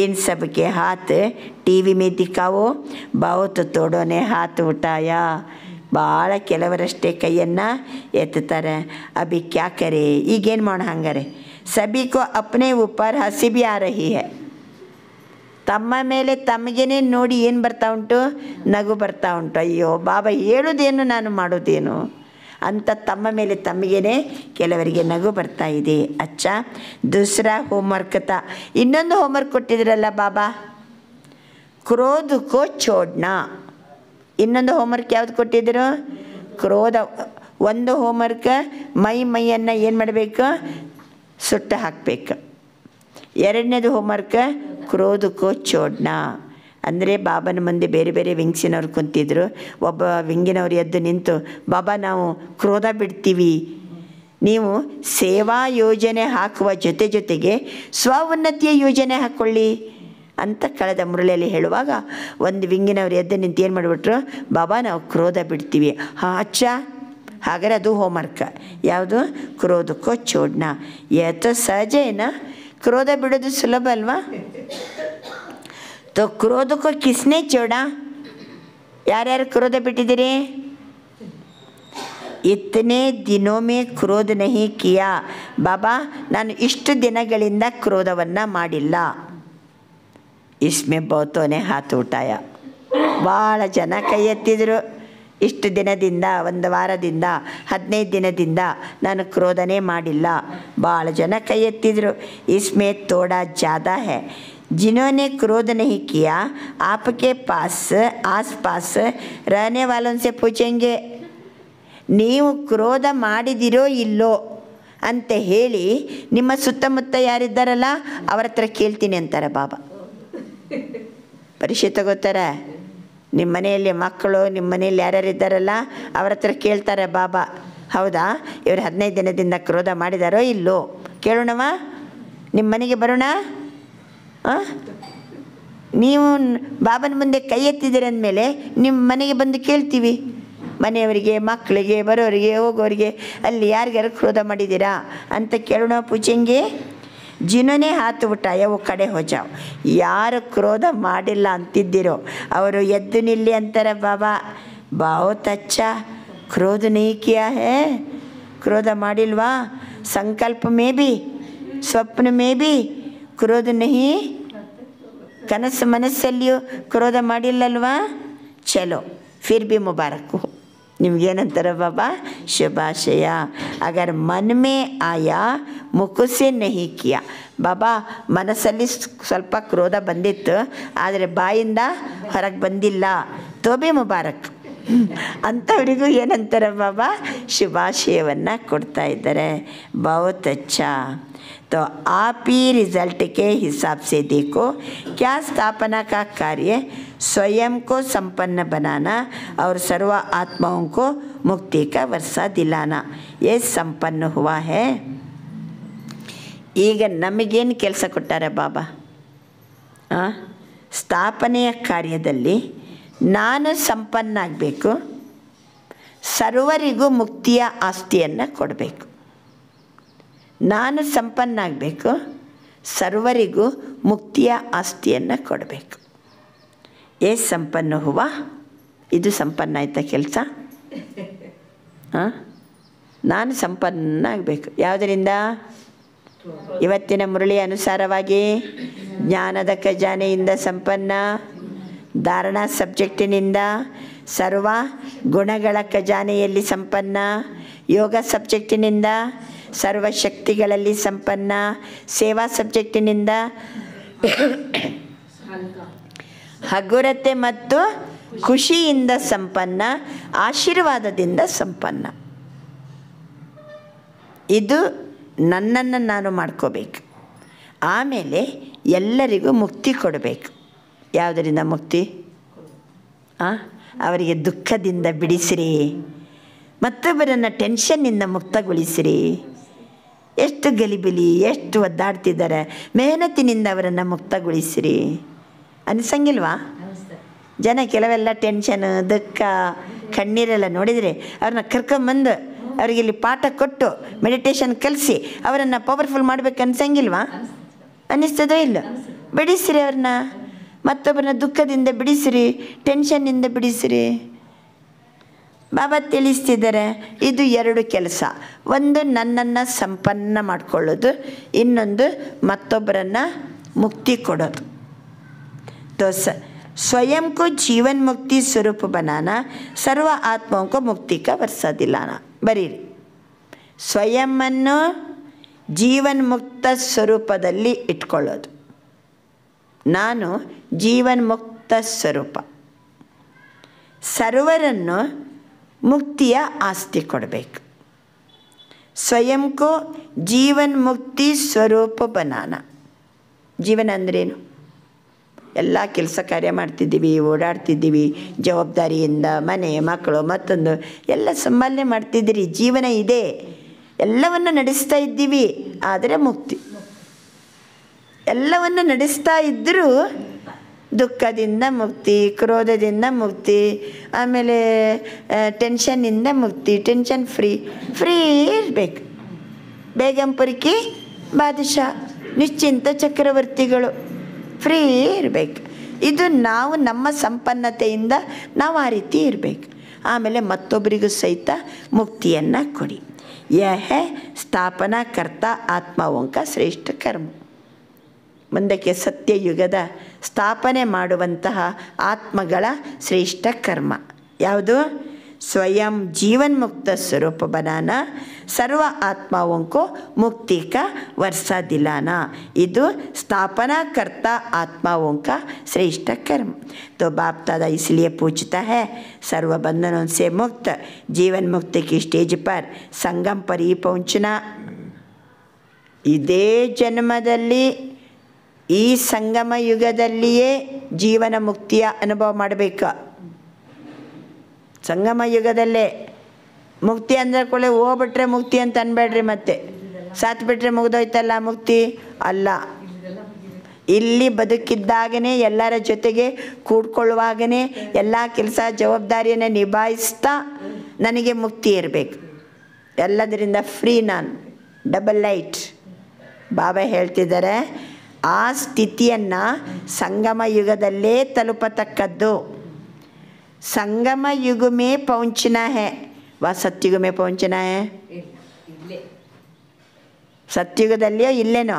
ಇನ್ ಸಬ್ಕೆ ಹಾತ್ ಟಿ ವಿ ಮೇ ದಿಕ್ಕಾವೋ. ಬಾವತ್ತು ತೋಡೋನೆ ಹಾತ್ ಉಠಾಯ. ಭಾಳ ಕೆಲವರಷ್ಟೇ ಕೈಯನ್ನು ಎತ್ತುತ್ತಾರೆ. ಅಭಿ ಕ್ಯಾ ಕರೆ? ಈಗೇನು ಮಾಡೋ ಹಂಗಾರೆ? ಸಭಿ ಕೋ ಅಪ್ನೆ ಊಪರ್ ಹಸಿ ಬಿ ಆ ರಹಿ ಹೈ. ತಮ್ಮ ಮೇಲೆ ತಮಗೇನೆ ನೋಡಿ ಏನು ಬರ್ತಾ ಉಂಟು? ನಗು ಬರ್ತಾ ಉಂಟು. ಅಯ್ಯೋ ಬಾಬಾ ಹೇಳೋದೇನು, ನಾನು ಮಾಡೋದೇನು ಅಂತ ತಮ್ಮ ಮೇಲೆ ತಮಗೇನೆ ಕೆಲವರಿಗೆ ನಗು ಬರ್ತಾ ಇದೆ. ಅಚ್ಚ ದೂಸರಾ ಹೋಮ್ವರ್ಕ್ ಇನ್ನೊಂದು ಹೋಮ್ವರ್ಕ್ ಕೊಟ್ಟಿದ್ರಲ್ಲ ಬಾಬಾ, ಕ್ರೋಧಕ್ಕೋ ಚೋಡ್ನ. ಇನ್ನೊಂದು ಹೋಮ್ವರ್ಕ್ ಯಾವ್ದು ಕೊಟ್ಟಿದ್ರು? ಕ್ರೋಧ. ಒಂದು ಹೋಮ್ವರ್ಕ್ ಮೈಯನ್ನು ಏನು ಮಾಡಬೇಕು? ಸುಟ್ಟು ಹಾಕಬೇಕು. ಎರಡನೇದು ಹೋಮ್ವರ್ಕ್ ಕ್ರೋಧಕ್ಕೋ ಚೋಡ್ನ. ಅಂದರೆ ಬಾಬನ ಮುಂದೆ ಬೇರೆ ಬೇರೆ ವಿಂಗ್ಸಿನವ್ರು ಕುಂತಿದ್ರು. ಒಬ್ಬ ವಿಂಗಿನವ್ರು ಎದ್ದು ನಿಂತು, ಬಾಬಾ ನಾವು ಕ್ರೋಧ ಬಿಡ್ತೀವಿ, ನೀವು ಸೇವಾ ಯೋಜನೆ ಹಾಕುವ ಜೊತೆಗೆ ಸ್ವ ಉನ್ನತಿಯ ಯೋಜನೆ ಹಾಕ್ಕೊಳ್ಳಿ ಅಂತ ಕಳೆದ ಮುರಳಿಯಲ್ಲಿ ಹೇಳುವಾಗ ಒಂದು ವಿಂಗಿನವ್ರು ಎದ್ದು ನಿಂತು ಏನು ಮಾಡಿಬಿಟ್ರು? ಬಾಬಾ ನಾವು ಕ್ರೋಧ ಬಿಡ್ತೀವಿ. ಹಾಂ ಅಚ್ಚ, ಹಾಗಾದ್ರೆ ಅದು ಹೋಮ್ವರ್ಕ್. ಯಾವುದು? ಕ್ರೋಧಕ್ಕೋ ಚೋಡ್ನ. ಯಾತೋ ಸಹಜ ಏನಾ? ಕ್ರೋಧ ಬಿಡೋದು ಸುಲಭ ಅಲ್ವಾ? तो क्रोध को किसने छोड़ा? ಯಾರ್ಯಾರು ಕ್ರೋಧ ಬಿಟ್ಟಿದ್ದೀರಿ? ಇತನೆ ದಿನೋ ಮೇ ಕ್ರೋಧ ನಹಿ ಕಿಯಾ. ಬಾಬಾ ನಾನು ಇಷ್ಟು ದಿನಗಳಿಂದ ಕ್ರೋಧವನ್ನು ಮಾಡಿಲ್ಲ. ಇಸ್ಮೆ ಬಹುತೋನೆ ಹಾತ್ ಉಠಾಯ. ಭಾಳ ಜನ ಕೈ ಎತ್ತಿದ್ರು. ಇಷ್ಟು ದಿನದಿಂದ, ಒಂದು ವಾರದಿಂದ, 15 ದಿನದಿಂದ ನಾನು ಕ್ರೋಧನೇ ಮಾಡಿಲ್ಲ. ಭಾಳ ಜನ ಕೈ ಎತ್ತಿದ್ರು. ಇಸ್ಮೆ ತೋಡಾ ಜ್ಯಾದಾ ಹೈ. जिन्होंने क्रोध नहीं किया आपके पास आस पास रहने वालों से पूछेंगे, ನೀವು ಕ್ರೋಧ ಮಾಡಿದಿರೋ ಇಲ್ಲೋ ಅಂತ ಹೇಳಿ ನಿಮ್ಮ ಸುತ್ತಮುತ್ತ ಯಾರಿದ್ದಾರಲ್ಲ ಅವರ ಹತ್ರ ಕೇಳ್ತೀನಿ ಅಂತಾರೆ ಬಾಬಾ. ಪರೀಕ್ಷೆ ತಗೋತಾರೆ. ನಿಮ್ಮ ಮನೆಯಲ್ಲಿ ಮಕ್ಕಳು, ನಿಮ್ಮ ಮನೆಯಲ್ಲಿ ಯಾರ್ಯಾರಿದ್ದಾರಲ್ಲ ಅವರ ಹತ್ರ ಕೇಳ್ತಾರೆ ಬಾಬಾ, ಹೌದಾ ಇವರು 15 ದಿನದಿಂದ ಕ್ರೋಧ ಮಾಡಿದಾರೋ ಇಲ್ಲೋ ಕೇಳೋಣವಾ? ನಿಮ್ಮ ಮನೆಗೆ ಬರೋಣ? ನೀವು ಬಾಬನ ಮುಂದೆ ಕೈ ಎತ್ತಿದ್ದೀರ ಅಂದಮೇಲೆ ನಿಮ್ಮ ಮನೆಗೆ ಬಂದು ಕೇಳ್ತೀವಿ. ಮನೆಯವರಿಗೆ, ಮಕ್ಕಳಿಗೆ, ಬರೋರಿಗೆ, ಹೋಗೋರಿಗೆ, ಅಲ್ಲಿ ಯಾರಿಗಾರು ಕ್ರೋಧ ಮಾಡಿದ್ದೀರಾ ಅಂತ ಕೇಳೋಣ. ಪೂಜೆಂಗೆ ಜಿನೋನೇ ಹಾತು ಬಿಟ್ಟಾಯ ಓ ಕಡೆ ಹೋಜಾವ್. ಯಾರು ಕ್ರೋಧ ಮಾಡಿಲ್ಲ ಅಂತಿದ್ದೀರೋ ಅವರು ಎದ್ದು ನಿಲ್ಲಿ ಅಂತಾರೆ ಬಾಬಾ. ಬಹುತ್ ಅಚ್ಚಾ, ಕ್ರೋಧ नहीं किया है. ಕ್ರೋಧ ಮಾಡಿಲ್ವಾ? ಸಂಕಲ್ಪ may be, Swapna may be ಕ್ರೋಧ ನಹಿ. ಕನಸು ಮನಸ್ಸಲ್ಲಿಯೂ ಕ್ರೋಧ ಮಾಡಿಲ್ಲಲ್ವಾ? ಚಲೋ ಫಿರ್ ಬಿ ಮುಬಾರಕ್. ನಿಮ್ಗೇನಂತಾರೆ ಬಾಬಾ? ಶುಭಾಶಯ. ಅಗರ್ ಮನ್ ಮೇ ಆಯಾ ಮುಖಸೆ ನಹಿ ಕಿಯಾ. ಬಾಬಾ ಮನಸ್ಸಲ್ಲಿ ಸ್ವಲ್ಪ ಕ್ರೋಧ ಬಂದಿತ್ತು, ಆದರೆ ಬಾಯಿಂದ ಹೊರಗೆ ಬಂದಿಲ್ಲ. ತೋಬಿ ಮುಬಾರಕ್. ಅಂಥವರಿಗೂ ಏನಂತಾರೆ ಬಾಬಾ? ಶುಭಾಶಯವನ್ನು ಕೊಡ್ತಾ ಇದ್ದಾರೆ. ಬಹುತ್ ಅಚ್ಚಾ. तो आप ही रिजल्ट के हिसाब से देखो, क्या स्थापना का कार्य स्वयं को संपन्न बनाना और सर्व आत्माओं को मुक्ति का वर्षा दिलाना, ये संपन्न हुआ है. ಈಗ ನಮಗೇನು ಕೆಲಸ ಕೊಟ್ಟಾರೆ ಬಾಬಾ? ಸ್ಥಾಪನೆಯ ಕಾರ್ಯದಲ್ಲಿ ನಾನು ಸಂಪನ್ನ ಆಗಬೇಕು, ಸರ್ವರಿಗೂ ಮುಕ್ತಿಯ ಆಸ್ತಿಯನ್ನು ಕೊಡಬೇಕು. ನಾನು ಸಂಪನ್ನ ಆಗಬೇಕು, ಸರ್ವರಿಗೂ ಮುಕ್ತಿಯ ಆಸ್ತಿಯನ್ನು ಕೊಡಬೇಕು. ಸಂಪನ್ನ ಹೂವ. ಇದು ಸಂಪನ್ನ ಆಯ್ತಾ ಕೆಲಸ? ಹಾಂ, ನಾನು ಸಂಪನ್ನ ಆಗಬೇಕು. ಯಾವುದರಿಂದ? ಇವತ್ತಿನ ಮುರಳಿ ಅನುಸಾರವಾಗಿ ಜ್ಞಾನದ ಖಜಾನೆಯಿಂದ ಸಂಪನ್ನ, ಧಾರಣಾ ಸಬ್ಜೆಕ್ಟಿನಿಂದ ಸರ್ವ ಗುಣಗಳ ಖಜಾನೆಯಲ್ಲಿ ಸಂಪನ್ನ, ಯೋಗ ಸಬ್ಜೆಕ್ಟಿನಿಂದ ಸರ್ವಶಕ್ತಿಗಳಲ್ಲಿ ಸಂಪನ್ನ, ಸೇವಾ ಸಬ್ಜೆಕ್ಟಿನಿಂದ ಹಗುರತೆ ಮತ್ತು ಖುಷಿಯಿಂದ ಸಂಪನ್ನ, ಆಶೀರ್ವಾದದಿಂದ ಸಂಪನ್ನ. ಇದು ನನ್ನನ್ನು ನಾನು ಮಾಡ್ಕೋಬೇಕು. ಆಮೇಲೆ ಎಲ್ಲರಿಗೂ ಮುಕ್ತಿ ಕೊಡಬೇಕು. ಯಾವುದರಿಂದ ಮುಕ್ತಿ? ಅವರಿಗೆ ದುಃಖದಿಂದ ಬಿಡಿಸಿರಿ, ಮತ್ತೊಬ್ಬರನ್ನು ಟೆನ್ಷನ್ನಿಂದ ಮುಕ್ತಗೊಳಿಸಿರಿ. ಎಷ್ಟು ಗಲಿಬಿಲಿ, ಎಷ್ಟು ಒದ್ದಾಡ್ತಿದ್ದಾರೆ, ಮೆಹನತ್ತಿನಿಂದ ಅವರನ್ನು ಮುಕ್ತಗೊಳಿಸಿರಿ. ಅನಿಸಂಗಿಲ್ವಾ? ಜನ ಕೆಲವೆಲ್ಲ ಟೆನ್ಷನ್, ದುಃಖ, ಕಣ್ಣೀರೆಲ್ಲ ನೋಡಿದರೆ ಅವ್ರನ್ನ ಕರ್ಕೊಂಬಂದು ಅವರಿಗೆ ಇಲ್ಲಿ ಪಾಠ ಕೊಟ್ಟು ಮೆಡಿಟೇಷನ್ ಕಲಿಸಿ ಅವರನ್ನು ಪವರ್ಫುಲ್ ಮಾಡ್ಬೇಕು ಅನ್ಸಂಗಿಲ್ವಾ? ಅನ್ನಿಸ್ತದೋ ಇಲ್ಲ? ಬಿಡಿಸಿರಿ ಅವ್ರನ್ನ, ಮತ್ತೊಬ್ಬರನ್ನ ದುಃಖದಿಂದ ಬಿಡಿಸಿರಿ, ಟೆನ್ಷನ್ನಿಂದ ಬಿಡಿಸಿರಿ. ಬಾಬಾ ತಿಳಿಸ್ತಿದ್ದಾರೆ, ಇದು ಎರಡು ಕೆಲಸ. ಒಂದು ನನ್ನನ್ನು ಸಂಪನ್ನ ಮಾಡಿಕೊಳ್ಳೋದು, ಇನ್ನೊಂದು ಮತ್ತೊಬ್ಬರನ್ನು ಮುಕ್ತಿ ಕೊಡೋದು. तो स्वयं को जीवन मुक्ति स्वरूप बनाना, सर्व आत्माओं को मुक्ति का वर्षा दिलाना. ಬರೀರಿ, ಸ್ವಯಂವನ್ನು ಜೀವನ್ಮುಕ್ತ ಸ್ವರೂಪದಲ್ಲಿ ಇಟ್ಕೊಳ್ಳೋದು. ನಾನು ಜೀವನ್ಮುಕ್ತ ಸ್ವರೂಪ, ಸರ್ವರನ್ನು ಮುಕ್ತಿಯ ಆಸ್ತಿ ಕೊಡಬೇಕು. ಸ್ವಯಂ ಕೋ ಜೀವನ್ ಮುಕ್ತಿ ಸ್ವರೂಪ ಬನಾನ. ಜೀವನ ಅಂದ್ರೇನು? ಎಲ್ಲ ಕೆಲಸ ಕಾರ್ಯ ಮಾಡ್ತಿದ್ದೀವಿ, ಓಡಾಡ್ತಿದ್ದೀವಿ, ಜವಾಬ್ದಾರಿಯಿಂದ ಮನೆ ಮಕ್ಕಳು ಮತ್ತೊಂದು ಎಲ್ಲ ಸಂಭಾಲನೆ ಮಾಡ್ತಿದ್ದೀರಿ. ಜೀವನ ಇದೆ, ಎಲ್ಲವನ್ನು ನಡೆಸ್ತಾ ಇದ್ದೀವಿ. ಆದರೆ ಮುಕ್ತಿ ಎಲ್ಲವನ್ನು ನಡೆಸ್ತಾ ಇದ್ದರೂ ದುಃಖದಿಂದ ಮುಕ್ತಿ, ಕ್ರೋಧದಿಂದ ಮುಕ್ತಿ, ಆಮೇಲೆ ಟೆನ್ಷನ್ನಿಂದ ಮುಕ್ತಿ. ಟೆನ್ಷನ್ ಫ್ರೀ ಇರಬೇಕು. ಬೇಗಂಪುರಿಕಿ ಬಾದಶಾ, ನಿಶ್ಚಿಂತ ಚಕ್ರವರ್ತಿಗಳು, ಫ್ರೀ ಇರಬೇಕು. ಇದು ನಾವು ನಮ್ಮ ಸಂಪನ್ನತೆಯಿಂದ ನಾವು ಆ ರೀತಿ ಇರಬೇಕು. ಆಮೇಲೆ ಮತ್ತೊಬ್ಬರಿಗೂ ಸಹಿತ ಮುಕ್ತಿಯನ್ನು ಕೊಡಿ. ಯಹ ಸ್ಥಾಪನಾ ಕರ್ತ ಆತ್ಮವಂಕ ಶ್ರೇಷ್ಠ ಕರ್ಮ. ಮುಂದಕ್ಕೆ ಸತ್ಯಯುಗದ ಸ್ಥಾಪನೆ ಮಾಡುವಂತಹ ಆತ್ಮಗಳ ಶ್ರೇಷ್ಠ ಕರ್ಮ ಯಾವುದು? ಸ್ವಯಂ ಜೀವನ್ ಮುಕ್ತ ಸ್ವರೂಪ ಬನಾನ, ಸರ್ವ आत्माओं को मुक्ति का वर्षा दिलाना. ಇದು स्थापना करता आत्माओं का श्रेष्ठ कर्म. तो बाप दादा इसलिए पूछता है, सर्व बंधनों से मुक्त जीवन मुक्ति की स्टेज पर संगम पर ही पहुंचना. ಇದೇ ಜನ್ಮದಲ್ಲಿ ಈ ಸಂಗಮ ಯುಗದಲ್ಲಿಯೇ ಜೀವನ ಮುಕ್ತಿಯ ಅನುಭವ ಮಾಡಬೇಕು. ಸಂಗಮ ಯುಗದಲ್ಲೇ ಮುಕ್ತಿ ಅಂದ್ರೆ ಕೊಳ್ಳೆ ಹೋಗ್ಬಿಟ್ರೆ ಮುಕ್ತಿ ಅಂತ ಅನ್ಬೇಡ್ರಿ. ಮತ್ತೆ ಸಾತ್ ಬಿಟ್ರೆ ಮುಗ್ದೋಯ್ತಲ್ಲ ಮುಕ್ತಿ ಅಲ್ಲ. ಇಲ್ಲಿ ಬದುಕಿದ್ದಾಗನೇ ಎಲ್ಲರ ಜೊತೆಗೆ ಕೂಡ್ಕೊಳ್ಳುವಾಗನೇ ಎಲ್ಲ ಕೆಲಸ ಜವಾಬ್ದಾರಿಯನ್ನು ನಿಭಾಯಿಸ್ತಾ ನನಗೆ ಮುಕ್ತಿ ಇರಬೇಕು. ಎಲ್ಲದರಿಂದ ಫ್ರೀ ನಾನು, ಡಬಲ್ ಲೈಟ್. ಬಾಬಾ ಹೇಳ್ತಿದ್ದಾರೆ, ಆ ಸ್ಥಿತಿಯನ್ನು ಸಂಗಮ ಯುಗದಲ್ಲೇ ತಲುಪತಕ್ಕದ್ದು. संगम युग में पहुंचना है, वह सत्युग में पहुंचना है. सत्युगदಲ್ಲಿಯೋ ಇಲ್ಲೇನೋ?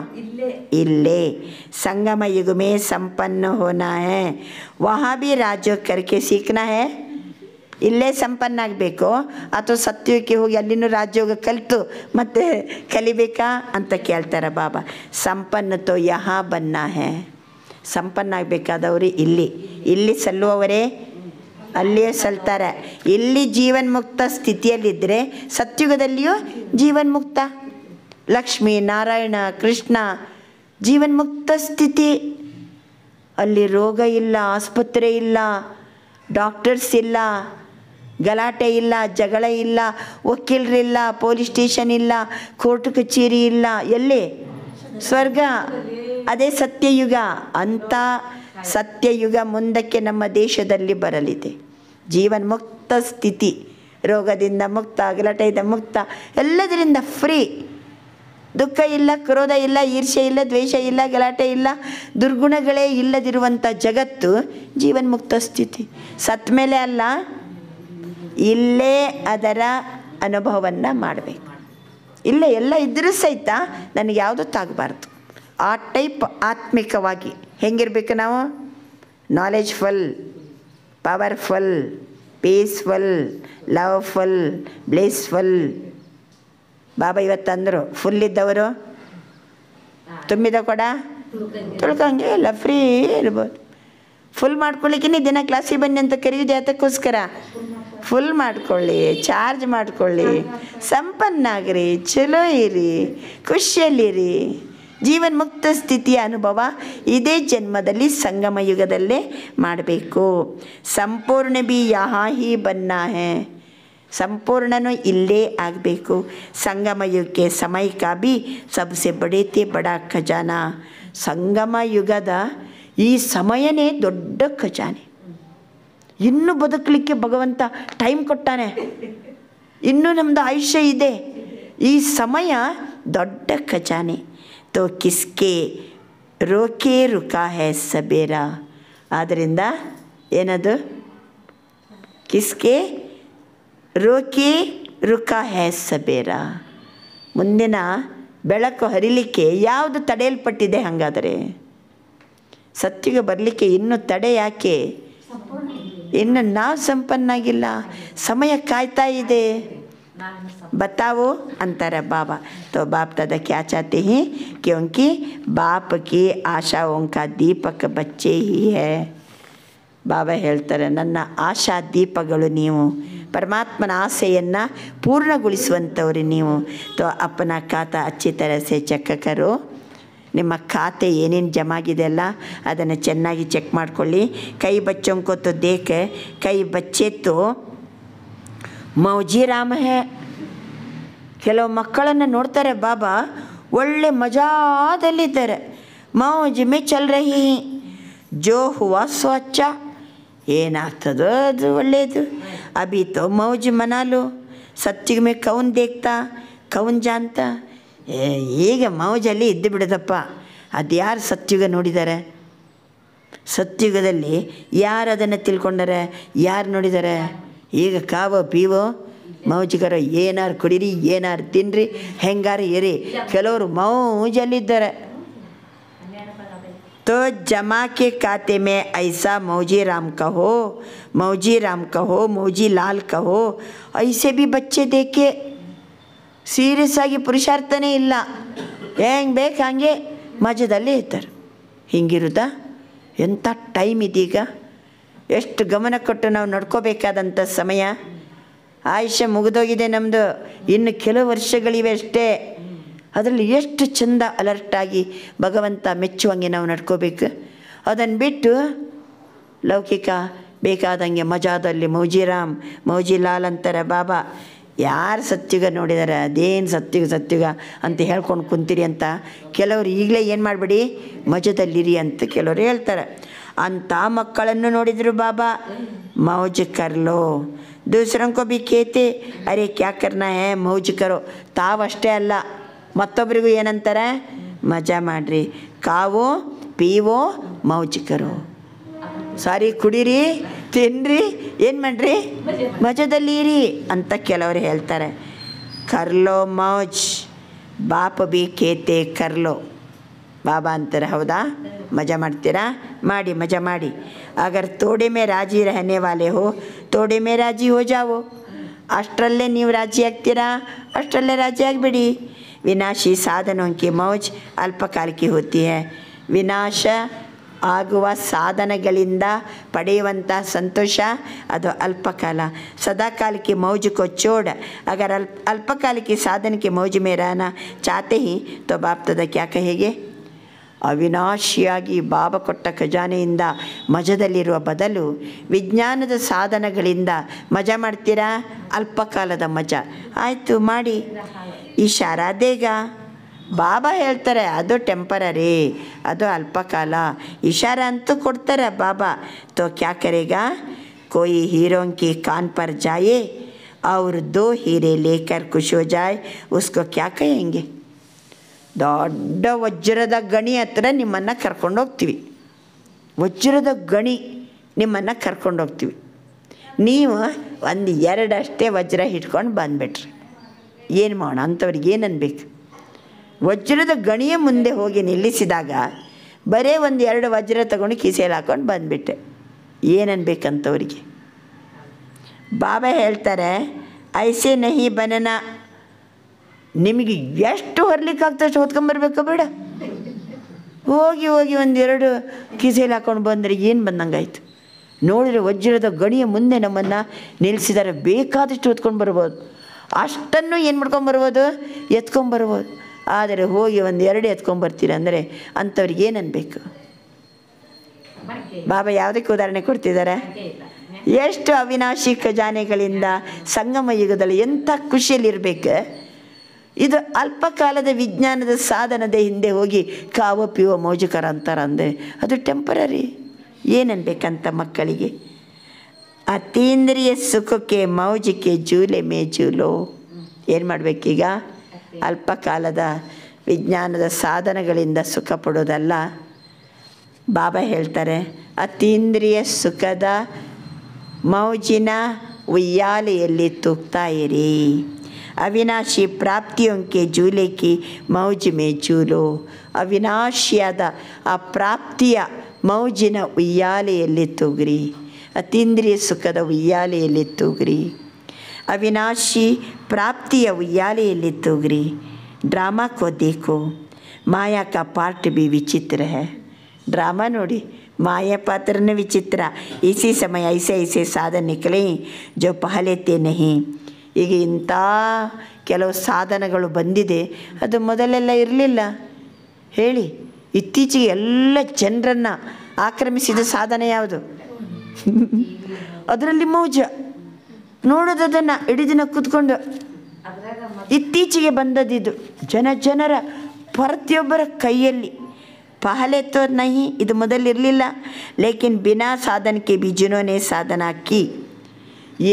इल्ले संगम युग में संपन्न होना है. वहाँ भी राजयोग करके सीखना है. ಇಲ್ಲೇ ಸಂಪನ್ನ ಆಗಬೇಕು ಅಥವಾ ಸತ್ಯುಗಕ್ಕೆ ಹೋಗಿ ಅಲ್ಲಿನೂ ರಾಜಯೋಗ ಕಲಿತು ಮತ್ತೆ ಕಲಿಬೇಕಾ ಅಂತ ಕೇಳ್ತಾರೆ ಬಾಬಾ. ಸಂಪನ್ನ ತೋ ಯಹಾ ಬನ್ನ ಹೇ. ಸಂಪನ್ನ ಆಗಬೇಕಾದವರು ಇಲ್ಲಿ ಸಲ್ಲುವವರೇ ಅಲ್ಲಿಯೇ ಸಲ್ತಾರೆ. ಇಲ್ಲಿ ಜೀವನ್ಮುಕ್ತ ಸ್ಥಿತಿಯಲ್ಲಿದ್ದರೆ ಸತ್ಯುಗದಲ್ಲಿಯೂ ಜೀವನ್ಮುಕ್ತ. ಲಕ್ಷ್ಮೀ ನಾರಾಯಣ ಕೃಷ್ಣ ಜೀವನ್ಮುಕ್ತ ಸ್ಥಿತಿ. ಅಲ್ಲಿ ರೋಗ ಇಲ್ಲ, ಆಸ್ಪತ್ರೆ ಇಲ್ಲ, ಡಾಕ್ಟರ್ಸ್ ಇಲ್ಲ, ಗಲಾಟೆ ಇಲ್ಲ, ಜಗಳ ಇಲ್ಲ, ವಕೀಲರಿಲ್ಲ, ಪೊಲೀಸ್ ಸ್ಟೇಷನ್ ಇಲ್ಲ, ಕೋರ್ಟ್ ಕಚೇರಿ ಇಲ್ಲ. ಎಲ್ಲಿ? ಸ್ವರ್ಗ. ಅದೇ ಸತ್ಯಯುಗ. ಅಂಥ ಸತ್ಯಯುಗ ಮುಂದಕ್ಕೆ ನಮ್ಮ ದೇಶದಲ್ಲಿ ಬರಲಿದೆ. ಜೀವನ್ಮುಕ್ತ ಸ್ಥಿತಿ, ರೋಗದಿಂದ ಮುಕ್ತ, ಗಲಾಟೆಯಿಂದ ಮುಕ್ತ, ಎಲ್ಲದರಿಂದ ಫ್ರೀ. ದುಃಖ ಇಲ್ಲ, ಕ್ರೋಧ ಇಲ್ಲ, ಈರ್ಷ್ಯೆ ಇಲ್ಲ, ದ್ವೇಷ ಇಲ್ಲ, ಗಲಾಟೆ ಇಲ್ಲ, ದುರ್ಗುಣಗಳೇ ಇಲ್ಲದಿರುವಂಥ ಜಗತ್ತು ಜೀವನ್ಮುಕ್ತ ಸ್ಥಿತಿ. ಸತ್ ಮೇಲೆ ಅಲ್ಲ, ಇಲ್ಲೇ ಅದರ ಅನುಭವವನ್ನು ಮಾಡಬೇಕು. ಇಲ್ಲ ಎಲ್ಲ ಇದ್ರೂ ಸಹಿತ ನನಗೆ ಯಾವುದೂ ತಾಗಬಾರ್ದು. ಆ ಟೈಪ್ ಆತ್ಮಿಕವಾಗಿ ಹೆಂಗಿರ್ಬೇಕು ನಾವು? Knowledgeful, powerful, peaceful, loveful, blissful. Baba ಇವತ್ತಂದರು ಫುಲ್ ಇದ್ದವರು ತುಂಬಿದ ಕೊಡ ತುಳ್ಕೊಂಗೆ ಎಲ್ಲ ಫ್ರೀ ಇರ್ಬೋದು. ಫುಲ್ ಮಾಡ್ಕೊಳ್ಳಿಕ್ಕೆ ದಿನ ಕ್ಲಾಸಿಗೆ ಬನ್ನಿ ಅಂತ ಕರೆಯೋದು ಯಾತಕ್ಕೋಸ್ಕರ? ಫುಲ್ ಮಾಡ್ಕೊಳ್ಳಿ, ಚಾರ್ಜ್ ಮಾಡ್ಕೊಳ್ಳಿ, ಸಂಪನ್ನಾಗ್ರಿ, ಚಲೋ ಇರಿ, ಖುಷಿಯಲ್ಲಿರಿ. ಜೀವನ್ ಮುಕ್ತ ಸ್ಥಿತಿಯ ಅನುಭವ ಇದೇ ಜನ್ಮದಲ್ಲಿ ಸಂಗಮ ಯುಗದಲ್ಲೇ ಮಾಡಬೇಕು. ಸಂಪೂರ್ಣ ಬಿ ಯಹಾ ಹಿ ಬನ್ನ ಹೇ, ಸಂಪೂರ್ಣನೂ ಇಲ್ಲೇ ಆಗಬೇಕು. ಸಂಗಮ ಯುಗಕ್ಕೆ ಸಮಯ ಕಾ ಬಿ ಸಬ್ಸೆ ಬಡೇತೆ ಬಡ ಖಜಾನಾ. ಸಂಗಮ ಯುಗದ ಈ ಸಮಯನೇ ದೊಡ್ಡ ಖಜಾನೆ. ಇನ್ನೂ ಬದುಕಲಿಕ್ಕೆ ಭಗವಂತ ಟೈಮ್ ಕೊಟ್ಟಾನೆ, ಇನ್ನೂ ನಮ್ಮದು ಆಯುಷ್ಯ ಇದೆ. ಈ ಸಮಯ ದೊಡ್ಡ ಖಜಾನೆ. ತೋ ಕಿಸ್ಕೆ ರೋಕೆ ರುಕಾ ಹೇ ಸಬೇರ. ಆದ್ದರಿಂದ ಏನದು? ಕಿಸ್ಕೆ ರೋಕೆ ರುಕಾ ಹೇ ಸಬೇರ. ಮುಂದಿನ ಬೆಳಕು ಹರಿಲಿಕ್ಕೆ ಯಾವುದು ತಡೆಯಲ್ಪಟ್ಟಿದೆ? ಹಾಗಾದರೆ ಸತ್ಯುಗ ಬರಲಿಕ್ಕೆ ಇನ್ನೂ ತಡೆ ಯಾಕೆ? ಇನ್ನು ನಾವು ಸಂಪನ್ನಾಗಿಲ್ಲ, ಸಮಯ ಕಾಯ್ತಾ ಇದೆ. बताओ अंतर बाबा. तो बाप दादा क्या चाहते हैं? क्योंकि बाप की आशाओं का दीपक बच्चे ही है. ಬಾಬಾ ಹೇಳ್ತಾರೆ, ನನ್ನ ಆಶಾ ದೀಪಗಳು ನೀವು, ಪರಮಾತ್ಮನ ಆಸೆಯನ್ನು ಪೂರ್ಣಗೊಳಿಸುವಂಥವ್ರು ನೀವು. ತೋ ಅಪ್ಪನ ಖಾತಾ ಅಚ್ಚಿ ತರಸೆ ಚೆಕ್ ಕರೋ. ನಿಮ್ಮ ಖಾತೆ ಏನೇನು ಜಮಾಗಿದೆ ಅಲ್ಲ ಅದನ್ನು ಚೆನ್ನಾಗಿ ಚೆಕ್ ಮಾಡ್ಕೊಳ್ಳಿ. ಕೈ ಬಚ್ಚೋಂಕೋ ತೋ ದೇಖ, ಕೈ ಬಚ್ಚೆ ತೋ ಮೌಜಿ ರಾಮ ಹೇ. ಕೆಲವು ಮಕ್ಕಳನ್ನು ನೋಡ್ತಾರೆ ಬಾಬಾ, ಒಳ್ಳೆ ಮಜಾದಲ್ಲಿದ್ದಾರೆ, ಮೌಜ್ ಮೇ ಚಲ್ ರಹಿ. ಜೋ ಹುವಾ ಸೋ ಅಚ್ಚ. ಏನಾಗ್ತದೋ ಅದು ಒಳ್ಳೆಯದು. ಅಭಿ ತೋ ಮೌಜ್ ಮನಾಲು. ಸತ್ಯುಗ ಮೇ ಕೌನ್ ದೇಖ್ತಾ ಕೌನ್ ಜಾನ್ತಾ. ಈಗ ಮೌಜಲ್ಲಿ ಇದ್ದು ಬಿಡೋದಪ್ಪ. ಅದು ಯಾರು ಸತ್ಯುಗ ನೋಡಿದ್ದಾರೆ? ಸತ್ಯುಗದಲ್ಲಿ ಯಾರು ಅದನ್ನು ತಿಳ್ಕೊಂಡಾರೆ? ಯಾರು ನೋಡಿದ್ದಾರೆ? ಈಗ ಕಾವೋ ಪೀವೋ ಮೌಜಿಗರೋ, ಏನಾರು ಕುಡೀರಿ, ಏನಾರು ತಿನ್ನಿರಿ, ಹೆಂಗಾರು ಇರಿ. ಕೆಲವರು ಮೌಜಲ್ಲಿದ್ದಾರೆ. तो जमा के खाते में ऐसा मौजी राम कहो, मौजी राम कहो, मौजी लाल कहो. ऐसे भी बच्चे देखे ಸೀರಿಯಸ್ ಆಗಿ ಪುರುಷಾರ್ಥನೇ ಇಲ್ಲ, ಹೆಂಗೆ ಬೇಕು ಹಾಗೆ ಮಜದಲ್ಲೇ ಇರ್ತಾರೆ. ಹಿಂಗಿರುತ್ತಾ? ಎಂಥ ಟೈಮ್ ಇದೀಗ. ಎಷ್ಟು ಗಮನ ಕೊಟ್ಟು ನಾವು ನಡ್ಕೋಬೇಕಾದಂಥ ಸಮಯ. ಆಯುಷ್ಯ ಮುಗಿದೋಗಿದೆ ನಮ್ಮದು, ಇನ್ನು ಕೆಲವು ವರ್ಷಗಳಿವೆ ಅಷ್ಟೇ. ಅದರಲ್ಲಿ ಎಷ್ಟು ಚೆಂದ ಅಲರ್ಟಾಗಿ ಭಗವಂತ ಮೆಚ್ಚುವಂಗೆ ನಾವು ನಡ್ಕೋಬೇಕು. ಅದನ್ನು ಬಿಟ್ಟು ಲೌಕಿಕ ಬೇಕಾದಂಗೆ ಮಜಾದಲ್ಲಿ ಮೌಜಿರಾಮ್ ಮೌಜಿಲಾಲ್ ಅಂತಾರೆ ಬಾಬಾ. ಯಾರು ಸತ್ಯುಗ ನೋಡಿದ್ದಾರೆ? ಅದೇನು ಸತ್ಯುಗ ಅಂತ ಹೇಳ್ಕೊಂಡು ಕುಂತೀರಿ ಅಂತ ಕೆಲವರು ಈಗಲೇ ಏನು ಮಾಡಬೇಡಿ, ಮಜದಲ್ಲಿರಿ ಅಂತ ಕೆಲವರು ಹೇಳ್ತಾರೆ. ಅಂಥ ಮಕ್ಕಳನ್ನು ನೋಡಿದರು ಬಾಬಾ. ಮೌಜ್ ಕರ್ಲೋ, ದೂಸರಂಕೋ ಬಿ ಕೇತೆ ಅರೆ ಕ್ಯಾ ಕರ್ನಾ ಹೇ ಮೌಜ್ ಕರೋ. ತಾವಷ್ಟೇ ಅಲ್ಲ, ಮತ್ತೊಬ್ಬರಿಗೂ ಏನಂತಾರೆ? ಮಜಾ ಮಾಡಿರಿ, ಕಾವೋ ಪೀವೋ ಮೌಜ್ ಕರೋ. ಸಾರಿ ಕುಡೀರಿ, ತಿನ್ನಿರಿ, ಏನು ಮಾಡಿರಿ, ಮಜದಲ್ಲಿ ಇರಿ ಅಂತ ಕೆಲವರು ಹೇಳ್ತಾರೆ. ಕರ್ಲೋ ಮೌಜ್ ಬಾಪ ಬಿ ಕೇತೆ ಕರ್ಲೋ. ಬಾಬಾ ಅಂತಾರೆ, ಹೌದಾ? ಮಜಾ ಮಾಡ್ತೀರಾ? ಮಾಡಿ, ಮಜಾ ಮಾಡಿ. ಅಗರ್ ತೋಡೆ ಮೇ ರಾಜಿ ರಹನೆ ವಾಲೆ ಹೋ ತೋಡೆ ಮೇ ರಾಜಿ ಹೋ ಜಾವೋ. ಅಷ್ಟರಲ್ಲೇ ನೀವು ರಾಜಿ ಆಗ್ತೀರಾ, ಅಷ್ಟರಲ್ಲೇ ರಾಜಿ ಆಗಿಬಿಡಿ. ವಿನಾಶಿ ಸಾಧನೋಂಕಿ ಮೌಜ್ ಅಲ್ಪಕಾಲಕ್ಕೆ ಹೋತಿ ಹೈ. ವಿನಾಶ ಆಗುವ ಸಾಧನಗಳಿಂದ ಪಡೆಯುವಂಥ ಸಂತೋಷ ಅದು ಅಲ್ಪಕಾಲ. ಸದಾಕಾಲಕ್ಕೆ ಮೌಜ್ ಕೋ ಚೋಡ. ಅಗರ್ ಅಲ್ಪಕಾಲಕ್ಕೆ ಸಾಧನಕ್ಕೆ ಮೌಜ್ ಮೇ रहना चाहते ही तो बाप दादा क्या कहेंगे? ಅವಿನಾಶಿಯಾಗಿ ಬಾಬಾ ಕೊಟ್ಟ ಖಜಾನೆಯಿಂದ ಮಜದಲ್ಲಿರುವ ಬದಲು ವಿಜ್ಞಾನದ ಸಾಧನಗಳಿಂದ ಮಜಾ ಮಾಡ್ತೀರಾ? ಅಲ್ಪಕಾಲದ ಮಜಾ ಆಯಿತು ಮಾಡಿ. ಇಶಾರಾ ದೇಗ. ಬಾಬಾ ಹೇಳ್ತಾರೆ ಅದು ಟೆಂಪರರಿ, ಅದು ಅಲ್ಪಕಾಲ. ಇಶಾರ ಅಂತೂ ಕೊಡ್ತಾರೆ ಬಾಬಾ. ತೋ ಕ್ಯಾ ಕರೆಗಾ? ಕೋಯಿ हीरों की कान पर जाए और 2 हीरे लेकर खुश हो जाए, उसको क्या कहेंगे? ದೊಡ್ಡ ವಜ್ರದ ಗಣಿ ಹತ್ರ ನಿಮ್ಮನ್ನು ಕರ್ಕೊಂಡೋಗ್ತೀವಿ. ವಜ್ರದ ಗಣಿ ನಿಮ್ಮನ್ನು ಕರ್ಕೊಂಡೋಗ್ತೀವಿ. ನೀವು ಒಂದು ಎರಡಷ್ಟೇ ವಜ್ರ ಇಟ್ಕೊಂಡು ಬಂದುಬಿಟ್ರಿ. ಏನು ಮಾಡೋಣ? ಅಂಥವ್ರಿಗೆ ಏನು ಅನ್ಬೇಕು? ವಜ್ರದ ಗಣಿಯ ಮುಂದೆ ಹೋಗಿ ನಿಲ್ಲಿಸಿದಾಗ ಬರೀ ಒಂದು 2 ವಜ್ರ ತಗೊಂಡು ಕಿಸೆಯಲ್ಲಿ ಹಾಕ್ಕೊಂಡು ಬಂದುಬಿಟ್ಟೆ. ಏನನ್ಬೇಕಂತವ್ರಿಗೆ? ಬಾಬಾ ಹೇಳ್ತಾರೆ, ಐಸೆ ನಹಿ ಬನನ. ನಿಮಗೆ ಎಷ್ಟು ಹೊರ್ಲಿಕ್ಕೆ ಆಗ್ತಷ್ಟು ಹೊತ್ಕೊಂಬರ್ಬೇಕು ಬೇಡ. ಹೋಗಿ ಹೋಗಿ 1-2 ಕಿಸೆಯಲ್ಲಿ ಹಾಕ್ಕೊಂಡು ಬಂದರೆ ಏನು ಬಂದಂಗಾಯ್ತು? ನೋಡಿದ್ರೆ ವಜ್ರದ ಗಣಿಯ ಮುಂದೆ ನಮ್ಮನ್ನು ನಿಲ್ಲಿಸಿದರೆ ಬೇಕಾದಷ್ಟು ಹೊತ್ಕೊಂಡು ಬರ್ಬೋದು. ಅಷ್ಟನ್ನು ಏನು ಮಾಡ್ಕೊಂಬರ್ಬೋದು? ಎತ್ಕೊಂಬರ್ಬೋದು. ಆದರೆ ಹೋಗಿ 1-2 ಎತ್ಕೊಂಬರ್ತೀರ ಅಂದರೆ ಅಂಥವ್ರಿಗೆ ಏನು ಅನ್ಬೇಕು? ಬಾಬಾ ಯಾವುದಕ್ಕೆ ಉದಾಹರಣೆ ಕೊಡ್ತಿದ್ದಾರೆ? ಎಷ್ಟು ಅವಿನಾಶಿ ಖಜಾನೆಗಳಿಂದ ಸಂಗಮ ಯುಗದಲ್ಲಿ ಎಂಥ ಖುಷಿಯಲ್ಲಿರಬೇಕು. ಇದು ಅಲ್ಪ ಕಾಲದ ವಿಜ್ಞಾನದ ಸಾಧನದ ಹಿಂದೆ ಹೋಗಿ ಕಾವ ಪಿವ ಮೋಜುಕರ ಅಂತಾರೆ ಅಂದರೆ ಅದು ಟೆಂಪರರಿ. ಏನನ್ಬೇಕಂತ ಮಕ್ಕಳಿಗೆ? ಅತೀಂದ್ರಿಯ ಸುಖಕ್ಕೆ ಮೌಜಿಕೆ ಜೂಲೆ ಮೇ ಜೂಲೋ. ಏನು ಮಾಡಬೇಕೀಗ? ಅಲ್ಪ ಕಾಲದ ವಿಜ್ಞಾನದ ಸಾಧನಗಳಿಂದ ಸುಖ ಪಡೋದಲ್ಲ. ಬಾಬಾ ಹೇಳ್ತಾರೆ, ಅತೀಂದ್ರಿಯ ಸುಖದ ಮೌಜಿನ ಉಯ್ಯಾಲೆಯಲ್ಲಿ ತೂಗ್ತಾ ಇರಿ. ಅವಿನಾಶಿ ಪ್ರಾಪ್ತಿಯೊಂಕೆ ಜೂಲೆಕಿ ಮೌಜ್ ಮೇ ಜೂಲೋ. ಅವಿನಾಶಿಯಾದ ಆ ಪ್ರಾಪ್ತಿಯ ಮೌಜಿನ ಉಯ್ಯಾಲೆಯಲ್ಲಿ ತೂಗ್ರಿ. ಅತೀಂದ್ರಿಯ ಸುಖದ ಉಯ್ಯಾಲೆಯಲ್ಲಿ ತೂಗ್ರಿ. ಅವಿನಾಶಿ ಪ್ರಾಪ್ತಿಯ ಉಯ್ಯಾಲೆಯಲ್ಲಿ ತೂಗ್ರಿ. ಡ್ರಾಮಾ ಕೋ ದೇಖೋ, ಮಾಯಾ ಕಾ ಪಾರ್ಟ್ भी ವಿಚಿತ್ರ है. ಡ್ರಾಮಾ ನೋಡಿ, ಮಾಯಾ ಪಾತ್ರನೇ ವಿಚಿತ್ರ. ಇಸಿ ಸಮಯ ಐಸೆ ಐಸೆ ಸಾಧನ ನಿಕಲೆ ಜೋ ಪಹಲೆ ತೇ ನಹಿ. ಈಗ ಇಂಥ ಕೆಲವು ಸಾಧನಗಳು ಬಂದಿದೆ, ಅದು ಮೊದಲೆಲ್ಲ ಇರಲಿಲ್ಲ. ಹೇಳಿ, ಇತ್ತೀಚೆಗೆ ಎಲ್ಲ ಜನರನ್ನು ಆಕ್ರಮಿಸಿದ ಸಾಧನ ಯಾವುದು? ಅದರಲ್ಲಿ ಮೌಜ ನೋಡೋದನ್ನು ಇಡೀ ದಿನ ಕೂತ್ಕೊಂಡು. ಇತ್ತೀಚೆಗೆ ಬಂದದಿದು ಜನರ ಪ್ರತಿಯೊಬ್ಬರ ಕೈಯಲ್ಲಿ. ಪಹಲೆ ತೋ ನಹಿ, ಇದು ಮೊದಲಿರಲಿಲ್ಲ. ಲೇಕಿನ್ ಬಿನಾ ಸಾಧನಕ್ಕೆ ಬಿ ಜಿನೋನೆ ಸಾಧನ ಕಿ.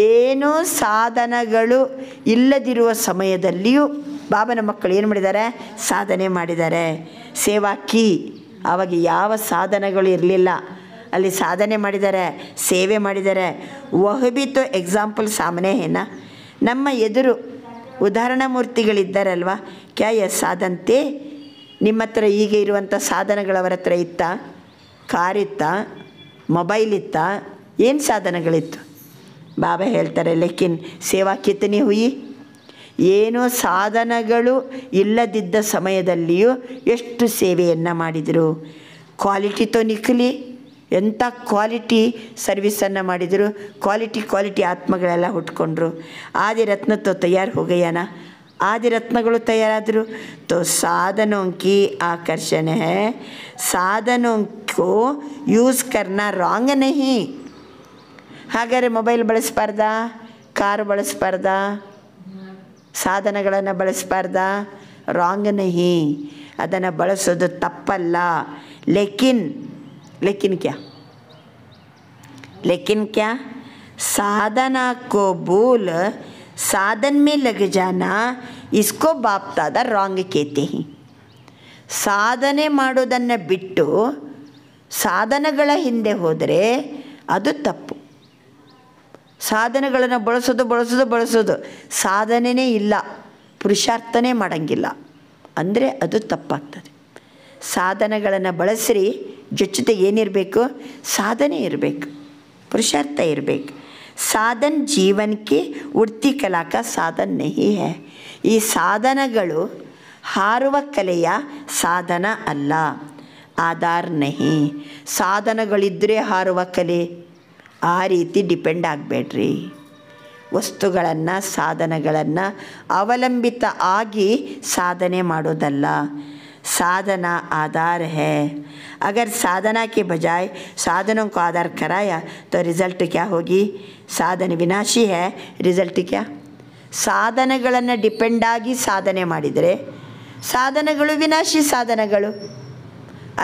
ಏನೂ ಸಾಧನಗಳು ಇಲ್ಲದಿರುವ ಸಮಯದಲ್ಲಿಯೂ ಬಾಬನ ಮಕ್ಕಳು ಏನು ಮಾಡಿದ್ದಾರೆ? ಸಾಧನೆ ಮಾಡಿದ್ದಾರೆ. ಸೇವಾ ಕಿ. ಆವಾಗ ಯಾವ ಸಾಧನಗಳು ಇರಲಿಲ್ಲ, ಅಲ್ಲಿ ಸಾಧನೆ ಮಾಡಿದ್ದಾರೆ, ಸೇವೆ ಮಾಡಿದ್ದಾರೆ. ವಹಬಿತು ಎಕ್ಸಾಂಪಲ್ ಸಾಮನೆ ಹೇನಾ. ನಮ್ಮ ಎದುರು ಉದಾಹರಣಾ ಮೂರ್ತಿಗಳಿದ್ದಾರಲ್ವ. ಕ್ಯಾ ಯ ಸಾಧಂತೆ? ನಿಮ್ಮ ಹತ್ರ ಈಗ ಇರುವಂಥ ಸಾಧನಗಳವರ ಹತ್ರ ಇತ್ತಾ? ಕಾರಿತ್ತಾ? ಮೊಬೈಲ್ ಇತ್ತಾ? ಏನು ಸಾಧನಗಳಿತ್ತು? ಬಾಬಾ ಹೇಳ್ತಾರೆ, ಲೇಕಿನ್ ಸೇವಾ ಕಿತನಿ ಹುಯಿ. ಏನೋ ಸಾಧನಗಳು ಇಲ್ಲದಿದ್ದ ಸಮಯದಲ್ಲಿಯೂ ಎಷ್ಟು ಸೇವೆಯನ್ನು ಮಾಡಿದರು. ಕ್ವಾಲಿಟಿ ತೋ ನಿಖಲಿ. ಎಂಥ ಕ್ವಾಲಿಟಿ ಸರ್ವಿಸನ್ನು ಮಾಡಿದರು. ಕ್ವಾಲಿಟಿ ಆತ್ಮಗಳೆಲ್ಲ ಹುಟ್ಕೊಂಡ್ರು. ಆದಿರತ್ನ ತೋ ತಯಾರು ಹೋಗಯ್ಯನ. ಆದಿರತ್ನಗಳು ತಯಾರಾದರು. ತೋ ಸಾಧನೋं की आकर्षण है. ಸಾಧನों को ಯೂಸ್ ಕರ್ನಾ ರಾಂಗ್ ನಹಿ. ಹಾಗಾದರೆ ಮೊಬೈಲ್ ಬಳಸಬಾರ್ದಾ? ಕಾರು ಬಳಸಬಾರ್ದಾ? ಸಾಧನಗಳನ್ನು ಬಳಸಬಾರ್ದಾ? ರಾಂಗ್ ನಹಿ. ಅದನ್ನು ಬಳಸೋದು ತಪ್ಪಲ್ಲ. लेकिन क्या? साधना को भूल साधन में लग जाना, इसको बाप दादा रांग कहते हैं. ಸಾಧನೆ ಮಾಡೋದನ್ನು ಬಿಟ್ಟು ಸಾಧನಗಳ ಹಿಂದೆ ಹೋದರೆ ಅದು ತಪ್ಪು. ಸಾಧನಗಳನ್ನು ಬಳಸೋದು ಸಾಧನೆಯೇ ಇಲ್ಲ, ಪುರುಷಾರ್ಥನೇ ಮಾಡೋಂಗಿಲ್ಲ ಅಂದರೆ ಅದು ತಪ್ಪಾಗ್ತದೆ. ಸಾಧನಗಳನ್ನು ಬಳಸ್ರಿ, ಜೊತೆಗೆ ಏನಿರಬೇಕು? ಸಾಧನೆ ಇರಬೇಕು, ಪುರುಷಾರ್ಥ ಇರಬೇಕು. ಸಾಧನ ಜೀವನಕ್ಕೆ ಉಡ್ತಿ ಕಲಾ ಕಾ ಸಾಧನ ನಹಿ ಹೈ. ಈ ಸಾಧನಗಳು ಹಾರುವ ಕಲೆಯ ಸಾಧನ ಅಲ್ಲ. ಆಧಾರ ನಹಿ. ಸಾಧನಗಳಿದ್ದರೆ ಹಾರುವ ಕಲೆ, ಆ ರೀತಿ ಡಿಪೆಂಡ್ ಆಗಬೇಡ್ರಿ. ವಸ್ತುಗಳನ್ನು ಸಾಧನಗಳನ್ನು ಅವಲಂಬಿತ ಆಗಿ ಸಾಧನೆ ಮಾಡೋದಲ್ಲ. साधना आधार है. अगर साधना के बजाय साधनों को आधार कराया तो रिज़ल्ट क्या होगी? साधन विनाशी है, रिज़ल्ट क्या? ಸಾಧನಗಳನ್ನು ಡಿಪೆಂಡ್ ಆಗಿ ಸಾಧನೆ ಮಾಡಿದರೆ ಸಾಧನಗಳು ವಿನಾಶಿ ಸಾಧನಗಳು.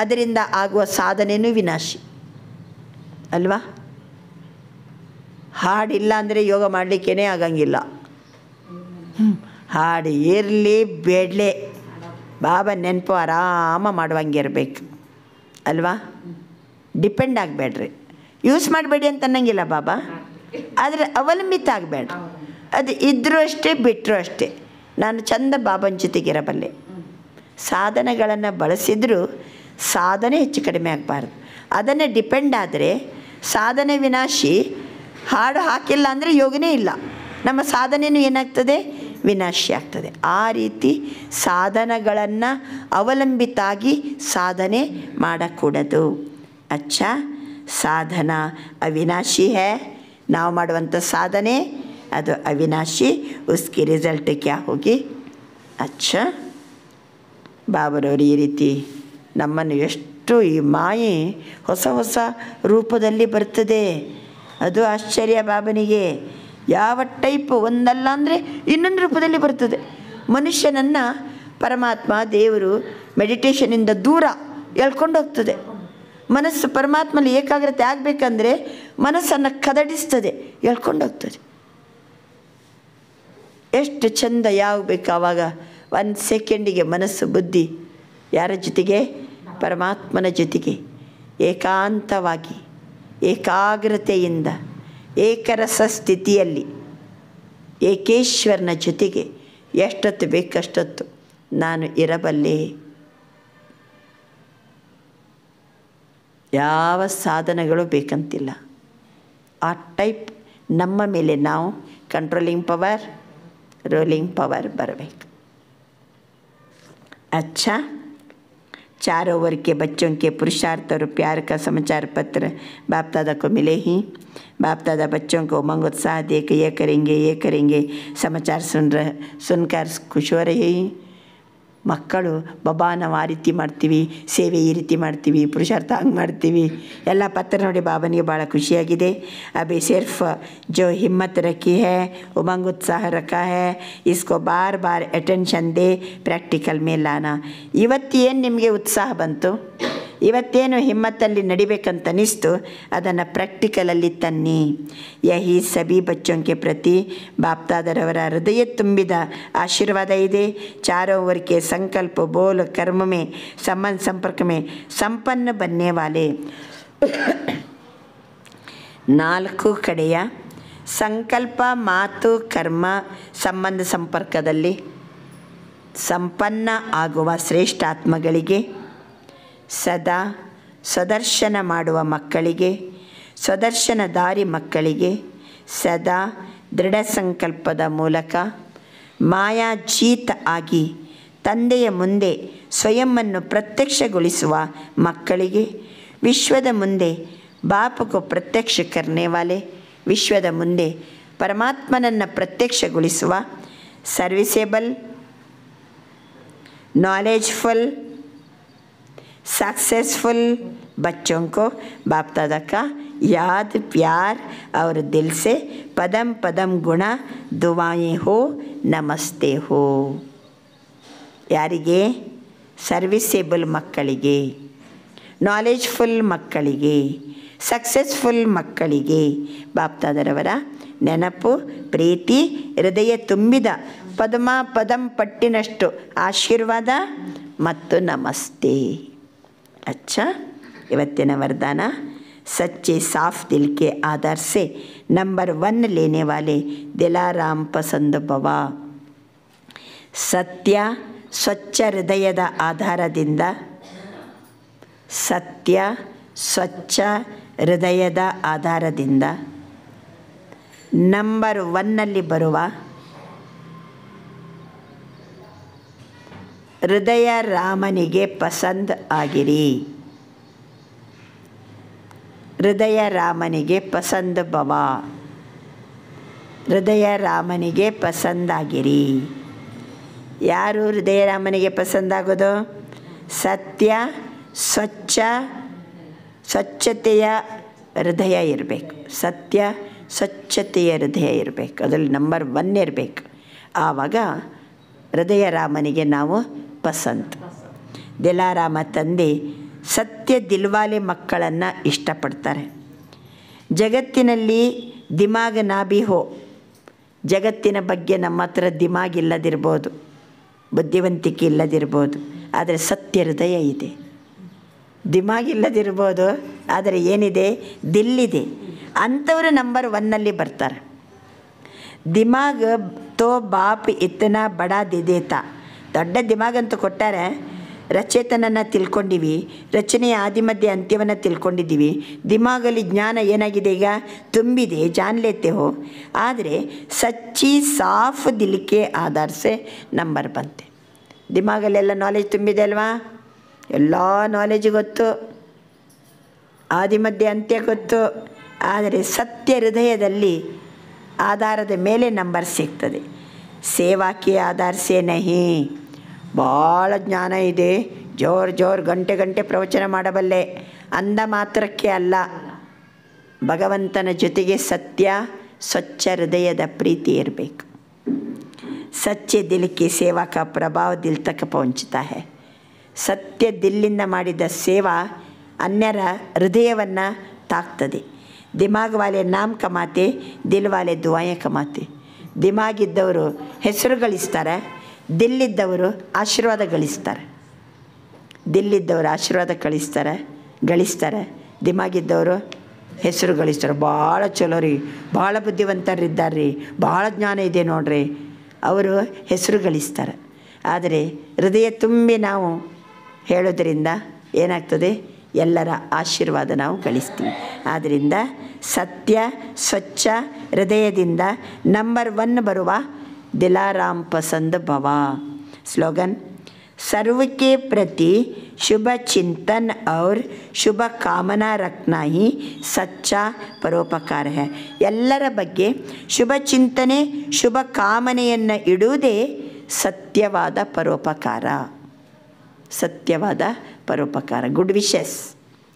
ಅದರಿಂದ ಆಗುವ ಸಾಧನೆಯೂ ವಿನಾಶಿ ಅಲ್ವಾ? ಹಾಡಿಲ್ಲ ಅಂದರೆ ಯೋಗ ಮಾಡಲಿಕ್ಕೇ ಆಗಂಗಿಲ್ಲ. ಹಾಡು ಇರಲಿ ಬೇಡಲೇ, ಬಾಬಾ ನೆನಪು ಆರಾಮ ಮಾಡುವಂಗಿರ್ಬೇಕು ಅಲ್ವಾ? ಡಿಪೆಂಡ್ ಆಗಬೇಡ್ರಿ. ಯೂಸ್ ಮಾಡಬೇಡಿ ಅಂತ ಅನ್ನಂಗಿಲ್ಲ ಬಾಬಾ. ಆದರೆ ಅವಲಂಬಿತ ಆಗಬೇಡ. ಅದು ಇದ್ದರೂ ಅಷ್ಟೇ ಬಿಟ್ಟರೂ ಅಷ್ಟೇ. ನಾನು ಚಂದ ಬಾಬನ ಜೊತೆಗಿರಬಲ್ಲೆ. ಸಾಧನಗಳನ್ನು ಬಳಸಿದರೂ ಸಾಧನೆ ಹೆಚ್ಚು ಕಡಿಮೆ ಆಗಬಾರ್ದು. ಅದನ್ನು ಡಿಪೆಂಡ್ ಆದರೆ ಸಾಧನೆ ವಿನಾಶಿ. ಹಾಡು ಹಾಕಿಲ್ಲ ಅಂದರೆ ಯೋಗನೇ ಇಲ್ಲ, ನಮ್ಮ ಸಾಧನೆಯೂ ಏನಾಗ್ತದೆ, ವಿನಾಶಿ ಆಗ್ತದೆ. ಆ ರೀತಿ ಸಾಧನಗಳನ್ನು ಅವಲಂಬಿತಾಗಿ ಸಾಧನೆ ಮಾಡಕೂಡದು. ಅಚ್ಚಾ, ಸಾಧನ ಅವಿನಾಶಿ ಹೇ. ನಾವು ಮಾಡುವಂಥ ಸಾಧನೆ ಅದು ಅವಿನಾಶಿ. ಉಸ್ಕಿ ರಿಸಲ್ಟ್ ಕ್ಯಾ ಹೋಗಿ. ಅಚ್ಚಾ, ಬಾಬರವರು ಈ ರೀತಿ ನಮ್ಮನ್ನು ಎಷ್ಟು ಈ ಮಾಯೆ ಹೊಸ ಹೊಸ ರೂಪದಲ್ಲಿ ಬರ್ತದೆ. ಅದು ಆಶ್ಚರ್ಯ ಬಾಬನಿಗೆ. ಯಾವ ಟೈಪ್ ಒಂದಲ್ಲ ಅಂದರೆ ಇನ್ನೊಂದು ರೂಪದಲ್ಲಿ ಬರ್ತದೆ. ಮನುಷ್ಯನನ್ನು ಪರಮಾತ್ಮ ದೇವರು ಮೆಡಿಟೇಷನಿಂದ ದೂರ ಎಳ್ಕೊಂಡು ಹೋಗ್ತದೆ. ಮನಸ್ಸು ಪರಮಾತ್ಮಲ್ಲಿ ಏಕಾಗ್ರತೆ ಆಗಬೇಕಂದ್ರೆ ಮನಸ್ಸನ್ನು ಕದಡಿಸ್ತದೆ, ಎಳ್ಕೊಂಡು ಹೋಗ್ತದೆ. ಎಷ್ಟು ಚಂದ ಯಾವ ಬೇಕು ಆವಾಗ 1 ಸೆಕೆಂಡಿಗೆ ಮನಸ್ಸು ಬುದ್ಧಿ ಯಾರ ಜೊತೆಗೆ, ಪರಮಾತ್ಮನ ಜೊತೆಗೆ ಏಕಾಂತವಾಗಿ ಏಕಾಗ್ರತೆಯಿಂದ ಏಕರಸ ಸ್ಥಿತಿಯಲ್ಲಿ ಏಕೇಶ್ವರನ ಜೊತೆಗೆ ಎಷ್ಟೊತ್ತು ಬೇಕಷ್ಟೊತ್ತು ನಾನು ಇರಬಲ್ಲೆ. ಯಾವ ಸಾಧನಗಳು ಬೇಕಂತಿಲ್ಲ. ಆ ಟೈಪ್ ನಮ್ಮ ಮೇಲೆ ನಾವು ಕಂಟ್ರೋಲಿಂಗ್ ಪವರ್, ರೂಲಿಂಗ್ ಪವರ್ ಬರಬೇಕು. अच्छा, चारों वर्ग के बच्चों के पुरुषार्थ और प्यार का समाचार पत्र बाप दादा को मिले ही। बाप दादा बच्चों को उमंग उत्साह दे के ये करेंगे समाचार सुनकर खुश हो रहे हैं. ಮಕ್ಕಳು ಬಾಬಾ ನಾವು ಆ ರೀತಿ ಮಾಡ್ತೀವಿ, ಸೇವೆ ಈ ರೀತಿ ಮಾಡ್ತೀವಿ, ಪುರುಷಾರ್ಥ ಹಂಗೆ ಮಾಡ್ತೀವಿ ಎಲ್ಲ ಪತ್ರ ನೋಡಿ ಬಾಬನಿಗೆ ಭಾಳ ಖುಷಿಯಾಗಿದೆ. ಅಭಿ ಸಿರ್ಫ್ ಜೋ ಹಿಮ್ಮತ್ ರಖಿ ಹೈ, ಉಮಂಗ್ ಉತ್ಸಾಹ ರಖಾ ಹೈ, ಇಸ್ಕೋ ಬಾರ್ ಬಾರ್ ಅಟೆನ್ಷನ್ ದೇ, ಪ್ರಾಕ್ಟಿಕಲ್ ಮೇಲೆ ಲಾನಾ. ಇವತ್ತೇನು ನಿಮಗೆ ಉತ್ಸಾಹ ಬಂತು, ಇವತ್ತೇನು ಹಿಮ್ಮತ್ತಲ್ಲಿ ನಡಿಬೇಕಂತ ಅನಿಸ್ತು, ಅದನ್ನು ಪ್ರಾಕ್ಟಿಕಲಲ್ಲಿ ತನ್ನಿ. ಯಹಿ ಸಭಿ ಬಚ್ಚೋಂಕೆ ಪ್ರತಿ ಬಾಪ್ದಾದರವರ ಹೃದಯ ತುಂಬಿದ ಆಶೀರ್ವಾದ ಇದೆ. ಚಾರೋ ವರ್ಗೆ ಸಂಕಲ್ಪ ಬೋಲ್ ಕರ್ಮ ಮೇ ಸಂಬಂಧ ಸಂಪರ್ಕ ಮೇ ಸಂಪನ್ನ ಬನ್ನೇ ವಾಲೆ. 4 ಕಡೆಯ ಸಂಕಲ್ಪ, ಮಾತು, ಕರ್ಮ, ಸಂಬಂಧ ಸಂಪರ್ಕದಲ್ಲಿ ಸಂಪನ್ನ ಆಗುವ ಶ್ರೇಷ್ಠ ಆತ್ಮಗಳಿಗೆ, ಸದಾ ಸ್ವದರ್ಶನ ಮಾಡುವ ಮಕ್ಕಳಿಗೆ, ಸ್ವದರ್ಶನ ದಾರಿ ಮಕ್ಕಳಿಗೆ, ಸದಾ ದೃಢ ಸಂಕಲ್ಪದ ಮೂಲಕ ಮಾಯಾಜೀತ ಆಗಿ ತಂದೆಯ ಮುಂದೆ ಸ್ವಯಂವನ್ನು ಪ್ರತ್ಯಕ್ಷಗೊಳಿಸುವ ಮಕ್ಕಳಿಗೆ, ವಿಶ್ವದ ಮುಂದೆ ಬಾಪುको ಪ್ರತ್ಯಕ್ಷ ಕರ್ನೆ ವಾಲೆ, ವಿಶ್ವದ ಮುಂದೆ ಪರಮಾತ್ಮನನ್ನು ಪ್ರತ್ಯಕ್ಷಗೊಳಿಸುವ ಸರ್ವಿಸೇಬಲ್, नॉलेजफुल, सक्सेसफुल बच्चों को बाप दादा का याद, प्यार और दिल से पदम पदम गुणा दुआएं हो, नमस्ते हो. ಯಾರಿಗೆ? ಸರ್ವಿಸೇಬಲ್ ಮಕ್ಕಳಿಗೆ, ನಾಲೆಜ್ಫುಲ್ ಮಕ್ಕಳಿಗೆ, ಸಕ್ಸಸ್ಫುಲ್ ಮಕ್ಕಳಿಗೆ ಬಾಪ್ ದಾದರವರ ನೆನಪು, ಪ್ರೀತಿ, ಹೃದಯ ತುಂಬಿದ ಪದ್ಮ ಪದಂ ಪಟ್ಟಿನಷ್ಟು ಆಶೀರ್ವಾದ ಮತ್ತು ನಮಸ್ತೆ. अच्छा, ಇವತ್ತಿನ ವರದಾನ सच्चे साफ दिल के आधार से नंबर 1 लेने वाले दिलाराम पसंद भवा. ಸತ್ಯ ಸ್ವಚ್ಛ ಹೃದಯದ ಆಧಾರದಿಂದ, ಸತ್ಯ ಸ್ವಚ್ಛ ಹೃದಯದ ಆಧಾರದಿಂದ ನಂಬರ್ 1ನಲ್ಲಿ ಬರುವ ಹೃದಯ ರಾಮನಿಗೆ ಪಸಂದ್ ಆಗಿರಿ. ಹೃದಯ ರಾಮನಿಗೆ ಪಸಂದ್ ಭವ, ಹೃದಯ ರಾಮನಿಗೆ ಪಸಂದಾಗಿರಿ. ಯಾರು ಹೃದಯ ರಾಮನಿಗೆ ಪಸಂದಾಗೋದು? ಸತ್ಯ ಸ್ವಚ್ಛತೆಯ ಹೃದಯ ಇರಬೇಕು. ಸತ್ಯ ಸ್ವಚ್ಛತೆಯ ಹೃದಯ ಇರಬೇಕು, ಅದರಲ್ಲಿ ನಂಬರ್ 1 ಇರಬೇಕು. ಆವಾಗ ಹೃದಯ ರಾಮನಿಗೆ ನಾವು ಪಸಂದ್. ದಿಲಾರಾಮ ತಂದೆ ಸತ್ಯ ದಿಲ್ವಾಲೆ ಮಕ್ಕಳನ್ನು ಇಷ್ಟಪಡ್ತಾರೆ. ಜಗತ್ತಿನಲ್ಲಿ ದಿಮಾಗ್ ನಾಭಿ ಹೋ, ಜಗತ್ತಿನ ಬಗ್ಗೆ ನಮ್ಮ ಹತ್ರ ದಿಮಾಗ್ ಇಲ್ಲದಿರ್ಬೋದು, ಬುದ್ಧಿವಂತಿಕೆ ಇಲ್ಲದಿರ್ಬೋದು, ಆದರೆ ಸತ್ಯ ಹೃದಯ ಇದೆ. ದಿಮಾಗ್ ಇಲ್ಲದಿರ್ಬೋದು, ಆದರೆ ಏನಿದೆ? ದಿಲ್ಲಿದೆ. ಅಂಥವರು ನಂಬರ್ 1ನಲ್ಲಿ ಬರ್ತಾರೆ. ದಿಮಾಗ್ ತೋ ಬಾಪ್ ಇತ್ತನ ಬಡ ದಿದೇತ, ದೊಡ್ಡ ದಿಮಾಗ್ ಅಂತ ಕೊಟ್ಟಾರೆ. ರಚೇತನನ್ನು ತಿಳ್ಕೊಂಡಿವಿ, ರಚನೆಯ ಆದಿಮಧ್ಯೆ ಅಂತ್ಯವನ್ನು ತಿಳ್ಕೊಂಡಿದ್ದೀವಿ. ದಿಮಾಗಲ್ಲಿ ಜ್ಞಾನ ಏನಾಗಿದೆ ಈಗ ತುಂಬಿದೆ, ಜಾನ್ ಲೇತೆ ಹೋ. ಆದರೆ ಸಚ್ಚಿ ಸಾಫ್ ದಿಲ್ಕೆ ಆಧಾರ ಸೆ ನಂಬರ್ ಬಂತೆ. ದಿಮಾಗಲ್ಲೆಲ್ಲ ನಾಲೆಜ್ ತುಂಬಿದೆ ಅಲ್ವಾ, ಎಲ್ಲ ನಾಲೆಜ್ ಗೊತ್ತು, ಆದಿಮಧ್ಯೆ ಅಂತ್ಯ ಗೊತ್ತು. ಆದರೆ ಸತ್ಯ ಹೃದಯದಲ್ಲಿ ಆಧಾರದ ಮೇಲೆ ನಂಬರ್ ಸಿಗ್ತದೆ. ಸೇವಾಕ್ಕೆ ಆಧಾರ ಸೇ ನಹಿ. ಭಾಳ ಜ್ಞಾನ ಇದೆ, ಜೋರು ಗಂಟೆ ಪ್ರವಚನ ಮಾಡಬಲ್ಲೆ ಅಂದ ಮಾತ್ರಕ್ಕೆ ಅಲ್ಲ. ಭಗವಂತನ ಜೊತೆಗೆ ಸತ್ಯ ಸ್ವಚ್ಛ ಹೃದಯದ ಪ್ರೀತಿ ಇರಬೇಕು. ಸಚ್ಚೆ ದಿಲ್ಕೆ ಸೇವಾ ಕಾ ಪ್ರಭಾವ ದಿಲ್ ತಕ ಪਹੁಂಚ್ತಾ ಹೈ. ಸತ್ಯ ದಿಲ್ಲಿಂದ ಮಾಡಿದ ಸೇವಾ ಅನ್ಯರ ಹೃದಯವನ್ನು ತಾಕ್ತದೆ. ದಿಮಾಗ್ ವಾಲೆ ನಾಮ್ ಕಮಾತೆ, ದಿಲ್ ವಾಲೆ ದುವಾಯೆ ಕಮಾತೆ. ದಿಮಾಗಿದ್ದವರು ಹೆಸರು ಗಳಿಸ್ತಾರೆ, ದಿಲ್ಲಿದ್ದವರು ಆಶೀರ್ವಾದ ಗಳಿಸ್ತಾರೆ. ದಿಲ್ಲಿದ್ದವರು ಆಶೀರ್ವಾದ ಗಳಿಸ್ತಾರೆ, ದಿಮಾಗಿದ್ದವರು ಹೆಸರು ಗಳಿಸ್ತಾರೆ. ಭಾಳ ಚಲೋ ರೀ, ಭಾಳ ಬುದ್ಧಿವಂತರಿದ್ದಾರೆ ರೀ, ಭಾಳ ಜ್ಞಾನ ಇದೆ ನೋಡ್ರಿ, ಅವರು ಹೆಸರು ಗಳಿಸ್ತಾರೆ. ಆದರೆ ಹೃದಯ ತುಂಬಿ ನಾವು ಹೇಳೋದರಿಂದ ಏನಾಗ್ತದೆ, ಎಲ್ಲರ ಆಶೀರ್ವಾದ ನಾವು ಗಳಿಸ್ತೀವಿ. ಆದ್ದರಿಂದ ಸತ್ಯ ಸ್ವಚ್ಛ ಹೃದಯದಿಂದ ನಂಬರ್ 1 ಬರುವ ದಿಲಾರಾಮ್ ಪಸಂದ್ ಭವ. ಸ್ಲೋಗನ್: सर्व के प्रति शुभ चिंतन और शुभ कामना रखना ही सच्चा ಪರೋಪಕಾರ है. ಎಲ್ಲರ ಬಗ್ಗೆ ಶುಭ ಚಿಂತನೆ ಶುಭ ಕಾಮನೆಯನ್ನು ಇಡುವುದೇ ಸತ್ಯವಾದ ಪರೋಪಕಾರ. ಸತ್ಯವಾದ ಪರೋಪಕಾರ, ಗುಡ್ ವಿಶಸ್.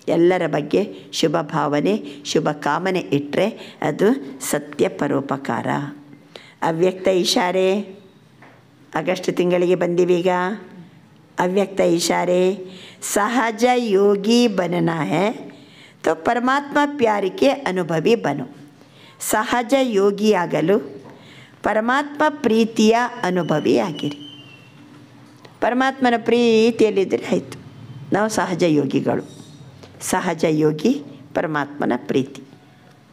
ಎಲ್ಲರ ಬಗ್ಗೆ ಶುಭ ಭಾವನೆ ಶುಭ ಕಾಮನೆ ಇಟ್ಟರೆ ಅದು ಸತ್ಯ ಪರೋಪಕಾರ. ಅವ್ಯಕ್ತ ಇಶಾರೆ ಆಗಸ್ಟ್ ತಿಂಗಳಿಗೆ ಬಂದಿವೀಗ. ಅವ್ಯಕ್ತ ಇಶಾರೆ: ಸಹಜ ಯೋಗಿ ಬನನಾ ಹೈ ತೋ ಪರಮಾತ್ಮ ಪ್ಯಾರಿಗೆ ಅನುಭವಿ ಬನು. ಸಹಜ ಯೋಗಿಯಾಗಲು ಪರಮಾತ್ಮ ಪ್ರೀತಿಯ ಅನುಭವಿ ಆಗಿರಿ. ಪರಮಾತ್ಮನ ಪ್ರೀತಿಯಲ್ಲಿದ್ದರೆ ಆಯಿತು, ನಾವು ಸಹಜ ಯೋಗಿಗಳು. ಸಹಜ ಯೋಗಿ ಪರಮಾತ್ಮನ ಪ್ರೀತಿ.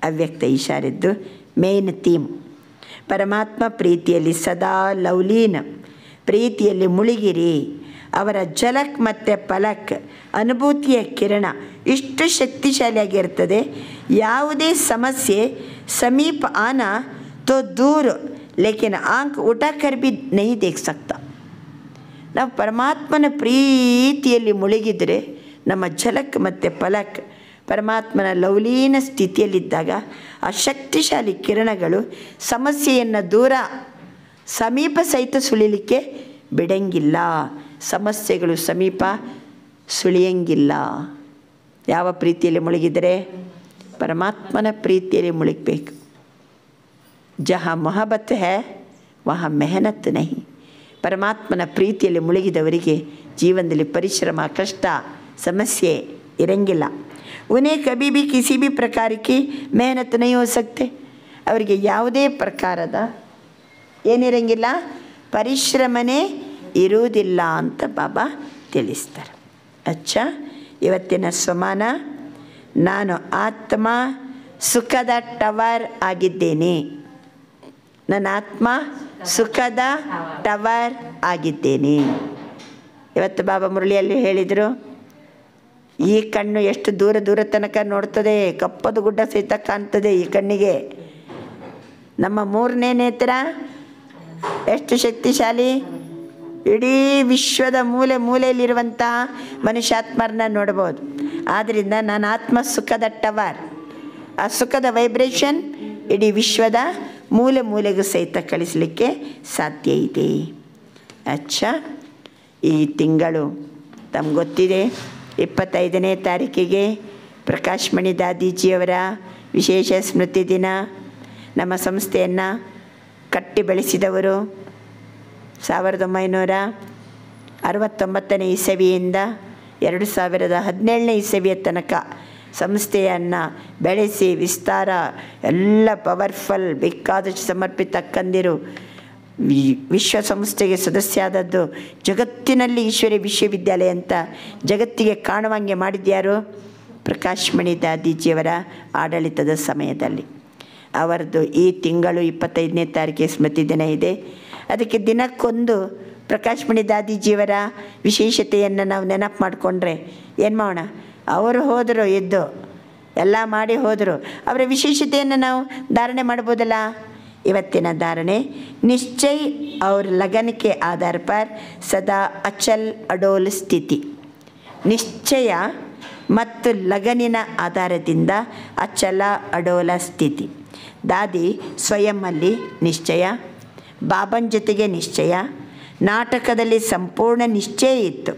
ಅವ್ಯಕ್ತ ಇಶಾರೆದ್ದು ಮೇನ್ ಥೀಮ್. ಪರಮಾತ್ಮ ಪ್ರೀತಿಯಲ್ಲಿ ಸದಾ ಲವಲೀನ, ಪ್ರೀತಿಯಲ್ಲಿ ಮುಳುಗಿರಿ. ಅವರ ಝಲಕ್ ಮತ್ತು ಪಲಕ್ ಅನುಭೂತಿಯ ಕಿರಣ ಇಷ್ಟು ಶಕ್ತಿಶಾಲಿಯಾಗಿರ್ತದೆ. ಯಾವುದೇ ಸಮಸ್ಯೆ ಸಮೀಪ ಆನಾ ತೋ ದೂರ, ಲೇಕಿನ್ ಆಂಕ್ ಉಠಾ ಕರ್ ಭಿ ನಹೀ ದೇಖ್ ಸಕ್ತಾ. ನಾವು ಪರಮಾತ್ಮನ ಪ್ರೀತಿಯಲ್ಲಿ ಮುಳುಗಿದರೆ ನಮ್ಮ ಝಲಕ್ ಮತ್ತು ಪಲಕ್ ಪರಮಾತ್ಮನ ಲವಲೀನ ಸ್ಥಿತಿಯಲ್ಲಿದ್ದಾಗ ಆ ಶಕ್ತಿಶಾಲಿ ಕಿರಣಗಳು ಸಮಸ್ಯೆಯನ್ನು ದೂರ ಸಮೀಪ ಸಹಿತ ಸುಳಿಲಿಕ್ಕೆ ಬಿಡಂಗಿಲ್ಲ. ಸಮಸ್ಯೆಗಳು ಸಮೀಪ ಸುಳಿಯಂಗಿಲ್ಲ. ಯಾವ ಪ್ರೀತಿಯಲ್ಲಿ ಮುಳುಗಿದರೆ? ಪರಮಾತ್ಮನ ಪ್ರೀತಿಯಲ್ಲಿ ಮುಳುಗಬೇಕು. ಜಹಾ ಮೊಹಬ್ಬತ್ ಹೈ ವಹಾ ಮೆಹನತ್ ನಹಿ. ಪರಮಾತ್ಮನ ಪ್ರೀತಿಯಲ್ಲಿ ಮುಳುಗಿದವರಿಗೆ ಜೀವನದಲ್ಲಿ ಪರಿಶ್ರಮ ಕಷ್ಟ ಸಮಸ್ಯೆ ಇರಂಗಿಲ್ಲ. ಉನ್ಹೇ ಕಭಿ ಭಿ ಕಿಸಿ ಭಿ ಪ್ರಕಾರಕ್ಕೆ ಮೆಹನತ್ ನಹೀ ಹೋ ಸಕ್ತೆ. ಅವರಿಗೆ ಯಾವುದೇ ಪ್ರಕಾರದ ಏನಿರಂಗಿಲ್ಲ, ಪರಿಶ್ರಮನೇ ಇರುವುದಿಲ್ಲ ಅಂತ ಬಾಬಾ ತಿಳಿಸ್ತಾರೆ. ಅಚ್ಚಾ, ಇವತ್ತಿನ ಸ್ವಮಾನ: ನಾನು ಆತ್ಮ ಸುಖದ ಟವರ್ ಆಗಿದ್ದೇನೆ. ನನ್ನ ಆತ್ಮ ಸುಖದ ಟವರ್ ಆಗಿದ್ದೇನೆ. ಇವತ್ತು ಬಾಬಾ ಮುರಳಿಯಲ್ಲಿ ಹೇಳಿದರು, ಈ ಕಣ್ಣು ಎಷ್ಟು ದೂರ ತನಕ ನೋಡ್ತದೆ, ಕಪ್ಪದು ಗುಡ್ಡ ಸಹಿತ ಕಾಣ್ತದೆ ಈ ಕಣ್ಣಿಗೆ. ನಮ್ಮ 3ನೇ ನೇತ್ರ ಎಷ್ಟು ಶಕ್ತಿಶಾಲಿ, ಇಡೀ ವಿಶ್ವದ ಮೂಲೆಯಲ್ಲಿರುವಂತಹ ಮನುಷ್ಯಾತ್ಮರನ್ನ ನೋಡ್ಬೋದು. ಆದ್ದರಿಂದ ನನ್ನ ಆತ್ಮ ಸುಖದ ಟವರ್. ಆ ಸುಖದ ವೈಬ್ರೇಷನ್ ಇಡೀ ವಿಶ್ವದ ಮೂಲೆಗೂ ಸಹಿತ ಕಳಿಸಲಿಕ್ಕೆ ಸಾಧ್ಯ ಇದೆ. ಅಚ್ಚಾ, ಈ ತಿಂಗಳು ತಮ್ಗೆ ಗೊತ್ತಿದೆ 25ನೇ ತಾರೀಕಿಗೆ ಪ್ರಕಾಶ್ ಮಣಿ ದಾದೀಜಿಯವರ ವಿಶೇಷ ಸ್ಮೃತಿ ದಿನ. ನಮ್ಮ ಸಂಸ್ಥೆಯನ್ನು ಕಟ್ಟಿ ಬೆಳೆಸಿದವರು 1969ನೇ ಇಸವಿಯಿಂದ 2017ನೇ ಇಸವಿಯ ತನಕ ಸಂಸ್ಥೆಯನ್ನು ಬೆಳೆಸಿ ವಿಸ್ತಾರ ಎಲ್ಲ ಪವರ್ಫುಲ್ ಬೇಕಾದಷ್ಟು ಸಮರ್ಪಿತ ಅಕ್ಕಂದಿರು ವಿಶ್ವಸಂಸ್ಥೆಗೆ ಸದಸ್ಯ ಆದದ್ದು. ಜಗತ್ತಿನಲ್ಲಿ ಈಶ್ವರಿ ವಿಶ್ವವಿದ್ಯಾಲಯ ಅಂತ ಜಗತ್ತಿಗೆ ಕಾಣುವಂಗೆ ಮಾಡಿದ್ಯಾರು? ಪ್ರಕಾಶ್ಮಣಿ ದಾದೀಜಿಯವರ ಆಡಳಿತದ ಸಮಯದಲ್ಲಿ. ಅವರದ್ದು ಈ ತಿಂಗಳು 25ನೇ ತಾರೀಕಿಗೆ ಸ್ಮೃತಿ ದಿನ ಇದೆ. ಅದಕ್ಕೆ ದಿನಕ್ಕೊಂದು ಪ್ರಕಾಶ್ಮಣಿ ದಾದೀಜಿಯವರ ವಿಶೇಷತೆಯನ್ನು ನಾವು ನೆನಪು ಮಾಡಿಕೊಂಡ್ರೆ ಏನು ಮಾಡೋಣ? ಅವರು ಹೋದರು, ಎದ್ದು ಎಲ್ಲ ಮಾಡಿ ಹೋದರು, ಅವರ ವಿಶೇಷತೆಯನ್ನು ನಾವು ಧಾರಣೆ ಮಾಡ್ಬೋದಲ್ಲ. ಇವತ್ತಿನ ಧಾರಣೆ ನಿಶ್ಚಯ और लगन के आधार पर सदा अचल अडोल ಸ್ಥಿತಿ. ನಿಶ್ಚಯ ಮತ್ತು ಲಗನಿನ ಆಧಾರದಿಂದ ಅಚಲ ಅಡೋಲ ಸ್ಥಿತಿ. ದಾದಿ ಸ್ವಯಂನಲ್ಲಿ ನಿಶ್ಚಯ, ಬಾಬನ ಜೊತೆಗೆ ನಿಶ್ಚಯ, ನಾಟಕದಲ್ಲಿ ಸಂಪೂರ್ಣ ನಿಶ್ಚಯ ಇತ್ತು.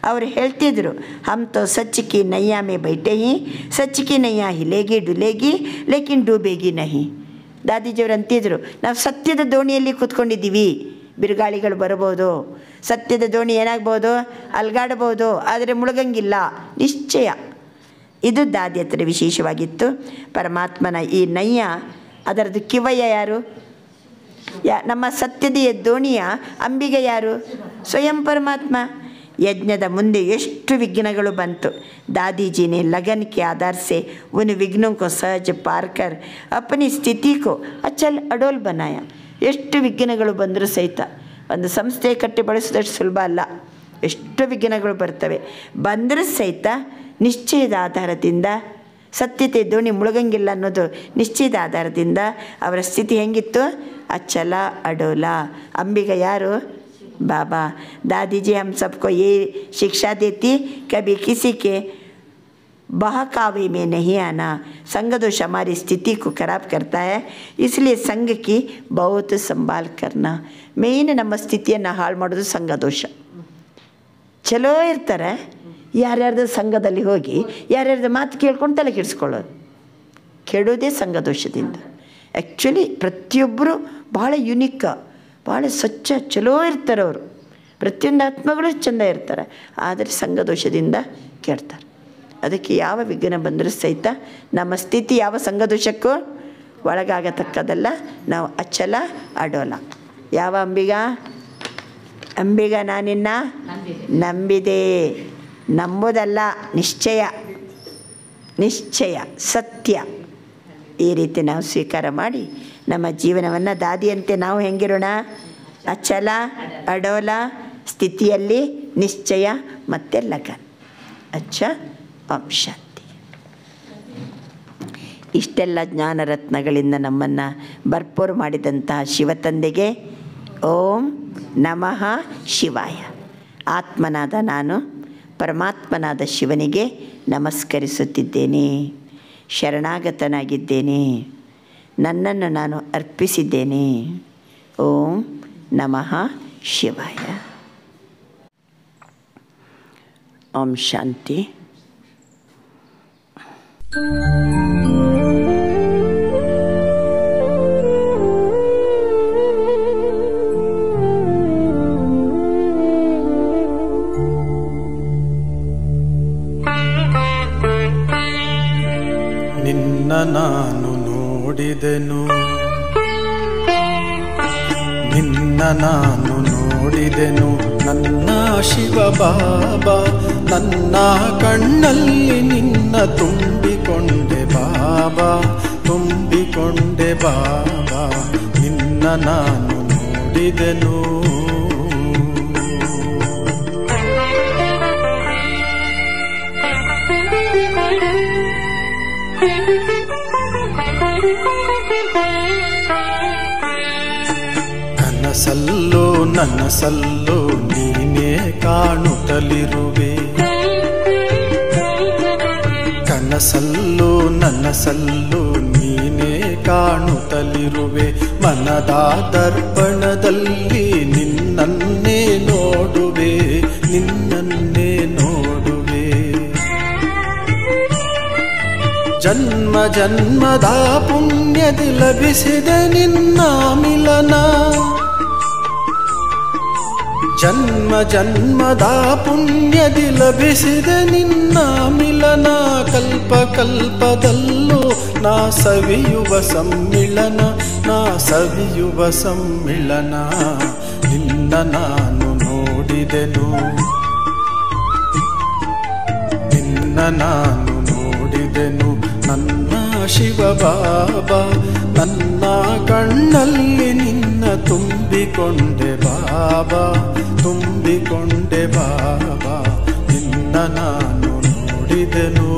ಅವರು ಹೇಳ್ತಿದ್ರು, ಹಮ್ ತೋ ಸಚ್ ಕಿ ನೈಯಾ ಮೇ ಬೈಠೆ ಹಿ, ಸಚ್ ಕಿ ನೈಯಾ ಹಿಲೇಗಿ ಡುಲೇಗಿ ಲೇಕಿನ್ ಡೂಬೇಗಿ ನಹಿ. ದಾದೀಜಿಯವರು ಅಂತಿದ್ರು, ನಾವು ಸತ್ಯದ ದೋಣಿಯಲ್ಲಿ ಕೂತ್ಕೊಂಡಿದ್ದೀವಿ, ಬಿರುಗಾಳಿಗಳು ಬರ್ಬೋದು, ಸತ್ಯದ ದೋಣಿ ಏನಾಗ್ಬೋದು, ಅಲ್ಗಾಡ್ಬೋದು, ಆದರೆ ಮುಳುಗಂಗಿಲ್ಲ, ನಿಶ್ಚಯ. ಇದು ದಾದಿ ಹತ್ರ ವಿಶೇಷವಾಗಿತ್ತು. ಪರಮಾತ್ಮನ ಈ ನಯ್ಯ, ಅದರದ್ದು ಕಿವಯ್ಯ ಯಾರು? ನಮ್ಮ ಸತ್ಯದ ದೋಣಿಯ ಅಂಬಿಗೆ ಯಾರು? ಸ್ವಯಂ ಪರಮಾತ್ಮ. ಯಜ್ಞದ ಮುಂದೆ ಎಷ್ಟು ವಿಘ್ನಗಳು ಬಂತು. दादी ने लगन के आधार से उन विघ्नों को सहज पार कर अपनी स्थिति को अचल अडोल बनाया. ಎಷ್ಟು ವಿಘ್ನಗಳು ಬಂದರೂ ಸಹಿತ ಒಂದು ಸಂಸ್ಥೆ ಕಟ್ಟಿ ಬಳಸೋದಷ್ಟು ಸುಲಭ ಅಲ್ಲ. ಎಷ್ಟು ವಿಘ್ನಗಳು ಬರ್ತವೆ, ಬಂದರೂ ಸಹಿತ ನಿಶ್ಚಯದ ಆಧಾರದಿಂದ, ಸತ್ಯತೆ ದೋಣಿ ಮುಳುಗಂಗಿಲ್ಲ ಅನ್ನೋದು ನಿಶ್ಚಯದ ಆಧಾರದಿಂದ ಅವರ ಸ್ಥಿತಿ ಹೆಂಗಿತ್ತು? ಅಚಲ ಅಡೋಲ. ಅಂಬಿಗ ಯಾರು? बाबा. दादी जी हम सबको ये शिक्षा देती, कभी किसी के बहकावे में नहीं आना. संग दोष हमारी स्थिति को खराब करता है, इसलिए संग की बहुत संभाल करना. ಮೇನ್ ನಮ್ಮ ಸ್ಥಿತಿಯನ್ನು ಹಾಳು ಮಾಡೋದು ಸಂಘ ದೋಷ. ಚಲೋ ಇರ್ತಾರೆ, ಯಾರ್ಯಾರ್ದು ಸಂಘದಲ್ಲಿ ಹೋಗಿ ಯಾರ್ಯಾರ್ದು ಮಾತು ಕೇಳ್ಕೊಂಡು ತಲೆ ಕೆಡಿಸ್ಕೊಳ್ಳೋದು, ಕೆಡೋದೇ ಸಂಘ ದೋಷದಿಂದ. ಆ್ಯಕ್ಚುಲಿ ಪ್ರತಿಯೊಬ್ಬರು ಭಾಳ ಯುನಿಕ್, ಭಾಳ ಸ್ವಚ್ಛ ಚಲೋ ಇರ್ತಾರೆ. ಅವರು ಪ್ರತಿಯೊಂದು ಆತ್ಮಗಳು ಚೆಂದ ಇರ್ತಾರೆ, ಆದರೆ ಸಂಘ ದೋಷದಿಂದ ಕೆಡ್ತಾರೆ. ಅದಕ್ಕೆ ಯಾವ ವಿಘ್ನ ಬಂದರೂ ಸಹಿತ ನಮ್ಮ ಸ್ಥಿತಿ ಯಾವ ಸಂಘ ದೋಷಕ್ಕೂ ಒಳಗಾಗತಕ್ಕದಲ್ಲ. ನಾವು ಅಚಲ ಅಡೋಲ. ಯಾವ ಅಂಬಿಗ? ಅಂಬಿಗ ನಾನಿನ್ನ ನಂಬಿದೆ, ನಂಬೋದಲ್ಲ, ನಿಶ್ಚಯ, ನಿಶ್ಚಯ, ಸತ್ಯ. ಈ ರೀತಿ ನಾವು ಸ್ವೀಕಾರ ಮಾಡಿ ನಮ್ಮ ಜೀವನವನ್ನು ದಾದಿಯಂತೆ ನಾವು ಹೆಂಗಿರೋಣ? ಅಚಲ ಅಡೋಲ ಸ್ಥಿತಿಯಲ್ಲಿ ನಿಶ್ಚಯ ಮತ್ತು ಲಗನ್. ಅಚ್ಚ ಓಂ ಶಾಂತಿ. ಇಷ್ಟೆಲ್ಲ ಜ್ಞಾನರತ್ನಗಳಿಂದ ನಮ್ಮನ್ನು ಭರ್ಪೂರು ಮಾಡಿದಂತಹ ಶಿವತಂದೆಗೆ ಓಂ ನಮಃ ಶಿವಾಯ. ಆತ್ಮನಾದ ನಾನು ಪರಮಾತ್ಮನಾದ ಶಿವನಿಗೆ ನಮಸ್ಕರಿಸುತ್ತಿದ್ದೇನೆ, ಶರಣಾಗತನಾಗಿದ್ದೇನೆ, ನನ್ನನ್ನು ನಾನು ಅರ್ಪಿಸಿದ್ದೇನೆ. ಓಂ ನಮಃ ಶಿವಾಯ. ಓಂ ಶಾಂತಿ. ನಿನ್ನ ನಾನು ನೋಡಿದೆನು, ನಿನ್ನ ನಾನು ನೋಡಿದೆನು, ನನ್ನ ಶಿವ ಬಾಬಾ. ನನ್ನ ಕಣ್ಣಲ್ಲಿ ನಿನ್ನ ತುಂಬಿಕೊಂಡೆ ಬಾಬಾ, ತುಂಬಿಕೊಂಡೆ ಬಾಬಾ. ನಿನ್ನ ನಾನು ನೋಡಿದೆನು. ಕನಸಲ್ಲೋ ನನಸಲ್ಲೋ ನೀನೇ ಕಾಣುತ್ತಲಿರುವೆ, ಕನಸಲ್ಲೋ ನನಸಲ್ಲೋ ನೀನೇ ಕಾಣುತ್ತಲಿರುವೆ. ಮನದ ದರ್ಪಣದಲ್ಲಿ ನಿನ್ನನ್ನೇ ನೋಡುವೆ, ನಿನ್ನನ್ನೇ ನೋಡುವೆ. ಜನ್ಮ ಜನ್ಮದ ಪುಣ್ಯದಿ ಲಭಿಸಿದೆ ನಿನ್ನ ಮಿಲನ, ಜನ್ಮ ಜನ್ಮದ ಪುಣ್ಯದಿ ಲಭಿಸಿದೆ ನಿನ್ನ ಮಿಲನ. ಕಲ್ಪ ಕಲ್ಪದಲ್ಲೂ ನಾ ಸವಿಯುವ ಸಮ್ಮಿಳನ, ನಾ ಸವಿಯುವ ಸಮ್ಮಿಳನ. ನಿನ್ನ ನಾನು ನೋಡಿದೆನು, ನಿನ್ನ ನಾನು ನನ್ನ ಶಿವ ಬಾಬಾ, ನನ್ನ ಕಣ್ಣಲ್ಲಿ ನಿನ್ನ ತುಂಬಿಕೊಂಡೆ ಬಾಬಾ, ತುಂಬಿಕೊಂಡೆ ಬಾಬಾ, ನಿನ್ನ ನಾನು ನೋಡಿದೆನು.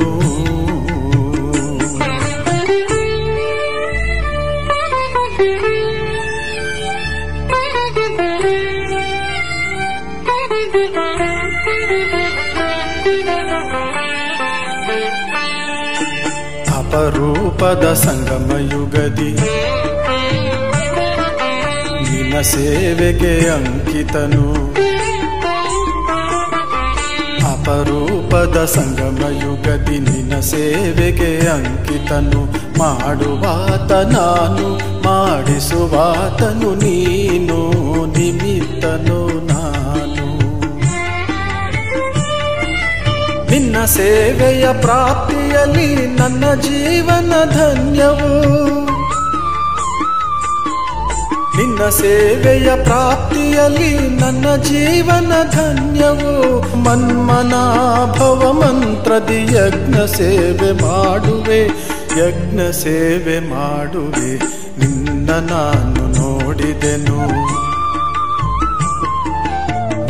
ಅಪರೂಪದ ಸಂಗಮ ಯುಗದಿ ನಿನ್ನ ಸೇವೆಗೆ ಅಂಕಿತನು, ಅಪರೂಪದ ಸಂಗಮ ಯುಗದಿ ನಿನ್ನ ಸೇವೆಗೆ ಅಂಕಿತನು. ಮಾಡುವಾತ ನಾನು, ಮಾಡಿಸುವಾತನು ನೀನು, ನಿಮಿತ್ತನು ನಾನು. ನಿನ್ನ ಸೇವೆಯ ಪ್ರಾಪ್ತಿಯಲ್ಲಿ ನನ್ನ ಜೀವನ ಧನ್ಯವು, ನಿನ್ನ ಸೇವೆಯ ಪ್ರಾಪ್ತಿಯಲ್ಲಿ ನನ್ನ ಜೀವನ ಧನ್ಯವು. ಮನ್ಮನಾಭವ ಮಂತ್ರದಿ ಯಜ್ಞ ಸೇವೆ ಮಾಡುವೆ, ಯಜ್ಞ ಸೇವೆ ಮಾಡುವೆ, ನಿನ್ನ ನಾನು ನೋಡಿದೆನು,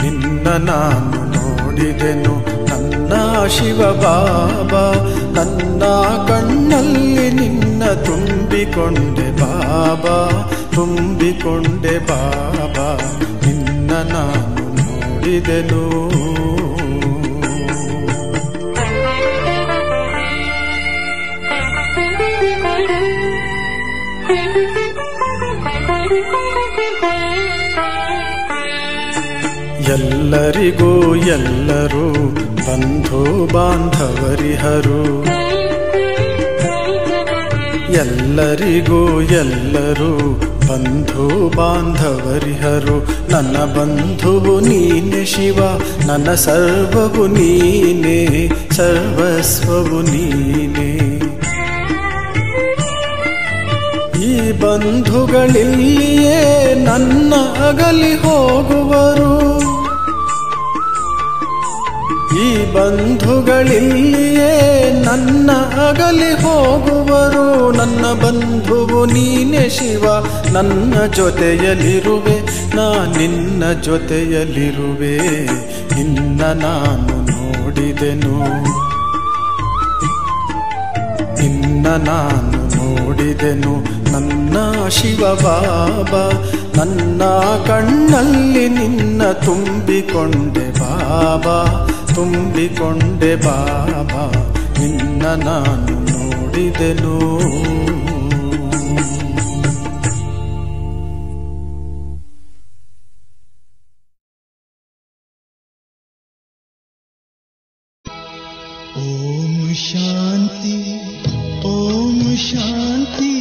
ನಿನ್ನ ನಾನು ನೋಡಿದೆನು. ನನ್ನ ಶಿವ ಬಾಬಾ, ನನ್ನ ಕಣ್ಣಲ್ಲಿ ನಿನ್ನ ತುಂಬಿಕೊಂಡೆ ಬಾಬಾ, ತುಂಬಿಕೊಂಡೆ ಬಾಬಾ, ನಿನ್ನ ನಾನು ನೋಡಿದೆನು. ಎಲ್ಲರಿಗೂ ಎಲ್ಲರೂ ಬಂಧು ಬಾಂಧವರಿಹರು, ಎಲ್ಲರಿಗೂ ಎಲ್ಲರೂ ಬಂಧು ಬಾಂಧವರಿಹರು. ನನ್ನ ಬಂಧುವು ನೀನೆ ಶಿವ, ನನ್ನ ಸರ್ವವು ನೀನೆ, ಸರ್ವಸ್ವವು ನೀನೆ. ಈ ಬಂಧುಗಳಿಲ್ಲಿಯೇ ನನ್ನ ಅಗಲಿ ಹೋಗುವರು, ಈ ಬಂಧುಗಳಿಲ್ಲಿಯೇ ನನ್ನ ಅಗಲಿ ಹೋಗುವರು. ನನ್ನ ಬಂಧುವು ನೀನೆ ಶಿವ, ನನ್ನ ಜೊತೆಯಲ್ಲಿರುವೆ, ನಾ ನಿನ್ನ ಜೊತೆಯಲ್ಲಿರುವೆ, ನಿನ್ನ ನಾನು ನೋಡಿದೆನು, ನಿನ್ನ ನಾನು ನೋಡಿದೆನು. ನನ್ನ ಶಿವ ಬಾಬಾ, ನನ್ನ ಕಣ್ಣಲ್ಲಿ ನಿನ್ನ ತುಂಬಿಕೊಂಡೆ ಬಾಬಾ, ತುಂಬಿಕೊಂಡೆ ಬಾಬಾ, ನಿನ್ನ ನಾನು ನೋಡಿದೆನು. ಓಂ ಶಾಂತಿ, ಓಂ ಶಾಂತಿ.